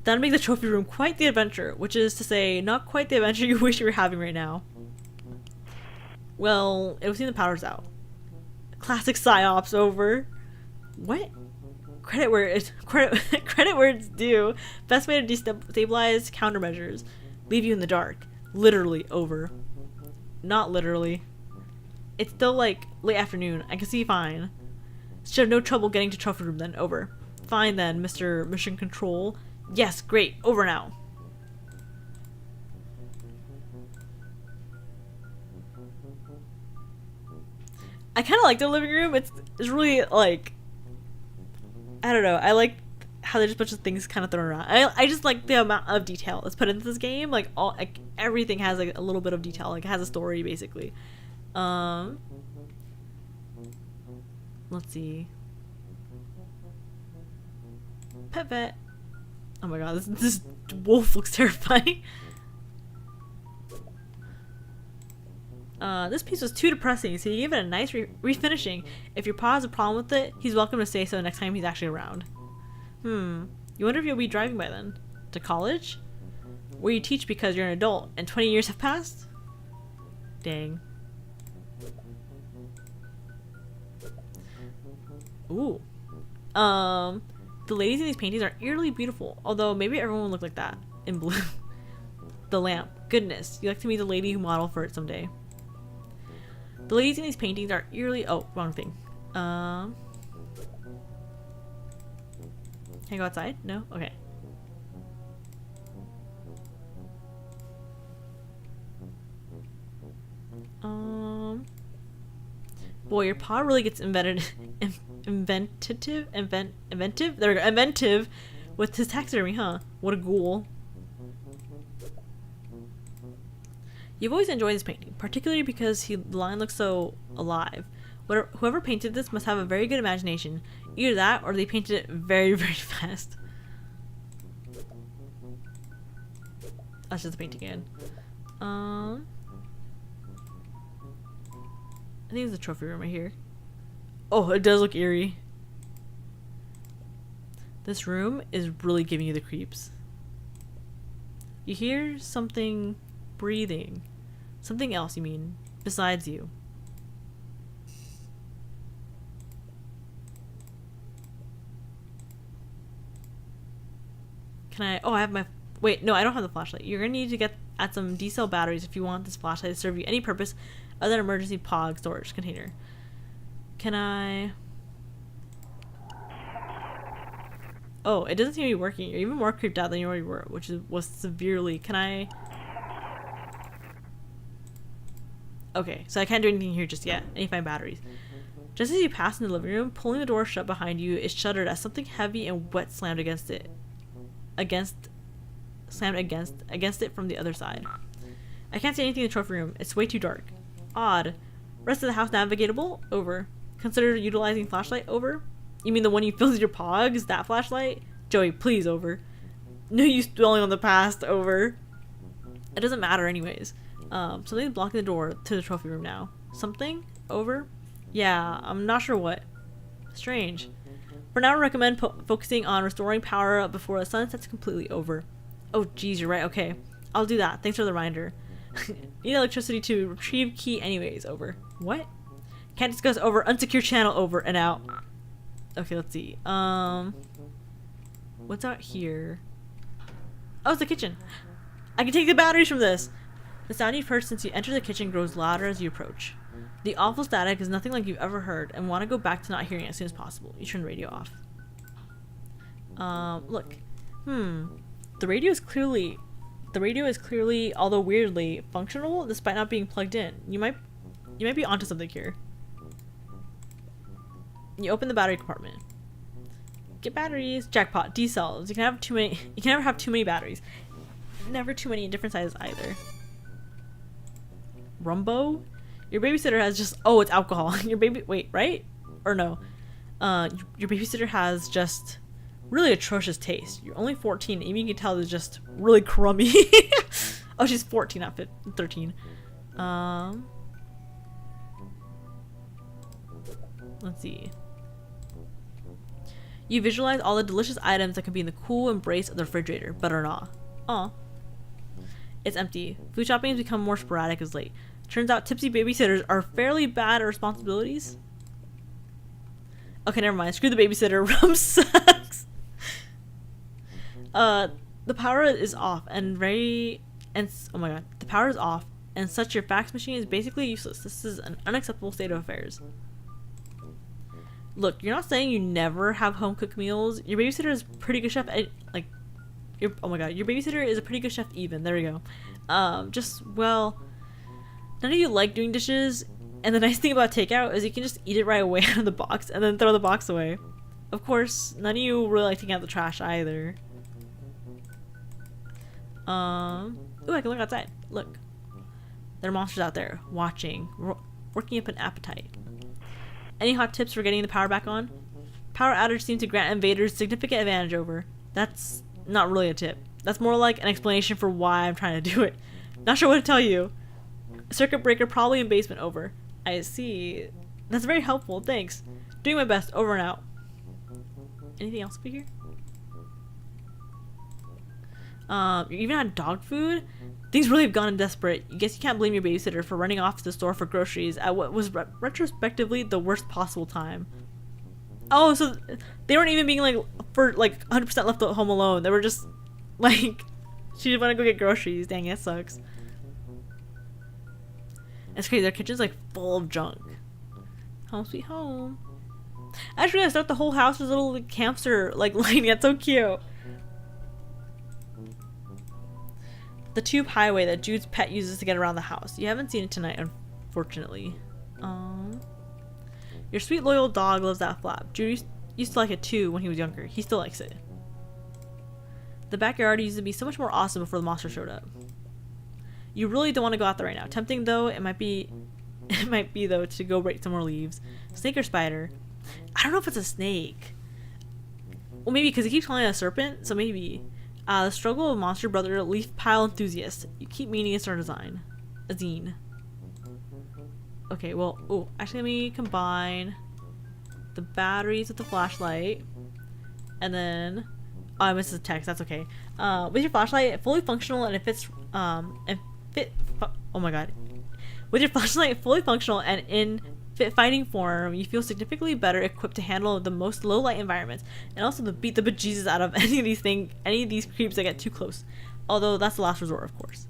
That'll make the trophy room quite the adventure, which is to say, not quite the adventure you wish you were having right now. Well, it would seem the power's out. Classic psyops over. What? Credit where it's due. Best way to destabilize countermeasures. Leave you in the dark. Literally over. Not literally. It's still like late afternoon. I can see fine. Should have no trouble getting to trophy room then. Over. Fine then, Mr. Mission Control. Yes, great. Over now. I kind of like the living room. It's really like, I don't know. I like how there's a bunch of things kind of thrown around. I just like the amount of detail that's put into this game. Like everything has like a little bit of detail. Like it has a story basically. Let's see. Pet vet. Oh my god, this wolf looks terrifying. This piece was too depressing, so you gave it a nice refinishing. If your pa has a problem with it, he's welcome to say so next time he's actually around. You wonder if you'll be driving by then? To college? Where you teach because you're an adult, and 20 years have passed? Dang. Ooh. The ladies in these paintings are eerily beautiful, although maybe everyone would look like that in blue. The lamp. Goodness, you'd like to meet the lady who modeled for it someday. The ladies in these paintings are eerily... Oh, wrong thing. Can I go outside? No? Okay. Boy, your paw really gets inventive. There we go. Inventive with his taxidermy, huh? What a ghoul. You've always enjoyed this painting, particularly because the line looks so alive. Whoever painted this must have a very good imagination. Either that, or they painted it very, very fast. That's just the painting again. I think it's the trophy room right here. Oh, it does look eerie. This room is really giving you the creeps. You hear something breathing. Something else, you mean, besides you. Can I... Oh, I have my... Wait, no, I don't have the flashlight. You're gonna need to add some D-cell batteries if you want this flashlight to serve you any purpose other than emergency POG storage container. Can I... Oh, it doesn't seem to be working. You're even more creeped out than you already were, which was severely... Can I... Okay, so I can't do anything here just yet. I need to find batteries. Just as you pass in the living room, pulling the door shut behind you is shuddered as something heavy and wet slammed against it. Slammed against it from the other side. I can't see anything in the trophy room. It's way too dark. Odd. Rest of the house navigatable? Over. Consider utilizing flashlight? Over. You mean the one you filled with your pogs? That flashlight? Joey, please, over. No use dwelling on the past, over. It doesn't matter anyways. Something's blocking the door to the trophy room now. Something? Over? Yeah, I'm not sure what. Strange. For now, I recommend focusing on restoring power before the sun sets completely. Over. Oh, geez, you're right. Okay. I'll do that. Thanks for the reminder. Need electricity to retrieve key anyways. Over. What? Can't discuss. Over. Unsecure channel. Over and out. Okay, let's see. What's out here? Oh, it's the kitchen. I can take the batteries from this. The sound you've heard since you enter the kitchen grows louder as you approach. The awful static is nothing like you've ever heard and want to go back to not hearing it as soon as possible. You turn the radio off. Look. The radio is clearly, although weirdly, functional despite not being plugged in. You might be onto something here. You open the battery compartment. Get batteries. Jackpot. D cells. You can never have too many batteries. Never too many in different sizes either. Rumbo? Your babysitter has just... Oh, it's alcohol. Wait, right? Or no. Your babysitter has just really atrocious taste. You're only 14. Even you can tell it's just really crummy. Oh, she's 14, not 13. Let's see. You visualize all the delicious items that can be in the cool embrace of the refrigerator, but are not. Aw. It's empty. Food shopping has become more sporadic as late. Turns out tipsy babysitters are fairly bad at responsibilities. Okay, never mind. Screw the babysitter. Rum sucks. The power is off oh my god. The power is off and such your fax machine is basically useless. This is an unacceptable state of affairs. Look, you're not saying you never have home cooked meals. Your babysitter is pretty good chef. Like, oh my god, your babysitter is a pretty good chef. Even there we go. Just well, none of you like doing dishes. And the nice thing about takeout is you can just eat it right away out of the box and then throw the box away. Of course, none of you really like taking out the trash either. Ooh, I can look outside. Look. There are monsters out there, watching, working up an appetite. Any hot tips for getting the power back on? Power outage seems to grant invaders significant advantage over. That's not really a tip. That's more like an explanation for why I'm trying to do it. Not sure what to tell you. Circuit breaker probably in basement, over. I see. That's very helpful, thanks. Doing my best, over and out. Anything else over here? You even had dog food? Things really have gone desperate. I guess you can't blame your babysitter for running off to the store for groceries at what was retrospectively the worst possible time. Oh, so they weren't even being like, for like 100% left at home alone. They were just like, she just want to go get groceries. Dang, it sucks. It's crazy. Their kitchen's like full of junk. Home sweet home. Actually, I thought the whole house was a little like, hamster like lining. That's so cute. The tube highway that Jude's pet uses to get around the house. You haven't seen it tonight, unfortunately. Your sweet loyal dog loves that flap. Jude used to like it too when he was younger. He still likes it. The backyard used to be so much more awesome before the monster showed up. You really don't want to go out there right now. Tempting though, it might be though to go break some more leaves. Snake or spider? I don't know if it's a snake. Well, maybe because he keeps calling it a serpent, so maybe. The struggle of monster brother leaf pile enthusiast. You keep meaning it's our design. A zine. Okay, well, oh, actually let me combine the batteries with the flashlight. And then, oh, I missed the text, that's okay. With your flashlight fully functional and it fits, oh my god. With your flashlight fully functional and in fit fighting form, you feel significantly better equipped to handle the most low light environments and also to beat the bejesus out of any of these creeps that get too close. Although that's the last resort, of course.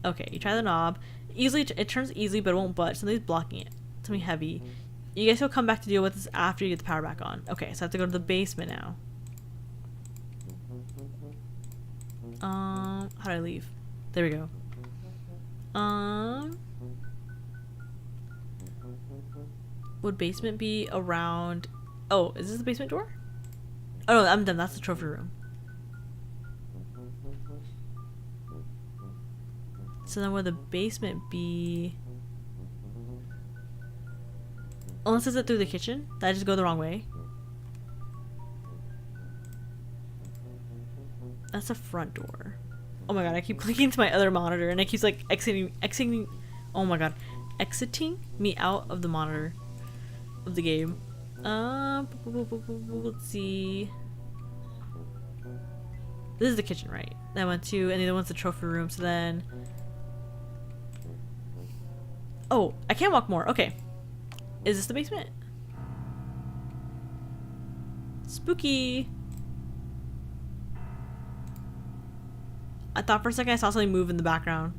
Okay, you try the knob. It turns easily, but it won't budge. Something's blocking it. Something heavy. You guys will come back to deal with this after you get the power back on. Okay, so I have to go to the basement now. How do I leave? There we go. Would basement be around... Oh, is this the basement door? Oh no, I'm done. That's the trophy room. So then would the basement be... Unless is it through the kitchen? Did I just go the wrong way? That's the front door. Oh my god, I keep clicking to my other monitor and it keeps like exiting oh my god, exiting me out of the monitor of the game. Let's see. This is the kitchen, right? That I went to, and the other one's the trophy room, so then... Oh, I can't walk more. Okay. Is this the basement? Spooky! I thought for a second I saw something move in the background.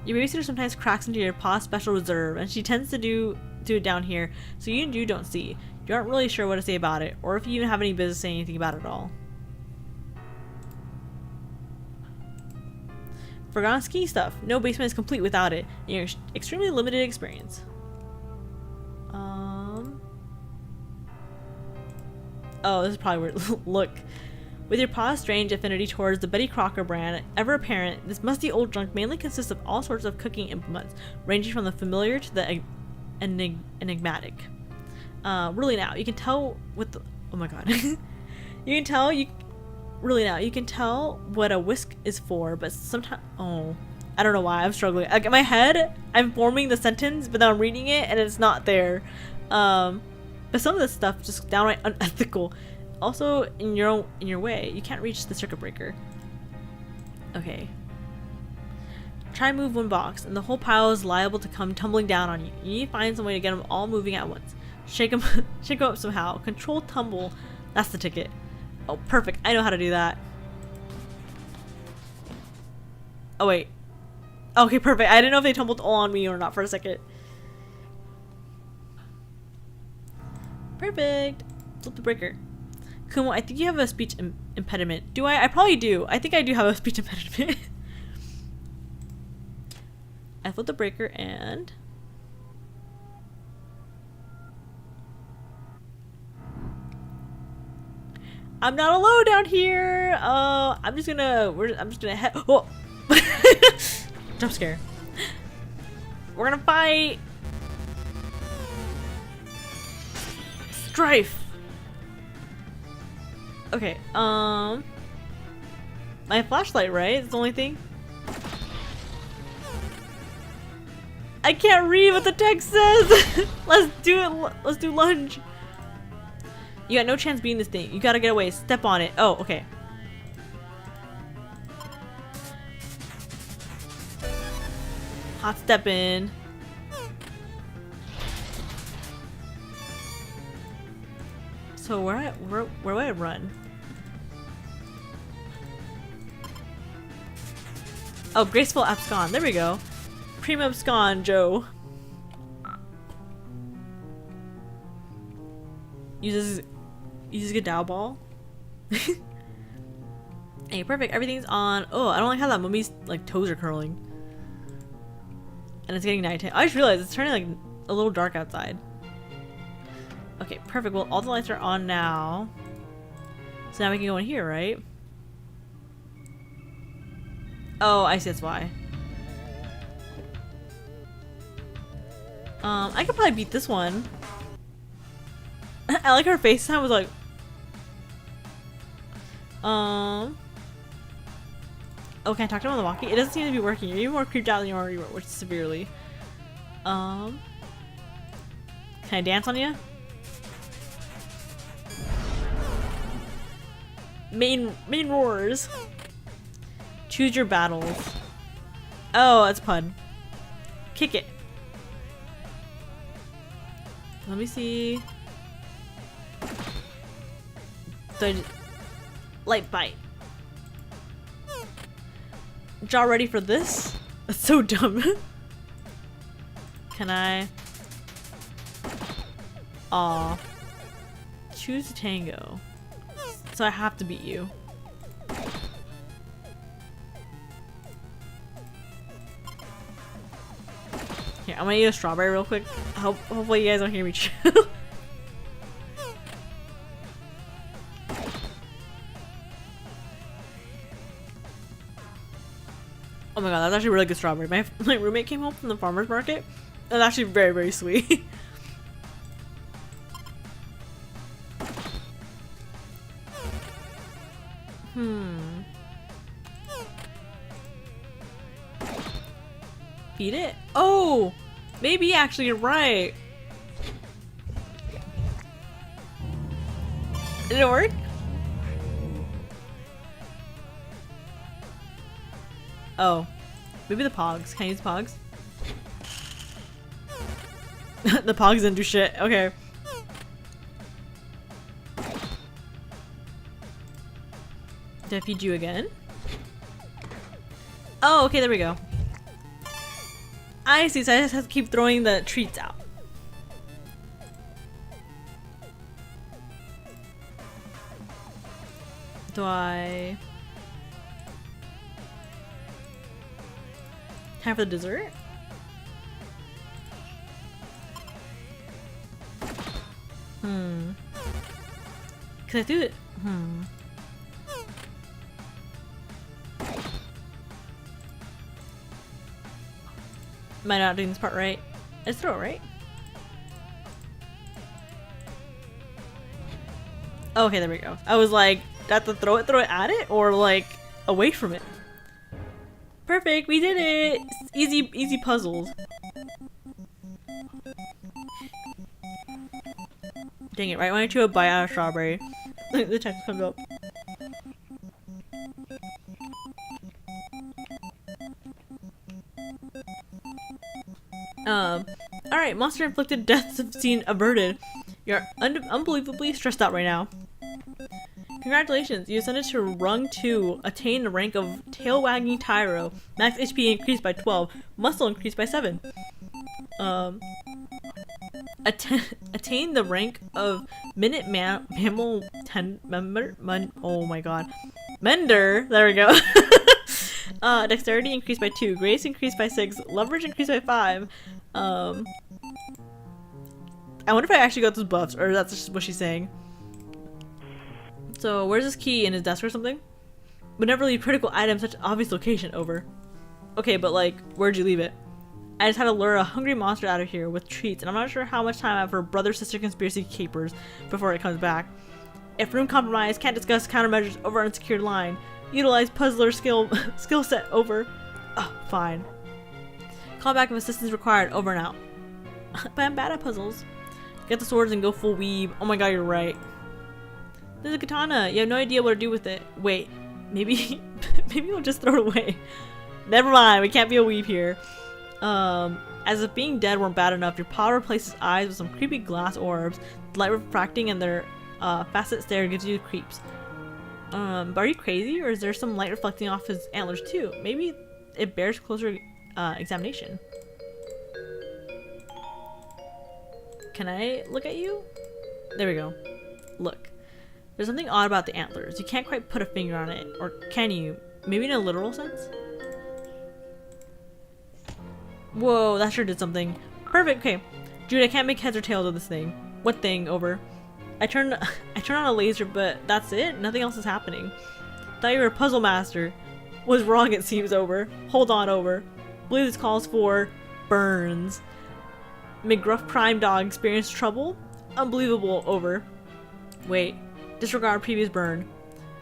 Your babysitter sometimes cracks into your pa's special reserve, and she tends to do it down here, so you don't see. You aren't really sure what to say about it, or if you even have any business saying anything about it at all. Forgotten ski stuff. No basement is complete without it. And you're extremely limited experience. Oh, this is probably weird. Look. With your pa's strange affinity towards the Betty Crocker brand ever apparent, this musty old junk mainly consists of all sorts of cooking implements, ranging from the familiar to the enigmatic. Really now, you can tell with the... Oh my god. You can tell what a whisk is for, but sometimes... Oh. I don't know why, I'm struggling. Like, in my head, I'm forming the sentence, but then I'm reading it, and it's not there. But some of this stuff just downright unethical. Also, in your way, you can't reach the circuit breaker. Okay. Try move one box, and the whole pile is liable to come tumbling down on you. You need to find some way to get them all moving at once. Shake them up somehow. Control tumble. That's the ticket. Oh, perfect. I know how to do that. Oh, wait. Okay, perfect. I didn't know if they tumbled all on me or not for a second. Perfect. Flip the breaker. Kumo, I think you have a speech impediment. Do I? I probably do. I think I do have a speech impediment. I flip the breaker and... I'm not alone down here. I'm just gonna head. Oh, jump scare. We're gonna fight. Strife. Okay. My flashlight, right? It's the only thing. I can't read what the text says. Let's do it. Let's do lunge. You got no chance beating this thing. You gotta get away. Step on it. Oh, okay. Hot step in. So where do I run? Oh, graceful abscond. There we go. Prima abscond, Joe. Uses a Dow ball. Hey, perfect. Everything's on. Oh, I don't like how that mummy's like toes are curling. And it's getting nighttime. I just realized it's turning like a little dark outside. Okay, perfect. Well, all the lights are on now. So now we can go in here, right? Oh, I see. That's why. I could probably beat this one. I like her face. I was like, oh, can I talk to him on the walkie? It doesn't seem to be working. You're even more creeped out than you already were, which is severely. Can I dance on you? Main roars. Choose your battles. Oh, that's pun. Kick it. Let me see. So light bite. Jaw ready for this? That's so dumb. Can I? Aw. Choose tango. So I have to beat you. Here, I'm gonna eat a strawberry real quick. Hopefully you guys don't hear me chew. Oh my god, that's actually really good strawberry. My roommate came home from the farmer's market. That's actually very, very sweet. Feed it? Oh! Maybe actually you're right. Did it work? Oh. Maybe the pogs. Can I use pogs? The pogs didn't do shit. Okay. Did I feed you again? Oh, okay, there we go. I see, so I just have to keep throwing the treats out. Do I... Time for the dessert? Can I do it? Am I not doing this part right? I just throw it, right? Oh, okay, there we go. I was like, do I have to throw it at it, or like away from it? Perfect, we did it! Easy puzzles. Dang it, right when I chew a bite out of strawberry, the text comes up. Alright, monster inflicted deaths scene averted. You're unbelievably stressed out right now. Congratulations, you ascended to rung 2, attained the rank of tail wagging tyro. Max HP increased by 12, muscle increased by 7. I attain the rank of mammal 10 member. Oh my god. Mender. There we go. Dexterity increased by 2. Grace increased by 6. Leverage increased by 5. I wonder if I actually got those buffs, or that's just what she's saying. So, where's this key? In his desk or something? Would never leave critical items such obvious location. Over. Okay, but like, where'd you leave it? I just had to lure a hungry monster out of here with treats, and I'm not sure how much time I have for brother-sister conspiracy capers before it comes back. If room compromised, can't discuss countermeasures over unsecured line. Utilize puzzler skill set. Over. Oh, fine. Call back if assistance required. Over and out. But I'm bad at puzzles. Get the swords and go full weeb. Oh my god, you're right. There's a katana. You have no idea what to do with it. Wait, maybe we'll just throw it away. Never mind, we can't be a weeb here. As if being dead weren't bad enough, your paw replaces eyes with some creepy glass orbs. The light refracting and their facet stare gives you creeps. But are you crazy, or is there some light reflecting off his antlers too? Maybe it bears closer examination. Can I look at you? There we go. Look. There's something odd about the antlers. You can't quite put a finger on it. Or can you? Maybe in a literal sense? Whoa, that sure did something. Perfect, okay. Dude, I can't make heads or tails of this thing. What thing? Over. I turned on a laser, but that's it? Nothing else is happening. Thought you were a puzzle master. Was wrong, it seems. Over. Hold on. Over. Believe this calls for burns. McGruff Prime Dog experienced trouble? Unbelievable. Over. Wait. Disregard previous burn.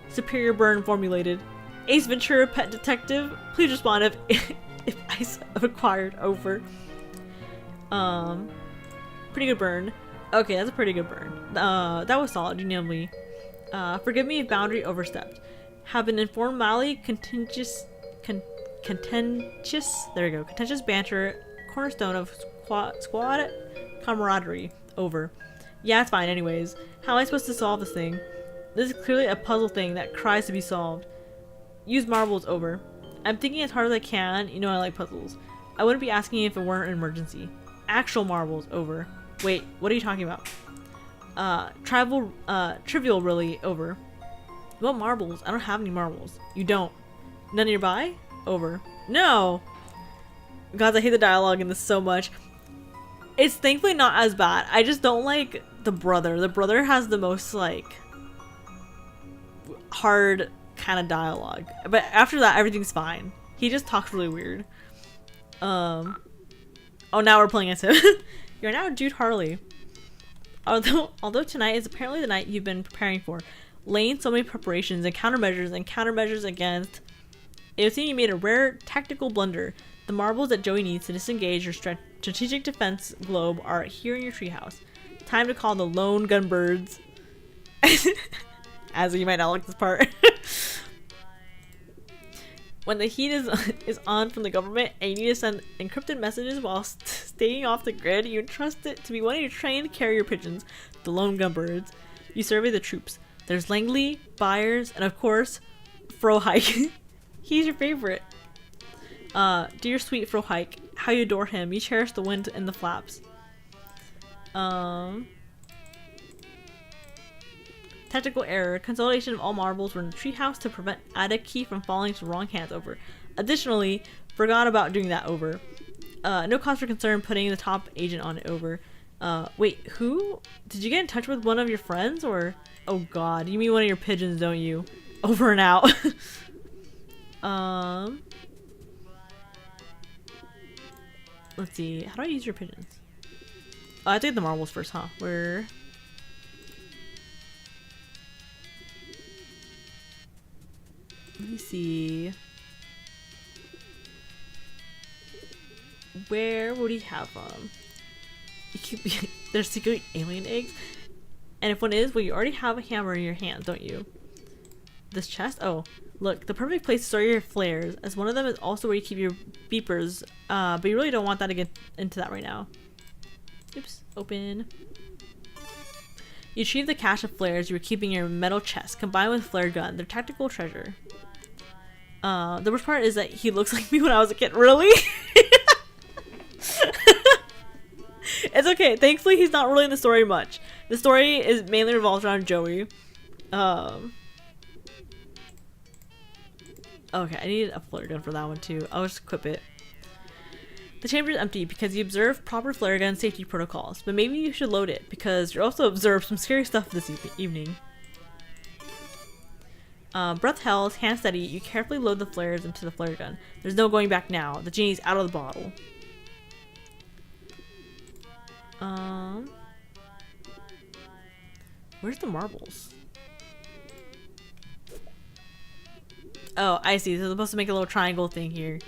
Superior burn formulated. Ace Ventura Pet Detective. Please respond if ice required. Over. Pretty good burn. Okay, that's a pretty good burn. That was solid, unanimously. Forgive me if boundary overstepped. Have been informed mildly contentious, there we go, contentious banter, cornerstone of squad camaraderie. Over. Yeah, it's fine anyways. How am I supposed to solve this thing? This is clearly a puzzle thing that cries to be solved. Use marbles. Over. I'm thinking as hard as I can. You know I like puzzles. I wouldn't be asking if it weren't an emergency. Actual marbles. Over. Wait, what are you talking about? Trivial really. Over. What marbles? I don't have any marbles. You don't? None nearby? Over. No! Guys, I hate the dialogue in this so much. It's thankfully not as bad. I just don't like the brother. The brother has the most, like, hard kind of dialogue. But after that, everything's fine. He just talks really weird. Oh, now we're playing as him. You're now Jude Harley. Although tonight is apparently the night you've been preparing for, laying so many preparations and countermeasures against, it would seem you made a rare tactical blunder. The marbles that Joey needs to disengage your strategic defense globe are here in your treehouse. Time to call the lone gunbirds. As you might not like this part. When the heat is on from the government and you need to send encrypted messages while staying off the grid, you entrust it to be one of your trained carrier pigeons, the lone gunbirds. You survey the troops. There's Langley, Byers, and of course, Frohike. He's your favorite. Dear sweet Frohike, how you adore him. You cherish the wind and the flaps. Tactical error. Consolidation of all marbles were in the treehouse to prevent attic key from falling to wrong hands. Over. Additionally, forgot about doing that. Over. No cause for concern putting the top agent on it. Over. Wait, who? Did you get in touch with one of your friends or? Oh god, you mean one of your pigeons, don't you? Over and out. Let's see. How do I use your pigeons? Oh, I have to get the marbles first, huh? Where? Let me see. Where would he have them? There's secret alien eggs? And if one is, well, you already have a hammer in your hand, don't you? This chest? Oh, look, the perfect place to store your flares, as one of them is also where you keep your beepers, but you really don't want that to get into that right now. Oops, open. You retrieve the cache of flares you were keeping in your metal chest, combined with flare gun, their tactical treasure. The worst part is that he looks like me when I was a kid. Really? It's okay. Thankfully, he's not really in the story much. The story is mainly revolved around Joey. Okay, I need a flare gun for that one too. I'll just equip it. The chamber is empty because you observe proper flare gun safety protocols, but maybe you should load it because you also observed some scary stuff this evening. Breath held, hand steady, you carefully load the flares into the flare gun. There's no going back now. The genie's out of the bottle. Where's the marbles? Oh, I see. They're supposed to make a little triangle thing here.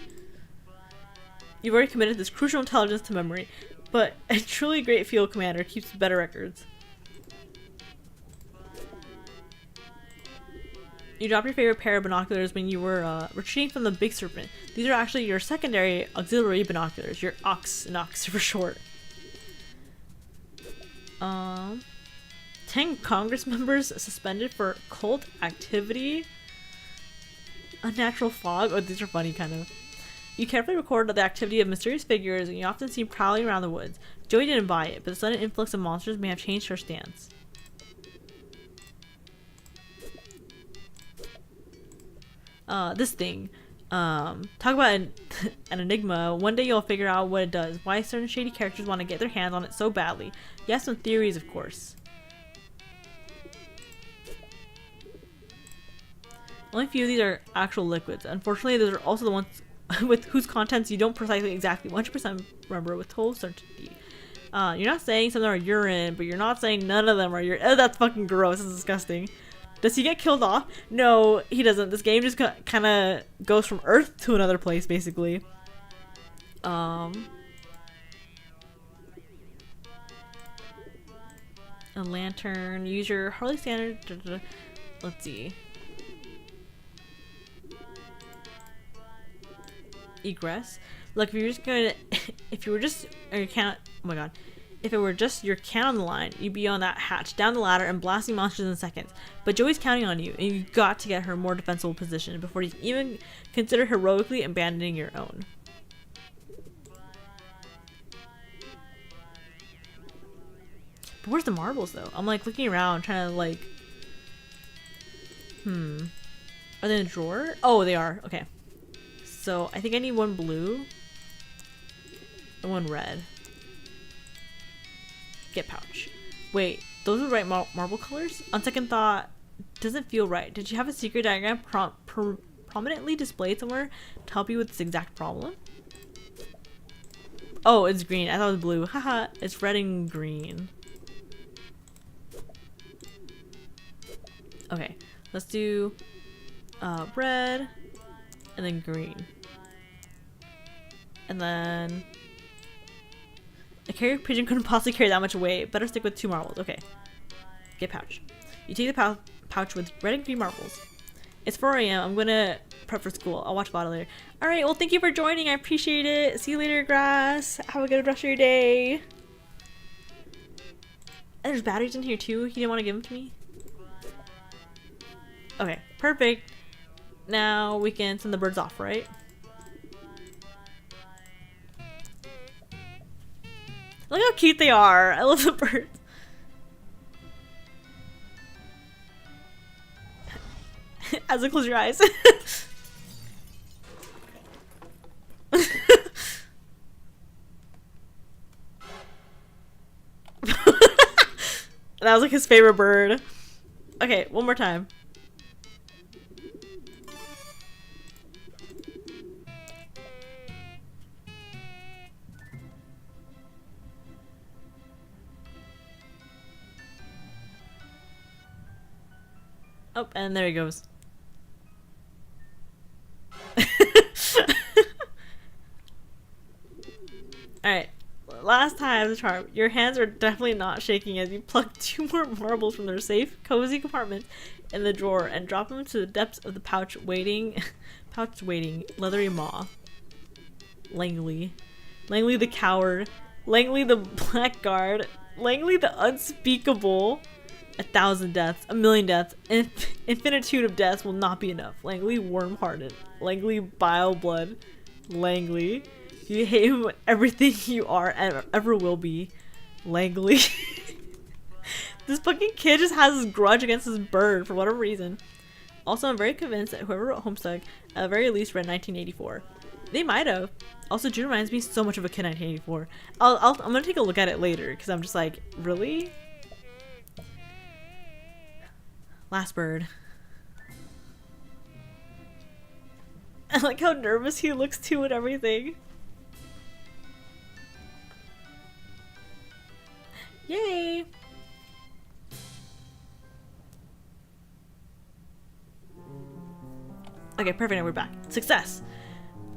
You've already committed this crucial intelligence to memory, but a truly great field commander keeps better records. You dropped your favorite pair of binoculars when you were retreating from the big serpent. These are actually your secondary auxiliary binoculars, your Nox for short. 10 Congress members suspended for cult activity. Unnatural fog. Oh, these are funny, kind of. You carefully record the activity of mysterious figures, and you often see prowling around the woods. Joey didn't buy it, but the sudden influx of monsters may have changed her stance. This thing. Talk about an enigma. One day you'll figure out what it does. Why certain shady characters want to get their hands on it so badly. You have some theories, of course. Only a few of these are actual liquids. Unfortunately, those are also the ones with whose contents you don't precisely exactly 100% remember with total certainty. You're not saying some of them are urine, but you're not saying none of them are urine. Oh, that's fucking gross. That's disgusting. Does he get killed off? No, he doesn't. This game just kind of goes from Earth to another place, basically. A lantern. Use your Harley standard. Let's see. Egress. Look, if you're just gonna, if you were just your count, oh my god, if it were just your count on the line, you'd be on that hatch, down the ladder, and blasting monsters in seconds. But Joey's counting on you, and you got to get her a more defensible position before you even consider heroically abandoning your own. But where's the marbles, though? I'm like looking around, trying to like, are they in the drawer? Oh, they are. Okay. So I think I need one blue and one red. Get pouch. Wait, those are the right marble colors? On second thought, doesn't feel right. Did you have a secret diagram prominently displayed somewhere to help you with this exact problem? Oh, it's green. I thought it was blue. Haha, it's red and green. Okay, let's do red and then green. And then a carrier pigeon couldn't possibly carry that much weight. Better stick with 2 marbles. Okay. Get pouch. You take the pouch with red and green marbles. It's 4 a.m. I'm gonna prep for school. I'll watch VOD later. Alright, well thank you for joining. I appreciate it. See you later, Grass. Have a good rest of your day. And there's batteries in here too. You didn't want to give them to me? Okay, perfect. Now we can send the birds off, right? Look how cute they are. I love the birds. As I close your eyes. That was like his favorite bird. Okay, one more time. Oh, and there he goes. Alright, last time the charm. Your hands are definitely not shaking as you pluck 2 more marbles from their safe, cozy compartment in the drawer and drop them to the depths of the pouch waiting, leathery maw. Langley the coward, Langley the blackguard, Langley the unspeakable. 1,000 deaths, 1,000,000 deaths, infinitude of deaths will not be enough. Langley worm-hearted, Langley bile blood, Langley. You hate him with everything you are and ever will be. Langley. This fucking kid just has this grudge against this bird for whatever reason. Also, I'm very convinced that whoever wrote Homestuck at the very least read 1984. They might have. Also, June reminds me so much of a kid 1984. I'm gonna take a look at it later because I'm just like, really? Last bird. I like how nervous he looks too and everything. Yay! Okay, perfect, now we're back. Success!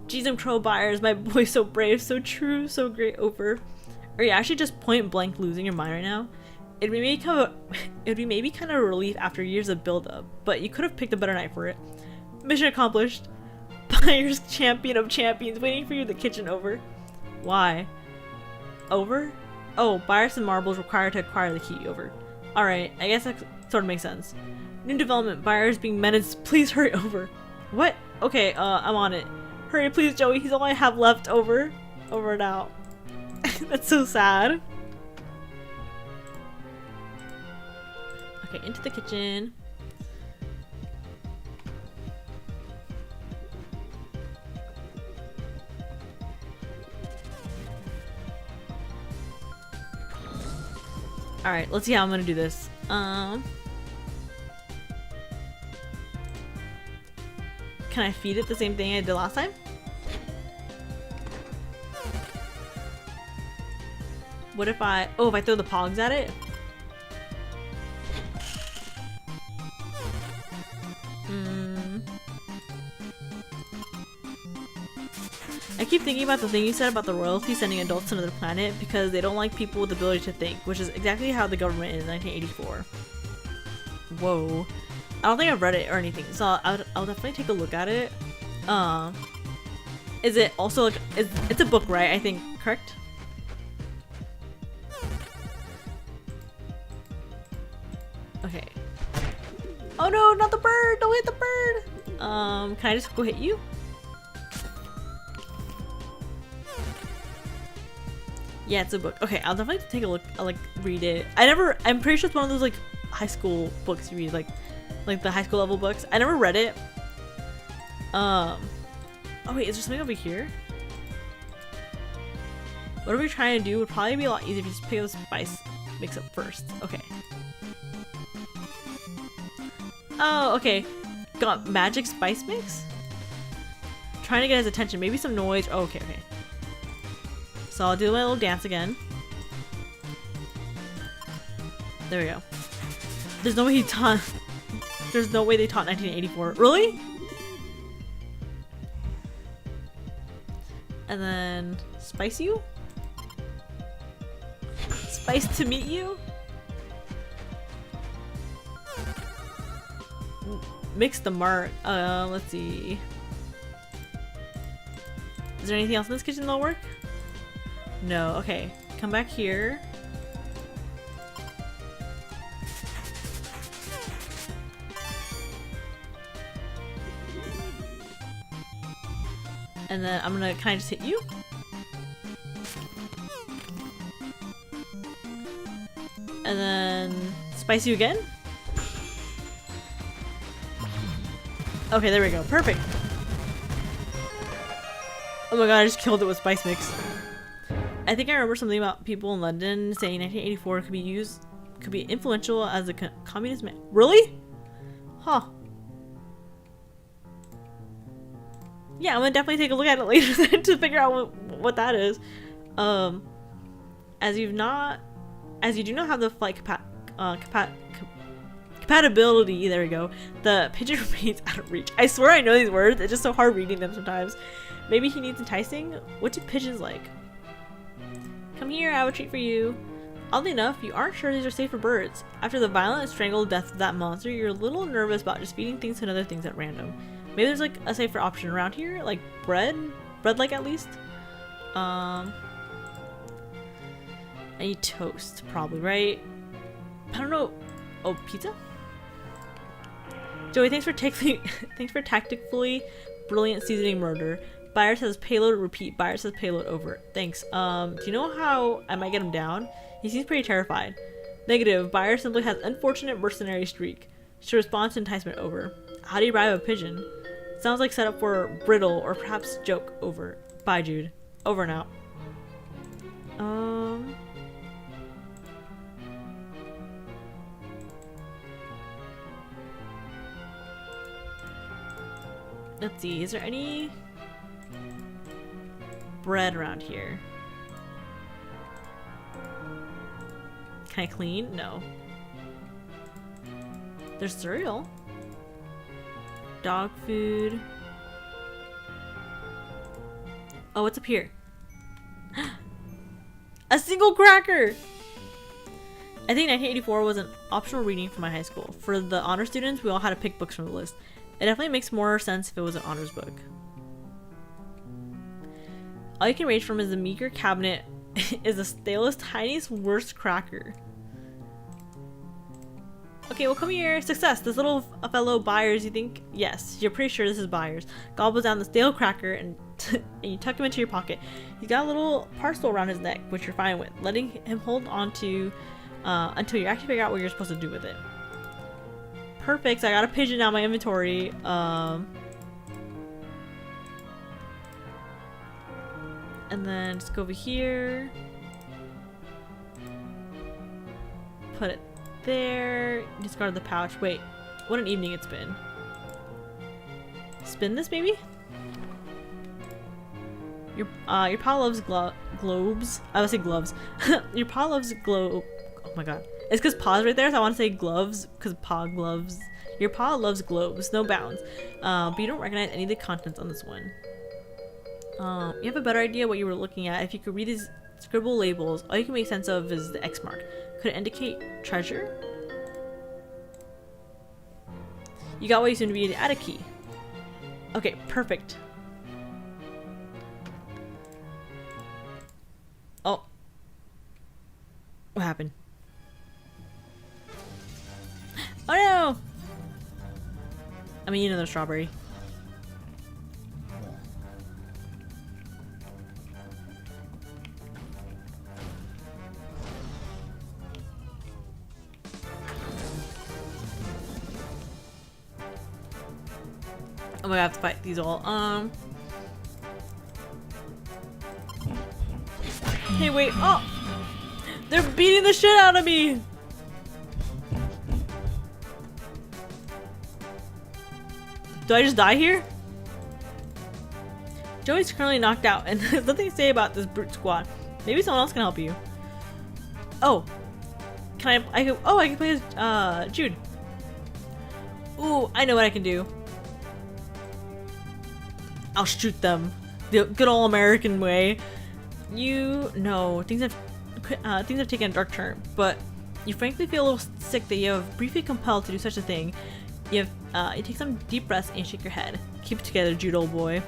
Jeez, I'm troll buyers, my boy so brave, so true, so great, over. Are you actually just point blank losing your mind right now? It'd be maybe kind of a relief after years of build-up, but you could have picked a better night for it. Mission accomplished. Buyer's champion of champions waiting for you in the kitchen, over. Why? Over? Oh, buyers and marbles required to acquire the key, over. Alright, I guess that sort of makes sense. New development, buyers being menaced, please hurry, over. What? Okay, I'm on it. Hurry, please, Joey. He's all I have left. Over. Over and out. That's so sad. Okay, into the kitchen. Alright, let's see how I'm gonna do this. Can I feed it the same thing I did last time? What if I... Oh, if I throw the pogs at it? I keep thinking about the thing you said about the royalty sending adults to another planet because they don't like people with the ability to think, which is exactly how the government is in 1984. Whoa. I don't think I've read it or anything, so I'll definitely take a look at it. Is it also like... It's a book, right? I think, correct? Okay. Oh no, not the bird! Don't hit the bird! Can I just go hit you? Yeah, it's a book. Okay, I'll definitely take a look. I'll like read it. I'm pretty sure it's one of those like high school books you read, like the high school level books. I never read it. Oh wait, is there something over here? What are we trying to do? Would probably be a lot easier if you just pick up the spice mix up first. Okay. Oh, okay. Got magic spice mix? Trying to get his attention. Maybe some noise. Oh, okay, okay. So I'll do my little dance again. There we go. There's no way he taught... There's no way they taught 1984. Really? And then... Spice you? Spice to meet you? Mix the mark. Let's see. Is there anything else in this kitchen that'll work? No. Okay. Come back here. And then I'm gonna, can I just hit you? And then spice you again? Okay, there we go. Perfect. Oh my god, I just killed it with spice mix. I think I remember something about people in London saying 1984 could be influential as a communist man. Really? Huh. Yeah, I'm gonna definitely take a look at it later to figure out what that is. As you do not have the flight compatibility, there we go. The pigeon remains out of reach. I swear I know these words, it's just so hard reading them sometimes. Maybe he needs enticing? What do pigeons like? Come here, I have a treat for you. Oddly enough, you aren't sure these are safe for birds. After the violent strangled death of that monster, you're a little nervous about just feeding things to other things at random. Maybe there's like a safer option around here, like bread? Bread-like at least? I need toast, probably, right? I don't know. Oh, pizza? Joey, thanks for tactfully brilliant seasoning murder. Buyer says payload repeat. Buyer says payload over. Thanks. Do you know how I might get him down? He seems pretty terrified. Negative. Buyer simply has unfortunate mercenary streak. Should respond to enticement over. How do you bribe a pigeon? Sounds like set up for brittle or perhaps joke over. Bye, Jude. Over and out. Let's see. Is there any bread around here? Can I clean? No. There's cereal. Dog food. Oh, what's up here? A single cracker! I think 1984 was an optional reading for my high school. For the honor students, we all had to pick books from the list. It definitely makes more sense if it was an honors book. All you can range from is the meager cabinet is the stalest, tiniest, worst cracker. Okay, well come here. Success. This little fellow Byers, you think? Yes, you're pretty sure this is Byers. Gobbles down the stale cracker and you tuck him into your pocket. He's got a little parcel around his neck, which you're fine with, letting him hold on to until you actually figure out what you're supposed to do with it. Perfect, so I got a pigeon out of my inventory. And then just go over here. Put it there. Discard the pouch. Wait, what an evening it's been. Spin this, maybe? Your pal loves globes. I would say gloves. Your pal loves oh my god. It's because paw's right there, so I want to say gloves, because paw gloves. Your paw loves globes, no bounds. But you don't recognize any of the contents on this one. You have a better idea what you were looking at. If you could read these scribble labels, all you can make sense of is the X mark. Could it indicate treasure? You got what you seem to be the attic key. Okay, perfect. Oh. What happened? Oh no! I mean, you know the strawberry. Oh my god, I have to fight these all. Hey, wait. Oh! They're beating the shit out of me! Do I just die here? Joey's currently knocked out, and there's nothing to say about this brute squad. Maybe someone else can help you. Oh. Can I can play as, Jude. Ooh, I know what I can do. I'll shoot them. The good old American way. You know, things have taken a dark turn, but you frankly feel a little sick that you have briefly compelled to do such a thing. You take some deep breaths and shake your head. Keep it together, Jude, old boy.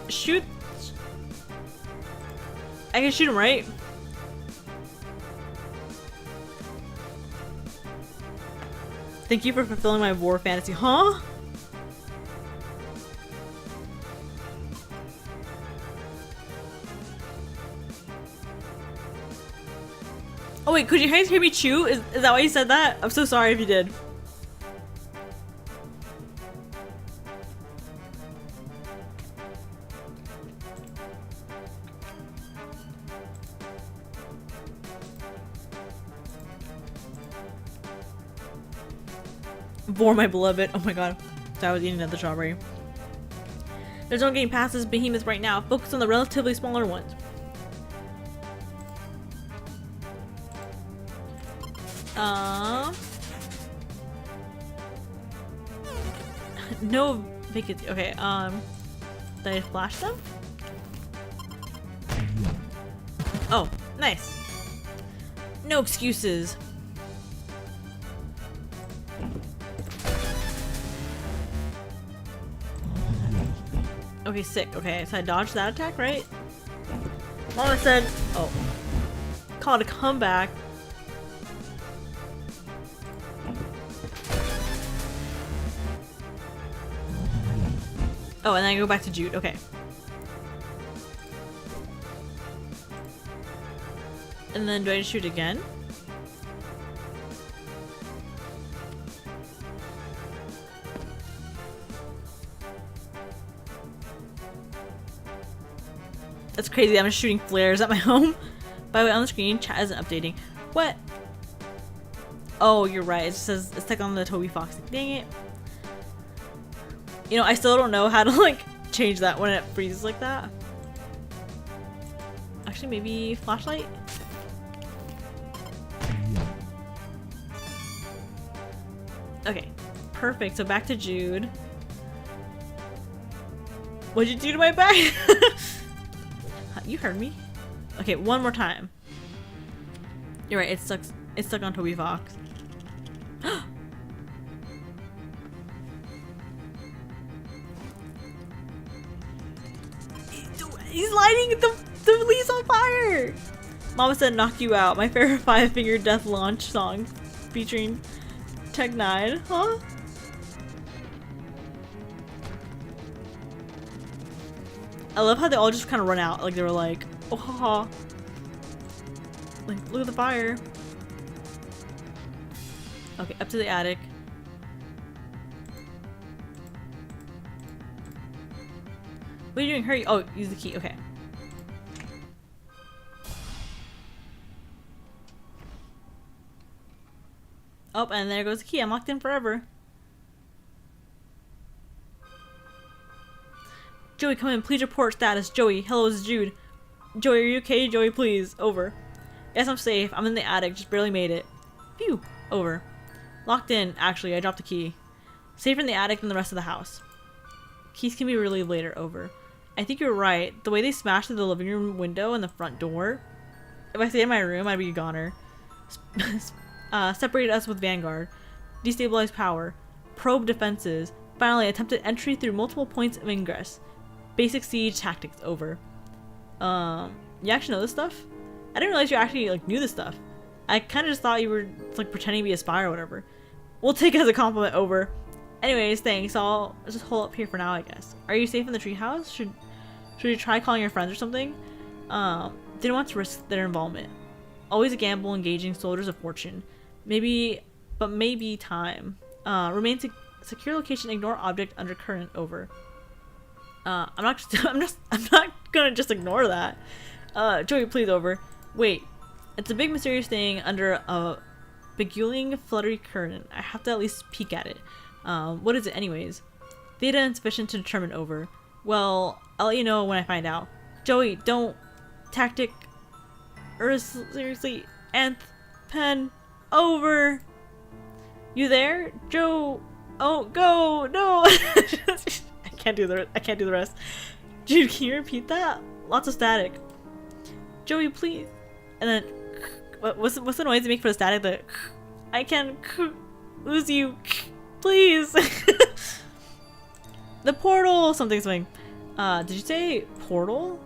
Shoot. I can shoot him, right? Thank you for fulfilling my war fantasy. Huh? Oh wait, could you guys hear me chew? Is that why you said that? I'm so sorry if you did. For my beloved. Oh my god. I was eating another strawberry. There's no getting past this behemoth right now. Focus on the relatively smaller ones. No vacancy. Okay, did I flash them? Oh, nice. No excuses. Okay, sick. Okay, so I dodged that attack, right? Mama said, oh, call it a comeback. Oh, and then I go back to Jude. Okay. And then do I shoot again? That's crazy. I'm just shooting flares at my home. By the way, on the screen, chat isn't updating. What? Oh, you're right. It says it's like on the Toby Fox. Dang it. You know, I still don't know how to like change that when it freezes like that. Actually, maybe flashlight? Okay, perfect. So back to Jude. What'd you do to my bag? You heard me. Okay, one more time. You're right, it's stuck on Toby Fox. He's lighting the leaves on fire! Mama said knock you out. My favorite 5-finger death launch song featuring Tech 9. Huh? I love how they all just kind of run out. Like they were like, oh haha. Like, look at the fire. Okay, up to the attic. What are you doing? Hurry. Oh, use the key. Okay. Oh, and there goes the key. I'm locked in forever. Joey, come in. Please report status. Joey, hello, it's Jude. Joey, are you okay? Joey, please. Over. Yes, I'm safe. I'm in the attic. Just barely made it. Phew. Over. Locked in. Actually, I dropped the key. Safer in the attic than the rest of the house. Keys can be relieved later. Over. I think you're right. The way they smashed through the living room window and the front door. If I stayed in my room, I'd be a goner. Separated us with Vanguard. Destabilized power. Probe defenses. Finally, attempted entry through multiple points of ingress. Basic siege tactics. Over. You actually know this stuff? I didn't realize you actually like knew this stuff. I kind of just thought you were like pretending to be a spy or whatever. We'll take it as a compliment. Over. Anyways, thanks. I'll just hold up here for now, I guess. Are you safe in the treehouse? Should you try calling your friends or something? Didn't want to risk their involvement. Always a gamble engaging soldiers of fortune. Maybe time. Remain secure location. Ignore object under current. Over. I'm not gonna just ignore that. Joey, please. Over. Wait, it's a big mysterious thing under a beguiling fluttery current. I have to at least peek at it. What is it anyways? Data insufficient to determine. Over. Well, I'll let you know when I find out. Joey, don't. Tactic. Seriously. Nth. Pen. Over. You there? Joe. Oh, go. No. I can't do the rest. Dude, can you repeat that? Lots of static. Joey, please. And then, what's the noise you make for the static? The I can lose you, please. The portal. Something. Did you say portal?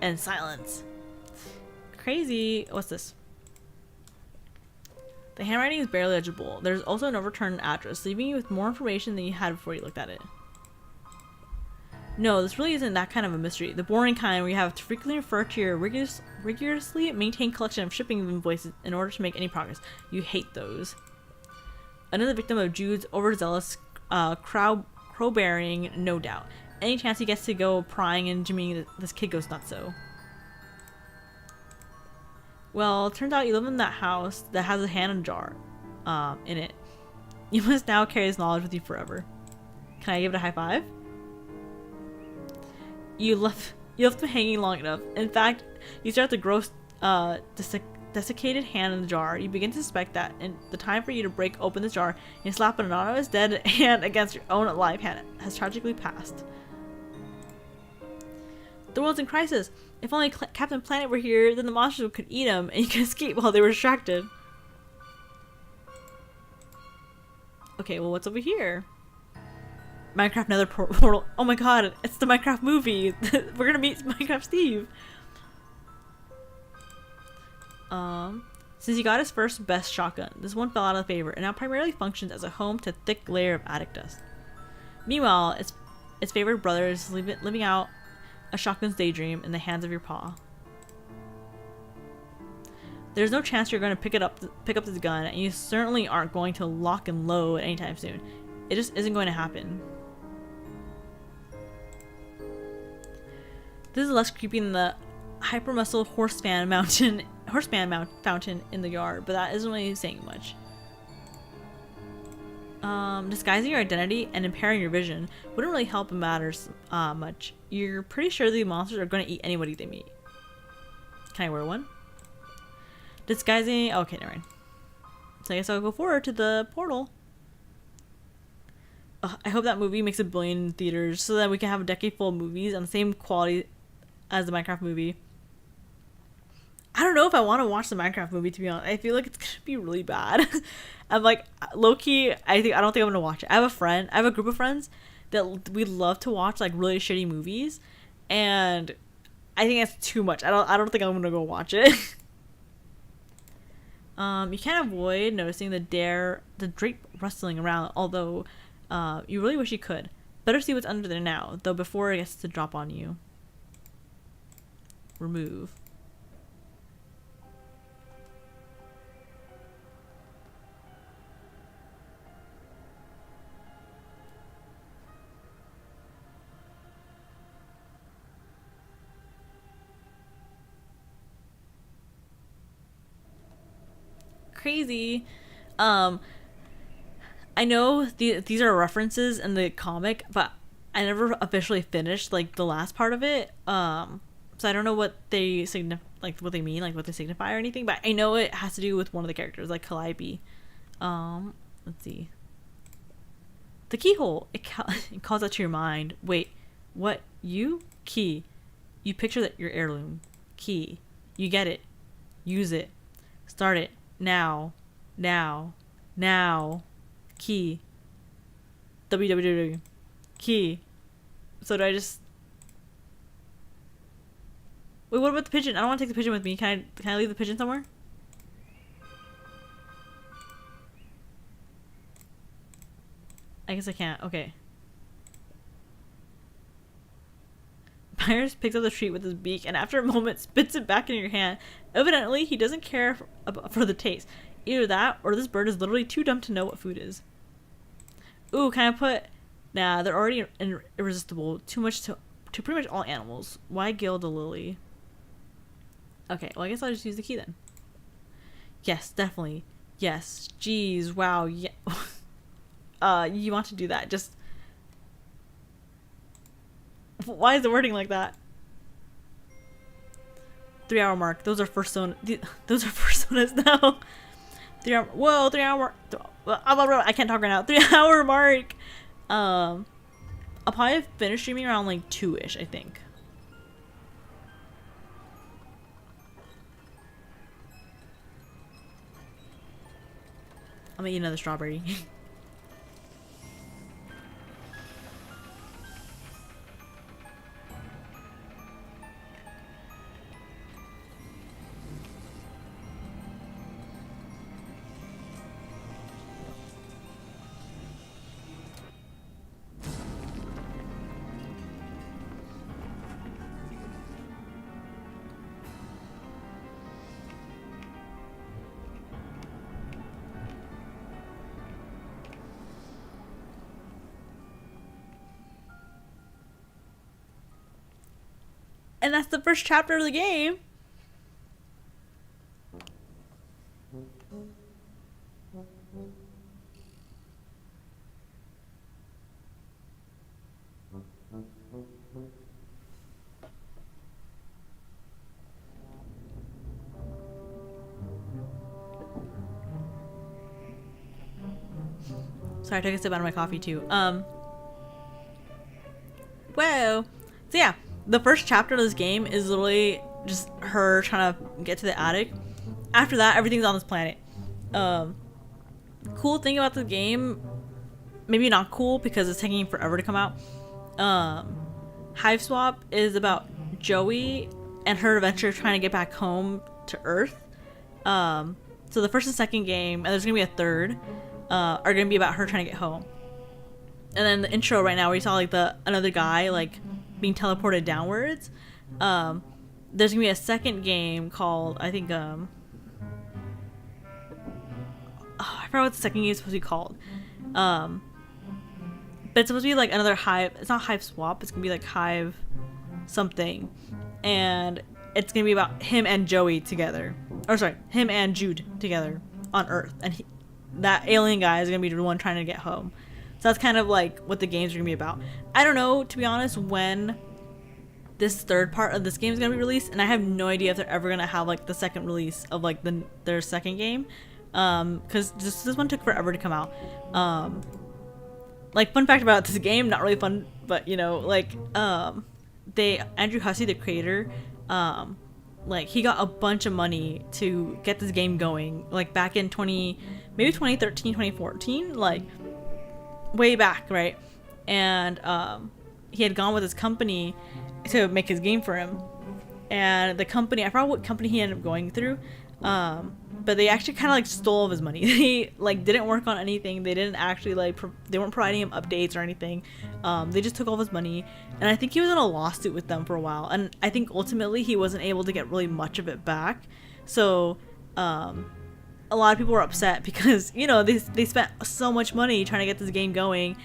And silence. Crazy. What's this? The handwriting is barely legible. There's also an overturned address, leaving you with more information than you had before you looked at it. No, this really isn't that kind of a mystery. The boring kind where you have to frequently refer to your rigorously maintained collection of shipping invoices in order to make any progress. You hate those. Another victim of Jude's overzealous crow-bearing, no doubt. Any chance he gets to go prying and Jimmy, this kid goes nutso. Well, it turns out you live in that house that has a hand jar in it. You must now carry this knowledge with you forever. Can I give it a high five? You left them hanging long enough. In fact, you start to grow desiccated hand in the jar. You begin to suspect that in the time for you to break open this jar and slap an anonymous dead hand against your own alive hand has tragically passed. The world's in crisis. If only Captain Planet were here, then the monsters could eat him and you could escape while they were distracted. Okay, well, what's over here? Minecraft Nether portal. Oh my god, it's the Minecraft movie. We're gonna meet Minecraft Steve. Since he got his first best shotgun, this one fell out of favor and now primarily functions as a home to a thick layer of attic dust. Meanwhile, its favorite brother is living out a shotgun's daydream in the hands of your paw. There's no chance you're going to pick up this gun, and you certainly aren't going to lock and load anytime soon. It just isn't going to happen. This is less creepy than the hyper-muscle horseman fountain in the yard, but that isn't really saying much. Disguising your identity and impairing your vision wouldn't really help matters much. You're pretty sure the monsters are going to eat anybody they meet. Can I wear one? Disguising... Okay, never mind. So I guess I'll go forward to the portal. I hope that movie makes 1 billion in theaters so that we can have a decade full of movies on the same quality as the Minecraft movie. I don't know if I want to watch the Minecraft movie, to be honest. I feel like it's going to be really bad. I'm like, low-key, I don't think I'm going to watch it. I have a group of friends that we love to watch like really shitty movies, and I think that's too much. I don't think I'm going to go watch it. You can't avoid noticing the drape rustling around, although you really wish you could. Better see what's under there now, though, before it gets to drop on you. Remove. Crazy. I know these are references in the comic, but I never officially finished like the last part of it. So I don't know what they what they mean, like what they signify or anything, but I know it has to do with one of the characters, like Calliope. Let's see. The keyhole. It calls out to your mind. Wait, what? You? Key. You picture that your heirloom. Key. You get it. Use it. Start it. Now. Key. www. Key. So do I just... Wait, what about the pigeon? I don't want to take the pigeon with me. Can I leave the pigeon somewhere? I guess I can't. Okay. Myers picks up the treat with his beak and after a moment spits it back in your hand. Evidently, he doesn't care for the taste. Either that or this bird is literally too dumb to know what food is. Ooh, can I put... Nah, they're already irresistible. Too much to pretty much all animals. Why gild a lily? Okay, well I guess I'll just use the key then. Yes, definitely. Yes. Jeez, wow. Yeah. You want to do that. Just... Why is the wording like that? 3 hour mark. Those are those are personas now. 3 hour... Whoa, 3 hour... I can't talk right now. 3 hour mark. I'll probably finish streaming around like 2-ish, I think. I'm gonna eat another strawberry. And that's the first chapter of the game. Sorry, I took a sip out of my coffee too. Whoa. So yeah. The first chapter of this game is literally just her trying to get to the attic. After that, everything's on this planet. Cool thing about the game, maybe not cool because it's taking forever to come out. Hive Swap is about Joey and her adventure trying to get back home to Earth. So the first and second game, and there's gonna be a third, are gonna be about her trying to get home. And then the intro right now, where you saw like another guy like being teleported downwards. There's gonna be a second game called, I think, forgot what the second game is supposed to be called. But it's supposed to be like another Hive. It's not Hive Swap. It's gonna be like Hive something, and it's gonna be about him and Joey together. Or sorry, him and Jude together on Earth, and that alien guy is gonna be the one trying to get home. So that's kind of like what the games are gonna be about. I don't know, to be honest, when this third part of this game is gonna be released, and I have no idea if they're ever gonna have like the second release of like their second game, because this one took forever to come out. Like, fun fact about this game, not really fun, but you know, like Andrew Hussey, the creator, like he got a bunch of money to get this game going, like back in 2013, 2014, like way back, right? And he had gone with his company to make his game for him, and the company, I forgot what company he ended up going through, but they actually kind of like stole all his money. They like didn't work on anything. They didn't actually like they weren't providing him updates or anything. They just took all of his money, and I think he was in a lawsuit with them for a while, and I think ultimately he wasn't able to get really much of it back. So a lot of people were upset because, you know, they spent so much money trying to get this game going,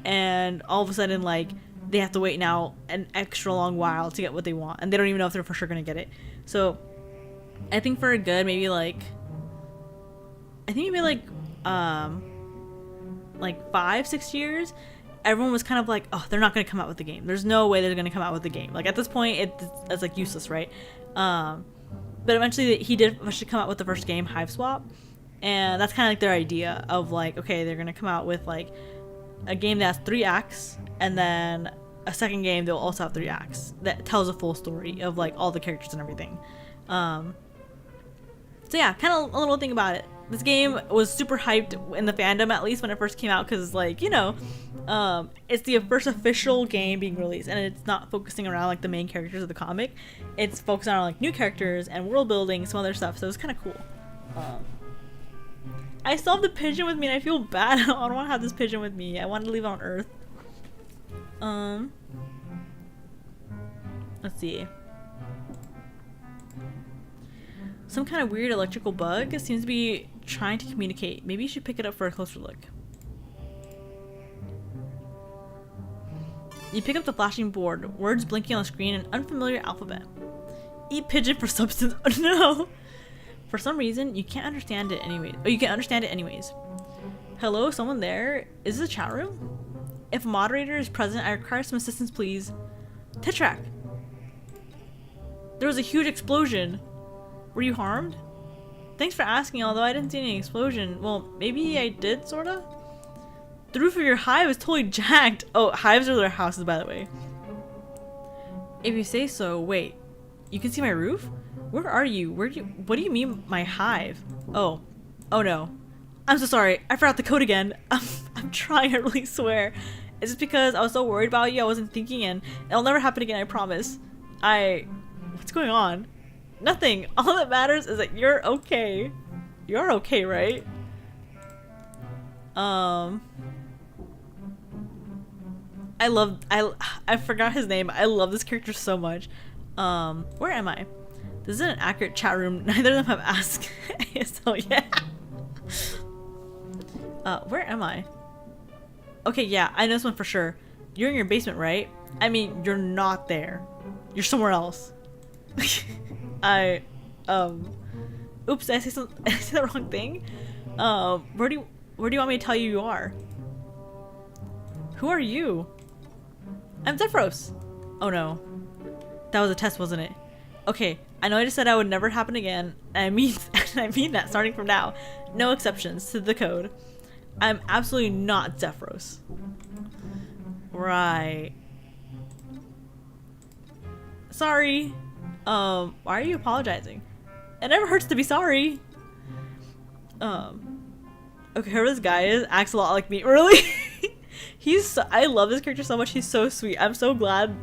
and all of a sudden like they have to wait now an extra long while to get what they want, and they don't even know if they're for sure gonna get it. So I think for a good maybe like 5-6 years, everyone was kind of like, oh, they're not going to come out with the game. There's no way they're going to come out with the game. Like, at this point, it's like useless, right? But eventually he did eventually come out with the first game, Hive Swap, and that's kind of like their idea of like, okay, they're going to come out with like a game that has 3 acts, and then a second game they'll also have 3 acts that tells a full story of like all the characters and everything. So yeah, kind of a little thing about it. This game was super hyped in the fandom, at least when it first came out, because like, you know, it's the first official game being released, and it's not focusing around like the main characters of the comic. It's focused on like new characters and world building, some other stuff. So it's kind of cool. I still have the pigeon with me, and I feel bad. I don't want to have this pigeon with me. I wanted to leave it on Earth. Let's see. Some kind of weird electrical bug seems to be trying to communicate. Maybe you should pick it up for a closer look. You pick up the flashing board, words blinking on the screen, an unfamiliar alphabet. Eat pigeon for substance. Oh no! For some reason, you can't understand it anyways. Oh, you can understand it anyways. Hello, someone there? Is this a chat room? If a moderator is present, I require some assistance, please. Tetrak! There was a huge explosion. Were you harmed? Thanks for asking, although I didn't see any explosion. Well, maybe I did, sorta? The roof of your hive is totally jacked. Oh, hives are their houses, by the way. If you say so. Wait, you can see my roof? Where are you? What do you mean, my hive? Oh no. I'm so sorry. I forgot the code again. I'm trying, I really swear. It's just because I was so worried about you, I wasn't thinking, and it'll never happen again, I promise. What's going on? Nothing. All that matters is that you're okay. You're okay, right? I forgot his name. I love this character so much. Where am I? This isn't an accurate chat room. Neither of them have asked. So yeah. Where am I? Okay, yeah, I know this one for sure. You're in your basement, right? I mean, you're not there. You're somewhere else. Oops, did I say the wrong thing? Where do you want me to tell you are? Who are you? I'm Zephyros. Oh no. That was a test, wasn't it? Okay, I know I just said I would never happen again, and I mean that starting from now. No exceptions to the code. I'm absolutely not Zephyros. Right. Sorry. Why are you apologizing? It never hurts to be sorry. Okay, whoever this guy is acts a lot like me. Really? I love this character so much. He's so sweet. I'm so glad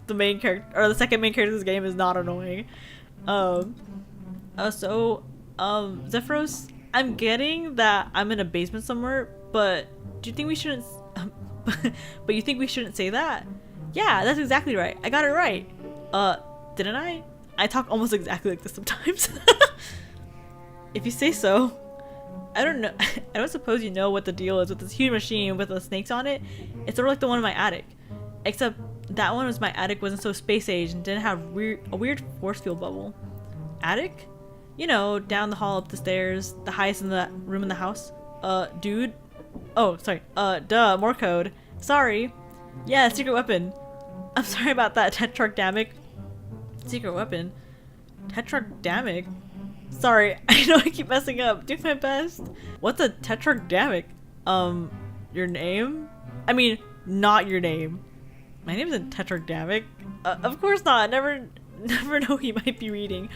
the main character, or the second main character of this game, is not annoying. Zephyros, I'm getting that I'm in a basement somewhere, but do you think we shouldn't, but you think we shouldn't say that? Yeah, that's exactly right. I got it right. Didn't I? I talk almost exactly like this sometimes. If you say so. I don't know. I don't suppose you know what the deal is with this huge machine with the snakes on it. It's sort of like the one in my attic, except that one was my attic wasn't so space age and didn't have a weird force field bubble. Attic? You know, down the hall up the stairs, the highest in the room in the house. Dude. Oh, sorry. Duh, more code. Sorry. Yeah, secret weapon. I'm sorry about that, Tetrarchamic. Secret weapon? Tetrarchamic? Sorry, I know I keep messing up. Do my best. What's a Tetrarchamic? Your name? I mean, not your name. My name isn't Tetrarchamic. Of course not. Never know he might be reading.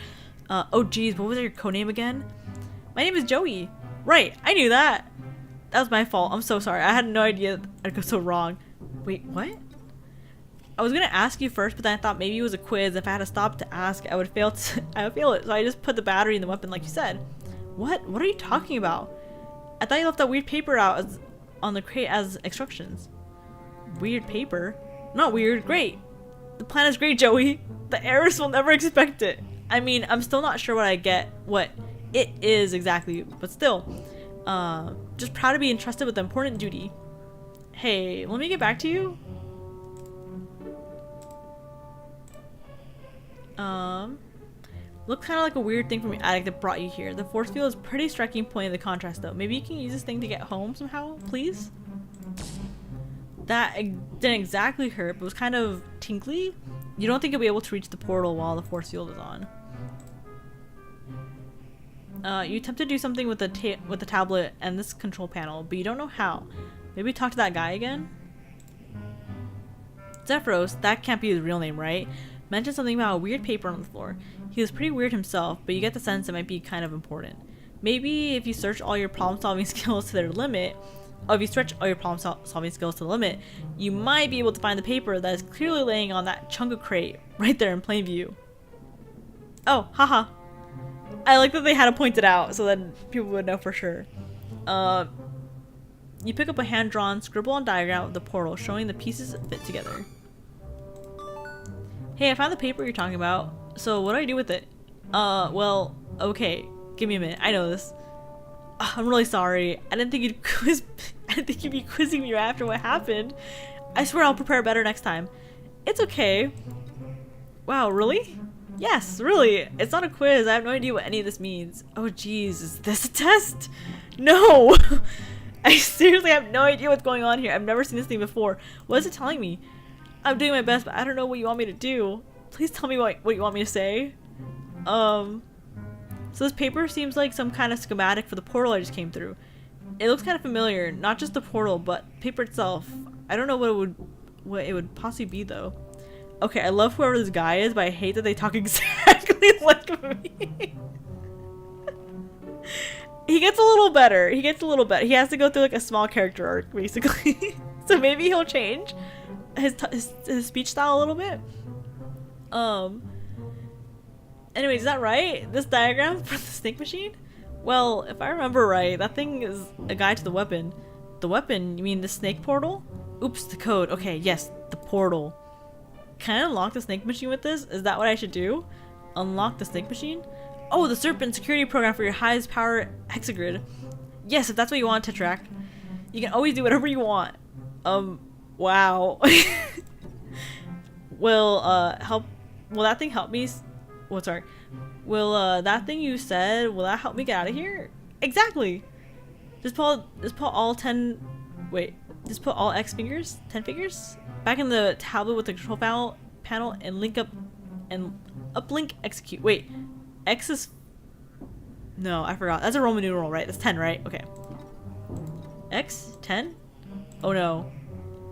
Oh geez, what was your codename again? My name is Joey. Right, I knew that. That was my fault. I'm so sorry. I had no idea I'd go so wrong. Wait, what? I was gonna ask you first, but then I thought maybe it was a quiz. If I had to stop to ask, I would fail it. So I just put the battery in the weapon like you said. What? What are you talking about? I thought you left that weird paper out on the crate as instructions. Weird paper? Not weird. Great. The plan is great, Joey. The heiress will never expect it. I mean, I'm still not sure what it is exactly, but still. Just proud to be entrusted with the important duty. Hey, let me get back to you. Looks kind of like a weird thing from your attic that brought you here. The force field is a pretty striking point in the contrast though. Maybe you can use this thing to get home somehow, please? That didn't exactly hurt, but was kind of tinkly. You don't think you'll be able to reach the portal while the force field is on. You attempt to do something with the tablet and this control panel, but you don't know how. Maybe talk to that guy again? Zephyros, that can't be his real name, right? Mentioned something about a weird paper on the floor. He was pretty weird himself, but you get the sense it might be kind of important. Maybe if you search all your problem-solving skills to their limit, or if you stretch all your problem-solving skills to the limit, you might be able to find the paper that is clearly laying on that chunk of crate right there in plain view. Oh, haha. I like that they had to point it out so that people would know for sure. You pick up a hand-drawn, scribble-on diagram of the portal showing the pieces fit together. Hey, I found the paper you're talking about. So what do I do with it? Well, okay. Give me a minute. I know this. I'm really sorry. I didn't think you'd be quizzing me after what happened. I swear I'll prepare better next time. It's okay. Wow, really? Yes, really. It's not a quiz. I have no idea what any of this means. Oh geez, is this a test? No! I seriously have no idea what's going on here. I've never seen this thing before. What is it telling me? I'm doing my best, but I don't know what you want me to do. Please tell me what you want me to say. So this paper seems like some kind of schematic for the portal I just came through. It looks kind of familiar, not just the portal, but paper itself. I don't know what it would possibly be though. Okay, I love whoever this guy is, but I hate that they talk exactly like me. He gets a little better. He has to go through like a small character arc, basically. So maybe he'll change his speech style a little bit. Anyways, is that right? This diagram for the snake machine? Well, if I remember right, that thing is a guide to the weapon. The weapon? You mean the snake portal? Oops, the code. Okay, yes, the portal. Can I unlock the snake machine with this? Is that what I should do? Unlock the snake machine? Oh, the serpent security program for your highest power hexagrid. Yes, if that's what you want to track. You can always do whatever you want. Wow. Will that thing help me? Well, sorry. Will that thing you said, will that help me get out of here? Exactly. Just put all 10. Wait. Just put all X fingers, 10 fingers, back in the tablet with the control panel and link up and uplink execute. Wait, X is. No, I forgot. That's a Roman numeral, right? That's 10, right? Okay. X 10. Oh no,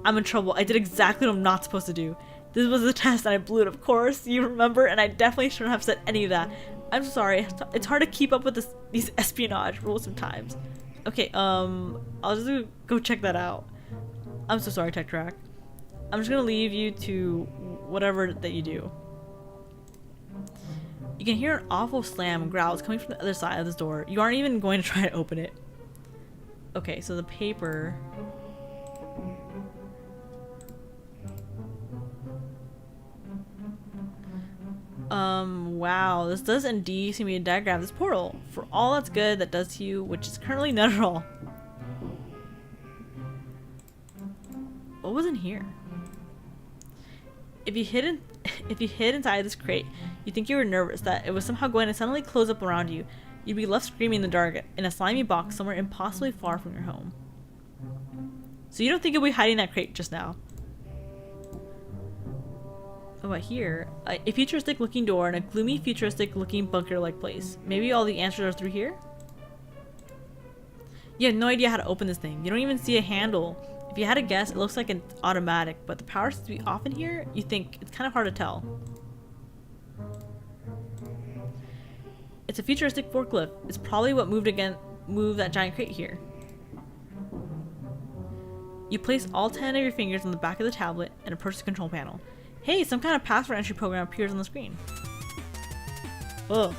I'm in trouble. I did exactly what I'm not supposed to do. This was a test and I blew it, of course. You remember, and I definitely shouldn't have said any of that. I'm sorry. It's hard to keep up with these espionage rules sometimes. Okay, I'll just go check that out. I'm so sorry, Tech Track. I'm just gonna leave you to whatever that you do. You can hear an awful slam and growls coming from the other side of this door. You aren't even going to try to open it. Okay, so the paper. Wow, this does indeed seem to be a diagram of this portal. For all that's good that does to you, which is currently none at all. What was in here? If you hid inside this crate, you think you were nervous that it was somehow going to suddenly close up around you. You'd be left screaming in the dark in a slimy box somewhere impossibly far from your home. So you don't think you'll be hiding that crate just now? Oh, but here, a futuristic looking door and a gloomy futuristic looking bunker like place. Maybe all the answers are through here? You have no idea how to open this thing. You don't even see a handle. If you had to guess, it looks like an automatic, but the power seems to be off in here. You think it's kind of hard to tell. It's a futuristic forklift. It's probably what moved that giant crate here. You place all 10 of your fingers on the back of the tablet and approach the control panel. Hey, some kind of password entry program appears on the screen. Oh.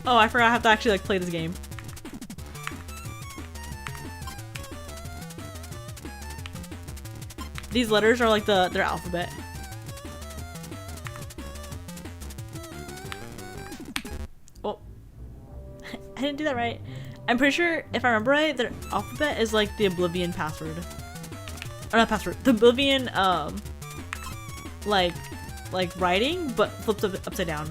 Oh, I forgot I have to actually like play this game. These letters are like their alphabet. Oh. I didn't do that right. I'm pretty sure, if I remember right, their alphabet is like the Oblivion password. Or not password, the Oblivion, like writing, but flipped upside down.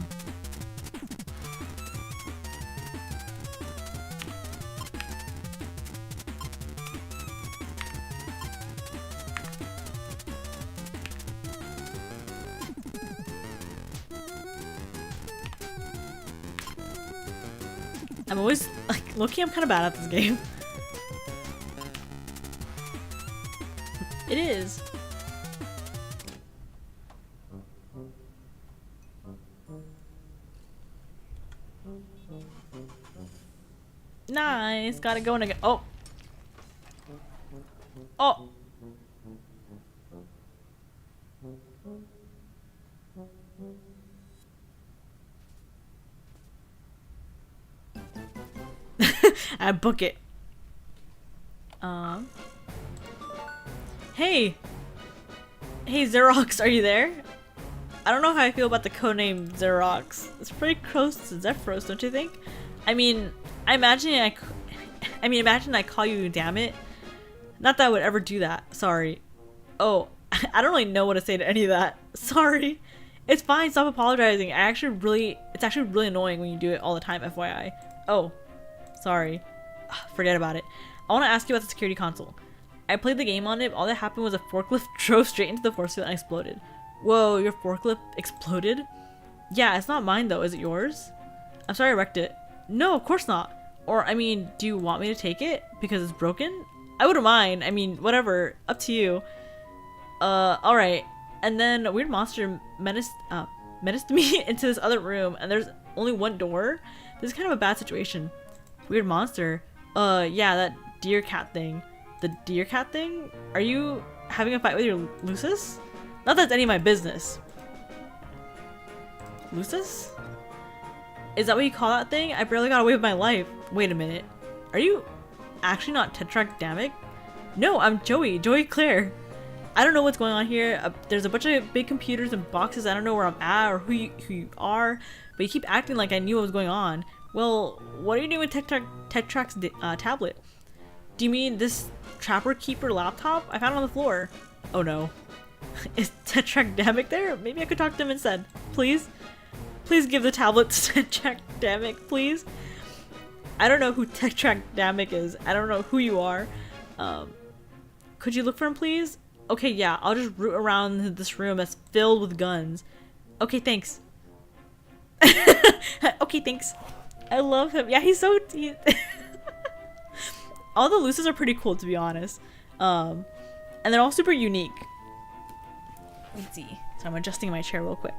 I'm always, like, low-key I'm kind of bad at this game. It is. Nice, got it going again. Oh. Oh. I book it. Hey! Hey Xerox, are you there? I don't know how I feel about the codename Xerox. It's pretty close to Zephyros, don't you think? I mean, imagine I call you damn it. Not that I would ever do that. Sorry. Oh, I don't really know what to say to any of that. Sorry. It's fine, stop apologizing. It's actually really annoying when you do it all the time, FYI. Oh. Sorry. Forget about it. I want to ask you about the security console. I played the game on it, but all that happened was a forklift drove straight into the force field and exploded. Whoa, your forklift exploded? Yeah, it's not mine though, is it yours? I'm sorry I wrecked it. No, of course not. Or, I mean, do you want me to take it? Because it's broken? I wouldn't mind. I mean, whatever. Up to you. Alright. And then a weird monster menaced me into this other room, and there's only one door. This is kind of a bad situation. Weird monster. Yeah, that deer cat thing. The deer cat thing? Are you having a fight with your Lucis? Not that it's any of my business. Lucis? Is that what you call that thing? I barely got away with my life. Wait a minute. Are you actually not Tetragdamic? No, I'm Joey Claire. I don't know what's going on here. There's a bunch of big computers and boxes. I don't know where I'm at or who you are, but you keep acting like I knew what was going on. Well, what are you doing with Tetrak's tablet? Do you mean this Trapper Keeper laptop? I found it on the floor. Oh no. Is Tetragdamic there? Maybe I could talk to him instead. Please? Please give the tablet to Tetragdamic, please? I don't know who Tetragdamic is. I don't know who you are. Could you look for him, please? Okay, yeah, I'll just root around this room that's filled with guns. Okay, thanks. Okay, thanks. I love him. Yeah, he's so... All the Luces are pretty cool, to be honest. And they're all super unique. Let's see. So I'm adjusting my chair real quick.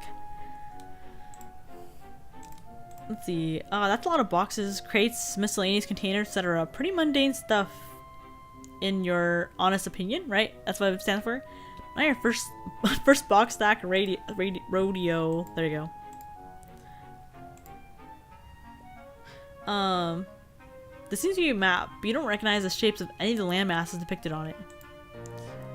Let's see. That's a lot of boxes, crates, miscellaneous containers, etc. Pretty mundane stuff, in your honest opinion, right? That's what it stands for. Not your first box stack rodeo. There you go. This seems to be a map, but you don't recognize the shapes of any of the land masses depicted on it.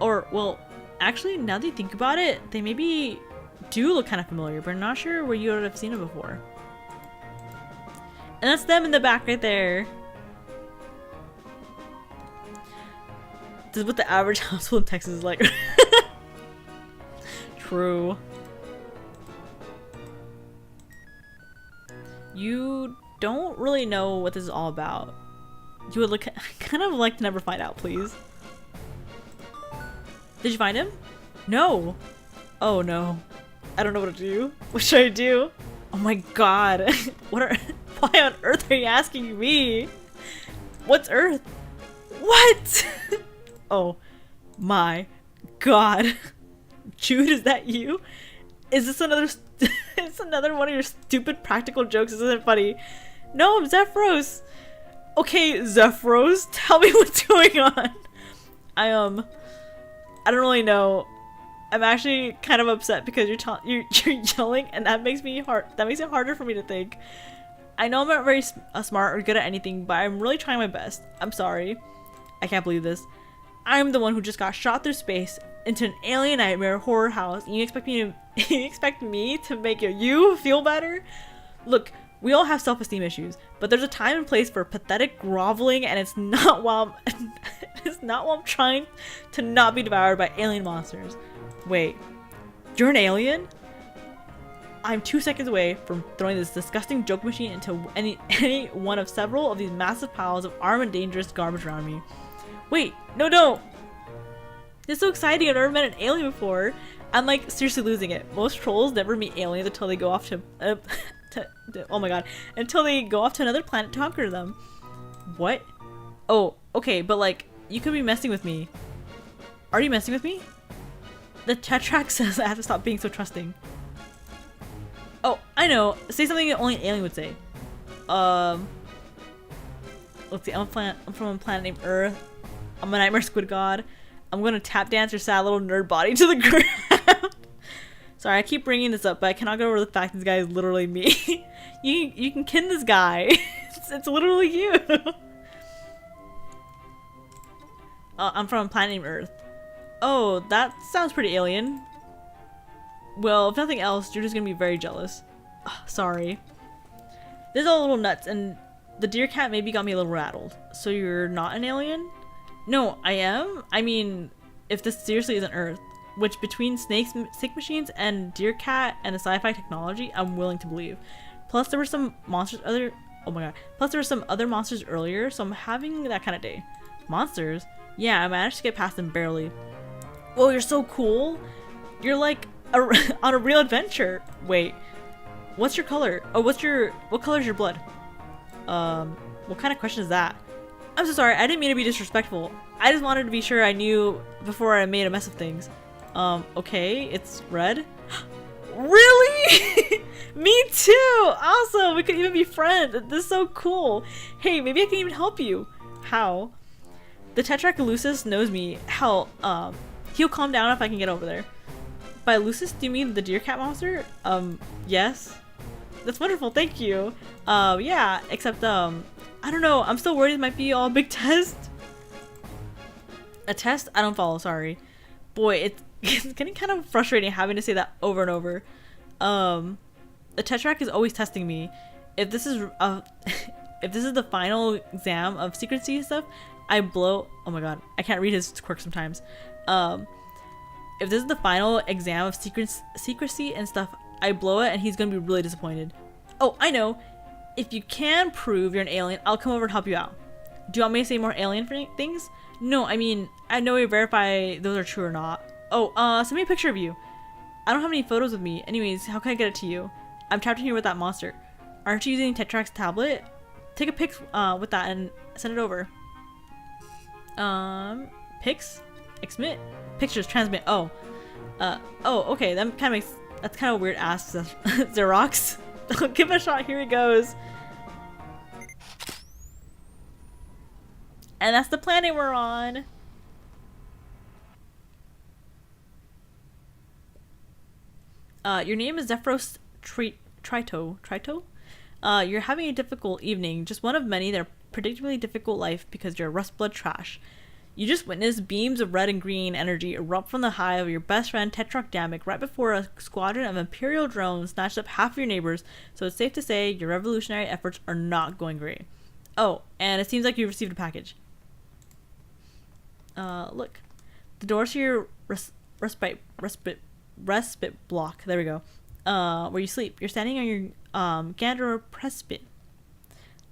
Or, well, Actually, now that you think about it, they maybe do look kind of familiar, but I'm not sure where you would have seen them before. And that's them in the back right there. This is what the average household in Texas is like. True. You don't really know what this is all about. You would look kind of like to never find out, please. Did you find him? No. Oh no. I don't know what to do. What should I do? Oh my god. Why on earth are you asking me? What's Earth? What? Oh my god. Jude, is that you? Is this another it's another one of your stupid practical jokes? This isn't funny. No, I'm Zephyros. Okay, Zephyros, tell me what's going on. I don't really know. I'm actually kind of upset because you're yelling, and that makes it harder for me to think. I know I'm not very smart or good at anything, but I'm really trying my best. I'm sorry. I can't believe this. I'm the one who just got shot through space into an alien nightmare horror house, and you expect me to make you feel better? Look, we all have self-esteem issues, but there's a time and place for pathetic groveling, and it's not while I'm trying to not be devoured by alien monsters. Wait, you're an alien? I'm 2 seconds away from throwing this disgusting joke machine into any one of several of these massive piles of armed and dangerous garbage around me. Wait, no, don't! This is so exciting, I've never met an alien before. I'm like seriously losing it. Most trolls never meet aliens until they go off to oh my god, until they go off to another planet to conquer them. What? Oh, okay, but like, you could be messing with me. Are you messing with me? The Tetrax says I have to stop being so trusting. Oh, I know. Say something that only an alien would say. Let's see. I'm from a planet named Earth. I'm a nightmare squid god. I'm gonna tap dance your sad little nerd body to the ground. Sorry, I keep bringing this up, but I cannot get over the fact this guy is literally me. you can kin this guy. it's literally you. I'm from a planet named Earth. Oh, that sounds pretty alien. Well, if nothing else, you're just gonna be very jealous. Ugh, sorry. This is all a little nuts, and the deer cat maybe got me a little rattled. So you're not an alien? No, I am? I mean, if this seriously isn't Earth, which between snake machines and deer cat and the sci-fi technology, I'm willing to believe. Plus there were some monsters Plus there were some other monsters earlier, so I'm having that kind of day. Monsters? Yeah, I managed to get past them barely. Whoa, you're so cool. You're like on a real adventure. Wait, what's your color? Oh, what color is your blood? What kind of question is that? I'm so sorry, I didn't mean to be disrespectful. I just wanted to be sure I knew before I made a mess of things. Okay, it's red. Really? Me too! Awesome, we could even be friends. This is so cool. Hey, maybe I can even help you. How? The Tetracalusus knows me. Hell, he'll calm down if I can get over there. By Lucis, do you mean the deer cat monster? Yes. That's wonderful, thank you. Yeah, except, I don't know, I'm still worried it might be all a big test. A test? I don't follow, sorry. Boy, it's getting kind of frustrating having to say that over and over. The Tetrac is always testing me. If this is if this is the final exam of secrecy and stuff, I blow. Oh my god, I can't read his quirk sometimes. If this is the final exam of secrecy and stuff, I blow it and he's gonna be really disappointed. Oh, I know. If you can prove you're an alien, I'll come over and help you out. Do you want me to say more alien things? No, I mean, I know you verify those are true or not. Oh, send me a picture of you. I don't have any photos with me. Anyways, how can I get it to you? I'm trapped in here with that monster. Aren't you using Tetrax's tablet? Take a pic with that and send it over. Pics? Exmit? Pictures, transmit. Oh. Oh, okay, that's kind of a weird ask, Xerox. Give it a shot, here he goes. And that's the planet we're on. Your name is Zephyros Trito. You're having a difficult evening, just one of many that are predictably difficult life because you're rust blood trash. You just witnessed beams of red and green energy erupt from the hive of your best friend Tetrarch Damek right before a squadron of Imperial drones snatched up half of your neighbors, so it's safe to say your revolutionary efforts are not going great. Oh, and it seems like you received a package. Look. The doors to your respite block. There we go. Where you sleep. You're standing on your Gandor Prespit.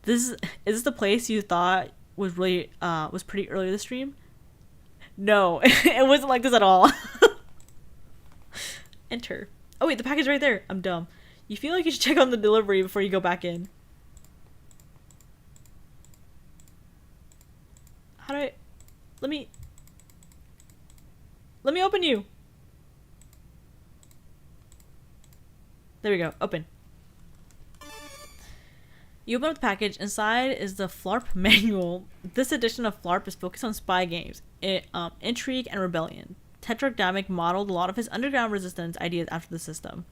Is this the place you thought was really was pretty early in the stream? No, it wasn't like this at all. Enter. Oh wait, the package right there. I'm dumb. You feel like you should check on the delivery before you go back in. How do I... Let me open you. There we go. Open. You open up the package. Inside is the FLARP manual. This edition of FLARP is focused on spy games, intrigue, and rebellion. Tetrarch Damek modeled a lot of his underground resistance ideas after the system.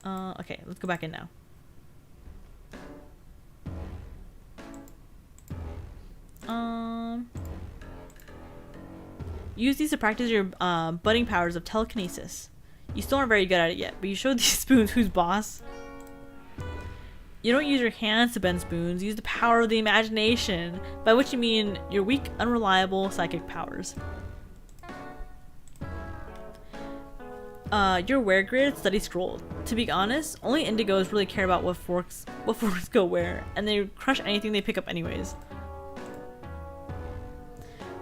Okay, let's go back in now. Use these to practice your budding powers of telekinesis. You still aren't very good at it yet, but you showed these spoons who's boss. You don't use your hands to bend spoons, you use the power of the imagination, by which you mean your weak, unreliable psychic powers. Your wear grid study scroll. To be honest, only indigos really care about what forks go where, and they crush anything they pick up anyways.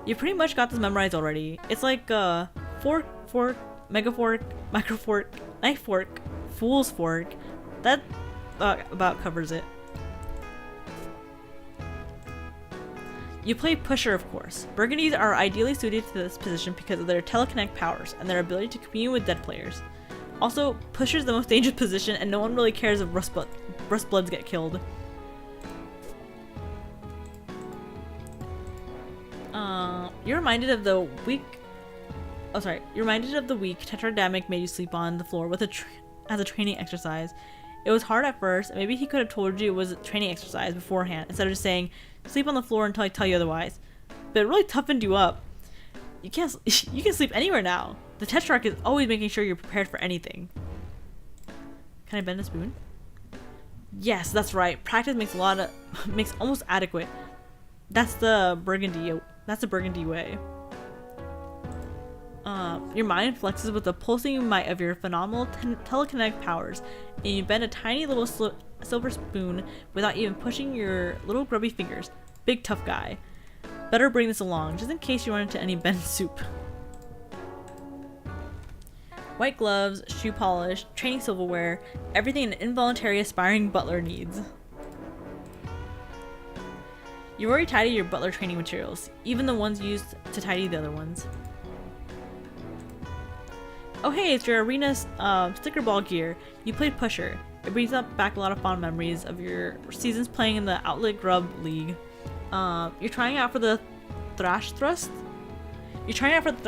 You pretty much got this memorized already. It's like fork, mega fork, micro fork, knife fork, fool's fork. That about covers it. You play pusher, of course. Burgundies are ideally suited to this position because of their telekinetic powers and their ability to commune with dead players. Also, pusher is the most dangerous position and no one really cares if Rustbloods get killed. You're reminded of the week Tetrarch Damek made you sleep on the floor with as a training exercise. It was hard at first, and maybe he could have told you it was a training exercise beforehand instead of just saying, sleep on the floor until I tell you otherwise. But it really toughened you up. You can sleep anywhere now. The Tetrarch is always making sure you're prepared for anything. Can I bend a spoon? Yes, that's right. Practice makes almost adequate. That's the Burgundy way. Your mind flexes with the pulsing might of your phenomenal telekinetic powers, and you bend a tiny little silver spoon without even pushing your little grubby fingers. Big tough guy. Better bring this along, just in case you run into any bent soup. White gloves, shoe polish, training silverware, everything an involuntary aspiring butler needs. You've already tidied your butler training materials, even the ones used to tidy the other ones. Oh hey, it's your arena sticker ball gear. You played pusher. It brings back a lot of fond memories of your seasons playing in the Outlet Grub League. You're trying out for the Thrash Thrust? You're trying out for the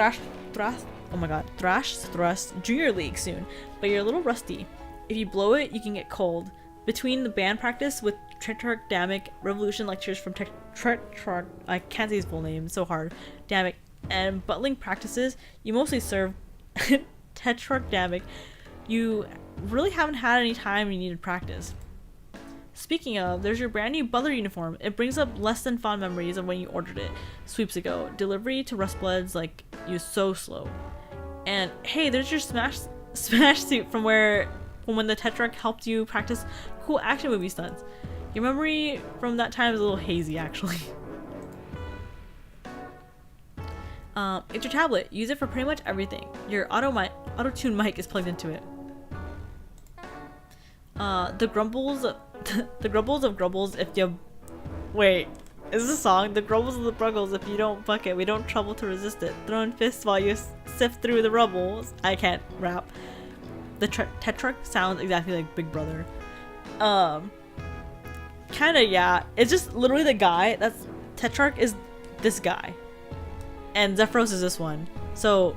Thrash Thrust Junior League soon, but you're a little rusty. If you blow it, you can get cold. Between the band practice with Tetrarch Damek, revolution lectures from Tetrarch, I can't say his full name, it's so hard, Damek, and butling practices, you mostly serve Tetrarch Damek. You really haven't had any time you needed practice. Speaking of, there's your brand new butler uniform. It brings up less than fond memories of when you ordered it sweeps ago. Delivery to Rustbloods like you so slow. And hey, there's your smash suit from when the Tetrarch helped you practice cool action movie stunts. Your memory from that time is a little hazy, actually. It's your tablet. Use it for pretty much everything. Your auto-tune mic is plugged into it. The grumbles of grumbles if you... Wait, is this a song? The grumbles of the bruggles if you don't buck it. We don't trouble to resist it. Throwing fists while you sift through the rubbles. I can't rap. The Tetrarch sounds exactly like Big Brother. Kinda, yeah. It's just literally the guy. That's Tetrarch is this guy. And Zephyros is this one. So,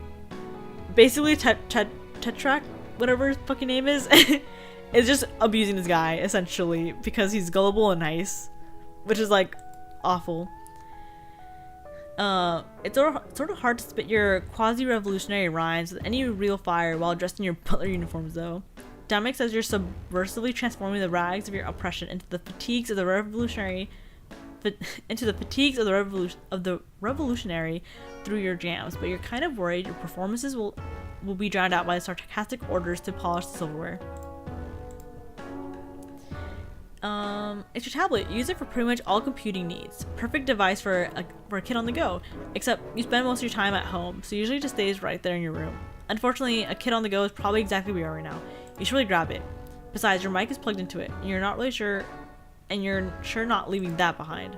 basically Tetrarch, whatever his fucking name is, is just abusing this guy, essentially. Because he's gullible and nice. Which is, like, awful. It's sort of hard to spit your quasi-revolutionary rhymes with any real fire while dressed in your butler uniforms, though. Damek says you're subversively transforming the rags of your oppression into the fatigues of the revolutionary revolutionary through your jams, but you're kind of worried your performances will be drowned out by the sarcastic orders to polish the silverware. It's your tablet. Use it for pretty much all computing needs. Perfect device for a kid on the go, except you spend most of your time at home, so usually it just stays right there in your room. Unfortunately, a kid on the go is probably exactly where you are right now. You should really grab it. Besides, your mic is plugged into it, and you're sure not leaving that behind.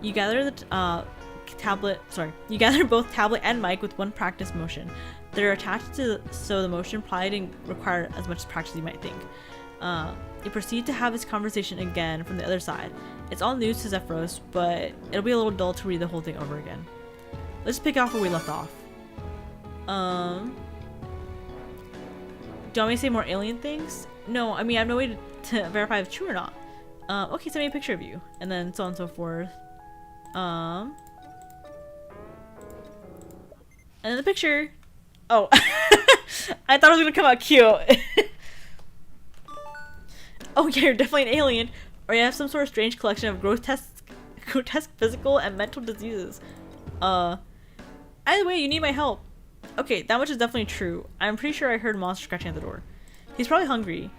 You gather you gather both tablet and mic with one practice motion. They're attached so the motion probably didn't require as much practice as you might think. You proceed to have this conversation again from the other side. It's all news to Zephyros, but it'll be a little dull to read the whole thing over again. Let's pick off where we left off. Do you want me to say more alien things? No, I mean I have no way to verify if it's true or not. Okay, send me a picture of you, and then so on and so forth. And then the picture. Oh, I thought it was gonna come out cute. Oh yeah, you're definitely an alien, or you have some sort of strange collection of grotesque physical and mental diseases. Either way, you need my help. Okay, that much is definitely true. I'm pretty sure I heard a monster scratching at the door. He's probably hungry.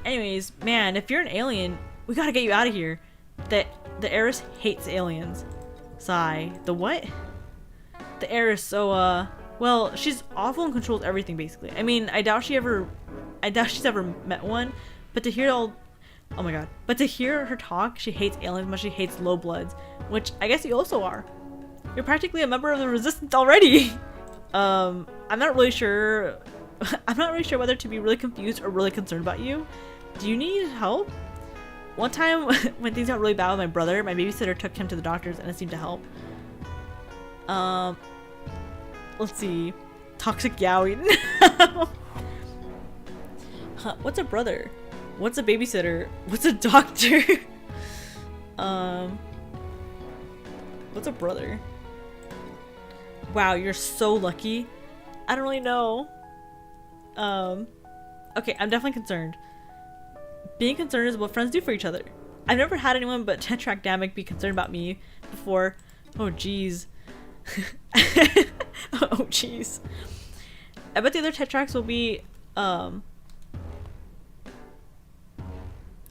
Anyways, man, if you're an alien, we gotta get you out of here. The heiress hates aliens. Sigh. The what? The heiress, so well, she's awful and controls everything basically. I mean, I doubt she's ever met one, but to hear oh my god. But to hear her talk, she hates aliens, but she hates low bloods, which I guess you also are. You're practically a member of the resistance already. I'm not really sure whether to be really confused or really concerned about you. Do you need help? One time when things got really bad with my brother, my babysitter took him to the doctors and it seemed to help. Let's see. Toxic yaoi. What's a brother? What's a babysitter? What's a doctor? What's a brother? Wow, you're so lucky. I don't really know. Okay, I'm definitely concerned. Being concerned is what friends do for each other. I've never had anyone but Tetrak Damek be concerned about me before. Oh jeez. Oh jeez. I bet the other Tetraks will be oh,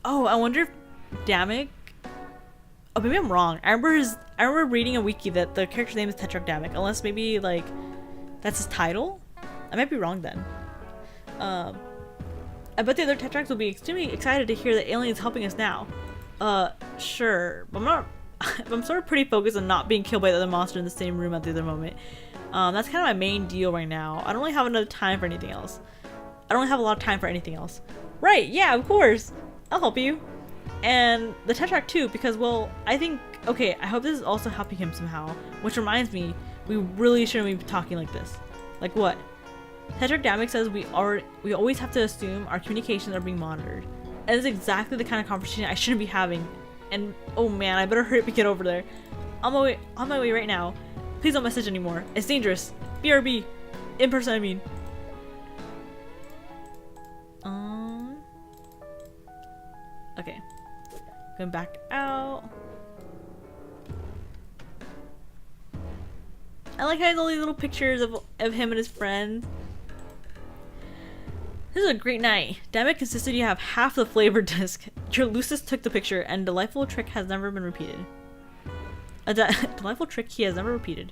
I wonder if Damek. Oh, maybe I'm wrong. I remember reading a wiki that the character's name is Tetrak Damek, unless maybe like that's his title. I might be wrong then. I bet the other Tetraks will be extremely excited to hear that alien's helping us now. Sure, but I'm sort of pretty focused on not being killed by the other monster in the same room at the other moment. That's kind of my main deal right now. I don't really have enough time for anything else. I don't really have a lot of time for anything else. Right, yeah, of course. I'll help you. And the Tetrak too, because, well, I think, okay, I hope this is also helping him somehow. Which reminds me, we really shouldn't be talking like this. Like what? Tetrak Damek says we always have to assume our communications are being monitored. And it's exactly the kind of conversation I shouldn't be having. And oh man, I better hurry up and get over there. On my way right now. Please don't message anymore. It's dangerous. BRB. In person, I mean. Okay. Going back out. I like how he has all these little pictures of him and his friends. This is a great night. Damek insisted you have half the flavor disc. Your Lucis took the picture, and delightful trick has never been repeated. A delightful trick he has never repeated.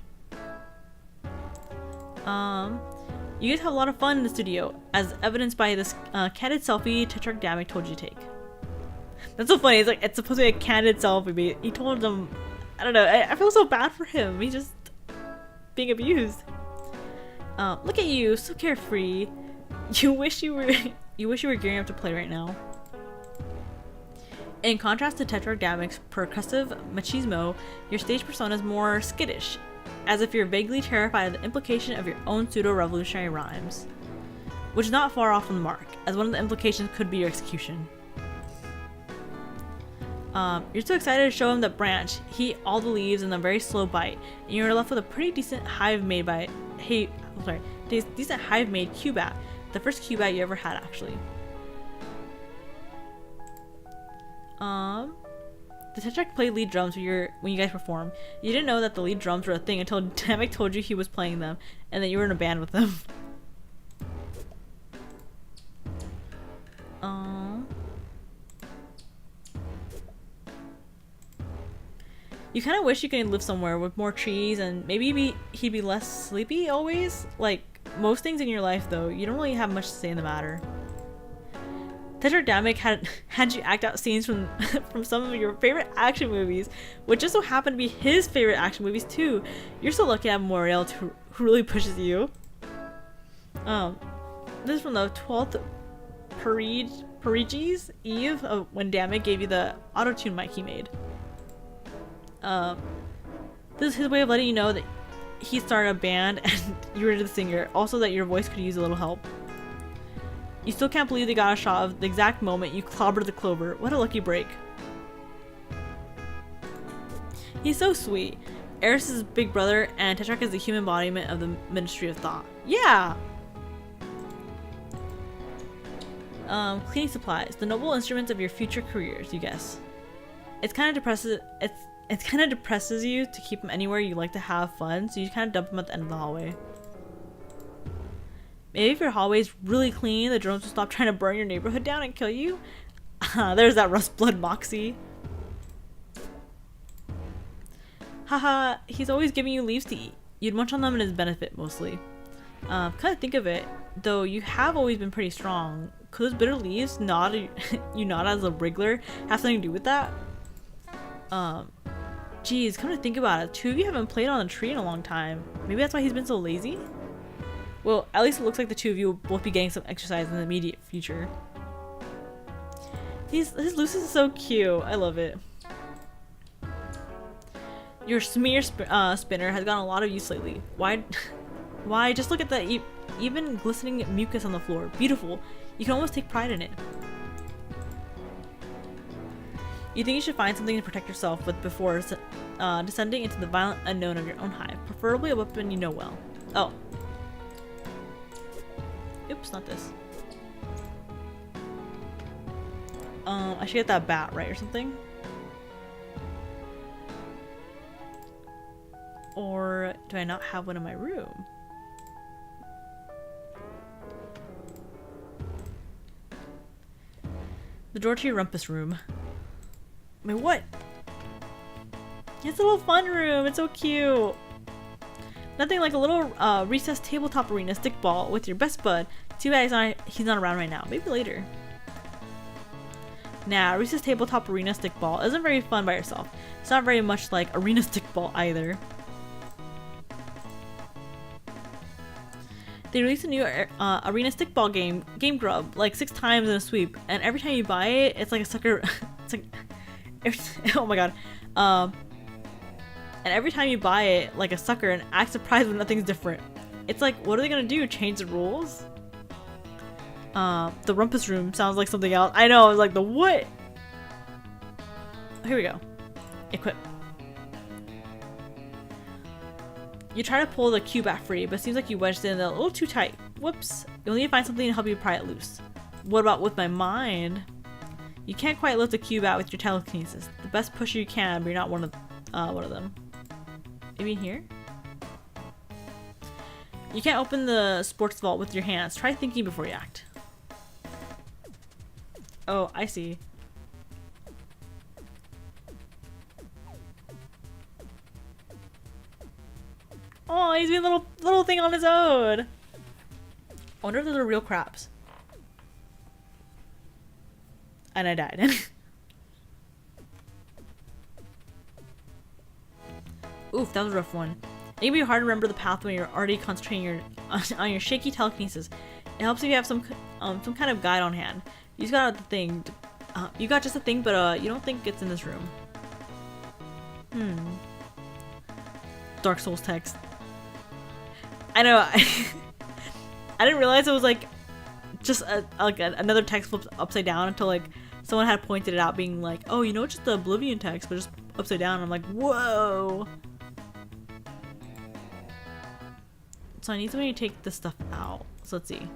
You guys have a lot of fun in the studio, as evidenced by this candid selfie Tetrak Damek told you to take. That's so funny. It's like it's supposed to be a candid selfie, but he told them. I don't know. I feel so bad for him. He's just being abused. Look at you, so carefree. You wish you were gearing up to play right now. In contrast to Tetrak Damek's percussive machismo, your stage persona is more skittish, as if you're vaguely terrified of the implication of your own pseudo-revolutionary rhymes. Which is not far off from the mark, as one of the implications could be your execution. You're so excited to show him the branch. He ate all the leaves in a very slow bite, and you're left with a pretty decent hive made by decent hive made Cubat. The first Cubat you ever had, actually. The Tetrarch played lead drums when you guys performed. You didn't know that the lead drums were a thing until Namek told you he was playing them, and that you were in a band with them. You kind of wish you could live somewhere with more trees and maybe he'd be less sleepy always. Like most things in your life though, you don't really have much to say in the matter. Tetrarch had you act out scenes from from some of your favorite action movies, which just so happened to be his favorite action movies too. You're so lucky to have Moriel who really pushes you. This is from the 12th Periges Eve of when Dammit gave you the auto-tune mic he made. This is his way of letting you know that he started a band and you were the singer. Also that your voice could use a little help. You still can't believe they got a shot of the exact moment you clobbered the clover. What a lucky break. He's so sweet. Eris is his big brother and Tetrarch is the human embodiment of the Ministry of Thought. Yeah! Cleaning supplies. The noble instruments of your future careers, you guess. It kind of depresses you to keep them anywhere you like to have fun, so you kind of dump them at the end of the hallway. Maybe if your hallway is really clean, the drones will stop trying to burn your neighborhood down and kill you. There's that rust blood moxie. Haha, he's always giving you leaves to eat. You'd munch on them in his benefit, mostly. Kind of think of it, though you have always been pretty strong. Could those bitter leaves you nod as a wriggler have something to do with that? Geez, come to think about it, two of you haven't played on a tree in a long time. Maybe that's why he's been so lazy? Well, at least it looks like the two of you will both be getting some exercise in the immediate future. His Lucis is so cute. I love it. Your smear spinner has gotten a lot of use lately. Why? Why? Just look at that even glistening mucus on the floor. Beautiful. You can almost take pride in it. You think you should find something to protect yourself with before descending into the violent unknown of your own hive. Preferably a weapon you know well. Oh. Oops, not this. I should get that bat, right, or something? Or do I not have one in my room? The door to your rumpus room. Wait, what? It's a little fun room. It's so cute. Nothing like a little recessed tabletop arena stickball with your best bud. Too bad he's not around right now. Maybe later. Nah, recessed tabletop arena stickball isn't very fun by yourself. It's not very much like arena stickball either. They released a new arena stickball game, Game Grub, like 6 times in a sweep, and every time you buy it, it's like a sucker. It's like, oh my god. And every time you buy it, like a sucker, and act surprised when nothing's different. It's like, what are they gonna do? Change the rules? The rumpus room sounds like something else. I know, I was like, the what? Here we go. Equip. You try to pull the Cubat free, but it seems like you wedged it in a little too tight. Whoops. You'll need to find something to help you pry it loose. What about with my mind? You can't quite lift a Cubat with your telekinesis. The best pusher you can, but you're not one of them. Maybe in here? You can't open the sports vault with your hands. Try thinking before you act. Oh, I see. Oh, he's doing a little thing on his own. I wonder if those are real crabs. And I died. Oof, that was a rough one. It can be hard to remember the path when you're already concentrating on your shaky telekinesis. It helps if you have some kind of guide on hand. You just got the thing. You got just a thing, but you don't think it's in this room. Dark Souls text. I know. I didn't realize it was like just another text flipped upside down until like someone had pointed it out, being like, oh, you know, it's just the Oblivion text, but just upside down. I'm like, whoa. So I need somebody to take this stuff out. So let's see.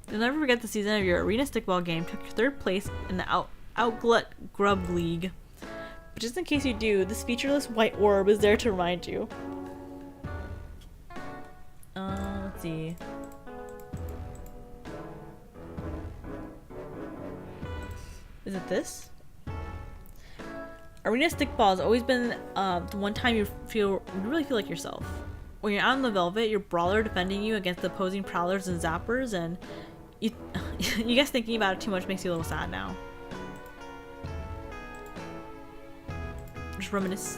You'll never forget the season of your arena stickball game took your 3rd place in the Outglut Grub League. But just in case you do, this featureless white orb is there to remind you. Let's see. Is it this? Arena stickball has always been the one time you really feel like yourself. When you're out in the velvet, your brawler defending you against the opposing prowlers and zappers, and you guess thinking about it too much makes you a little sad now. Just reminisce.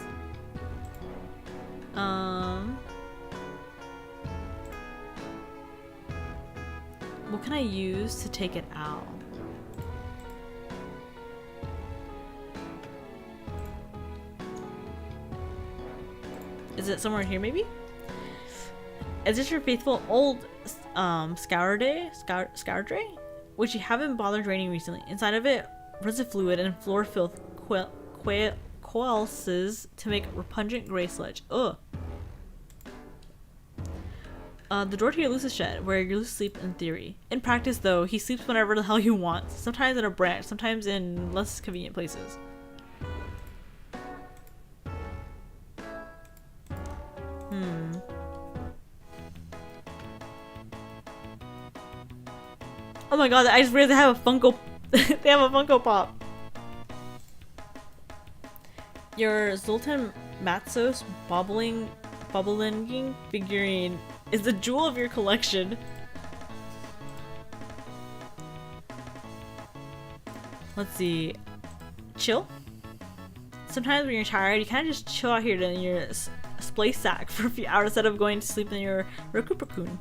What can I use to take it out? Is it somewhere in here, maybe? Is this your faithful old Scourdray, which you haven't bothered draining recently? Inside of it, resin fluid and floor filth coalesces to make repugnant gray sludge. Ugh. The door to your Lucis shed, where you sleep in theory. In practice, though, he sleeps whenever the hell he wants. Sometimes in a branch, sometimes in less convenient places. Oh my god, I just realized they have a Funko they have a Funko Pop. Your Zoltan Matsos bobbling figurine is the jewel of your collection. Let's see. Chill? Sometimes when you're tired, you kind of just chill out here in your splay sack for a few hours instead of going to sleep in your Recupercoon.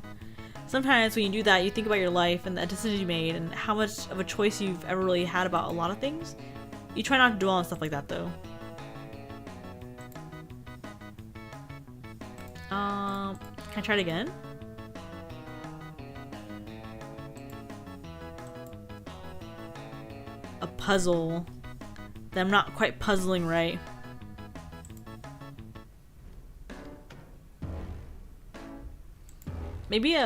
Sometimes when you do that, you think about your life and the decisions you made and how much of a choice you've ever really had about a lot of things. You try not to dwell on stuff like that, though. Can I try it again? A puzzle that I'm not quite puzzling right. Maybe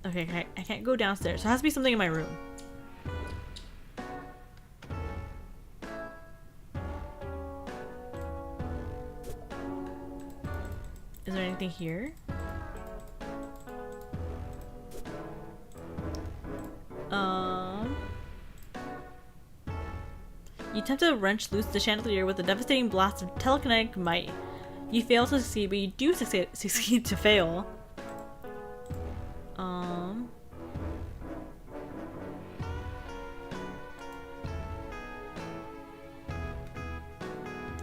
okay, I can't go downstairs. So it has to be something in my room. Is there anything here? You attempt to wrench loose the chandelier with a devastating blast of telekinetic might. You fail to succeed, but you do succeed to fail.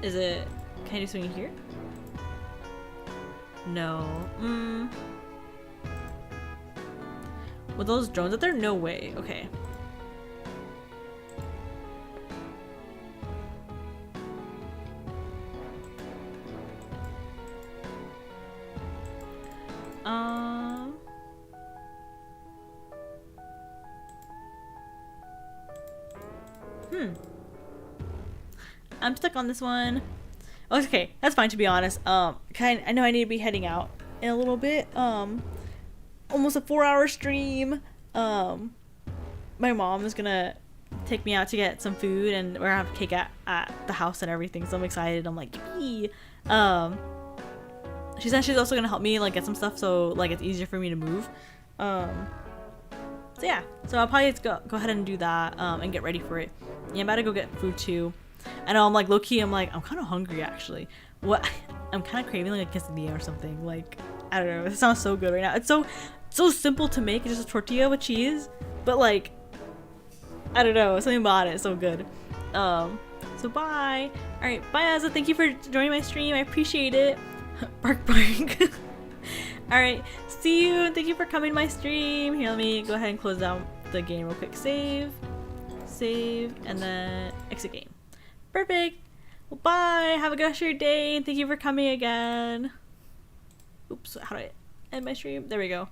Is it... Can I do something here? No. With those drones out there? No way. Okay. I'm stuck on this one. Okay, that's fine, to be honest. I know I need to be heading out in a little bit. Almost a 4-hour stream. My mom is gonna take me out to get some food, and we're gonna have cake at the house and everything, so I'm excited. I'm like, yippee. She said she's also gonna help me like get some stuff, so like it's easier for me to move. So yeah, so I'll probably just go ahead and do that and get ready for it. Yeah, I'm about to go get food too. I know, I'm like low-key, I'm kind of hungry actually. What? I'm kind of craving like a quesadilla or something. Like, I don't know, it sounds so good right now. It's so simple to make. It's just a tortilla with cheese, but like, I don't know, something about it is so good. So bye. All right, bye Azza, thank you for joining my stream. I appreciate it. Bark bark. All right, see you. Thank you for coming to my stream. Here, let me go ahead and close down the game real quick. Save. save, and then exit game. Perfect. Well, bye. Have a good rest of your day. Thank you for coming again. Oops, how do I end my stream? There we go.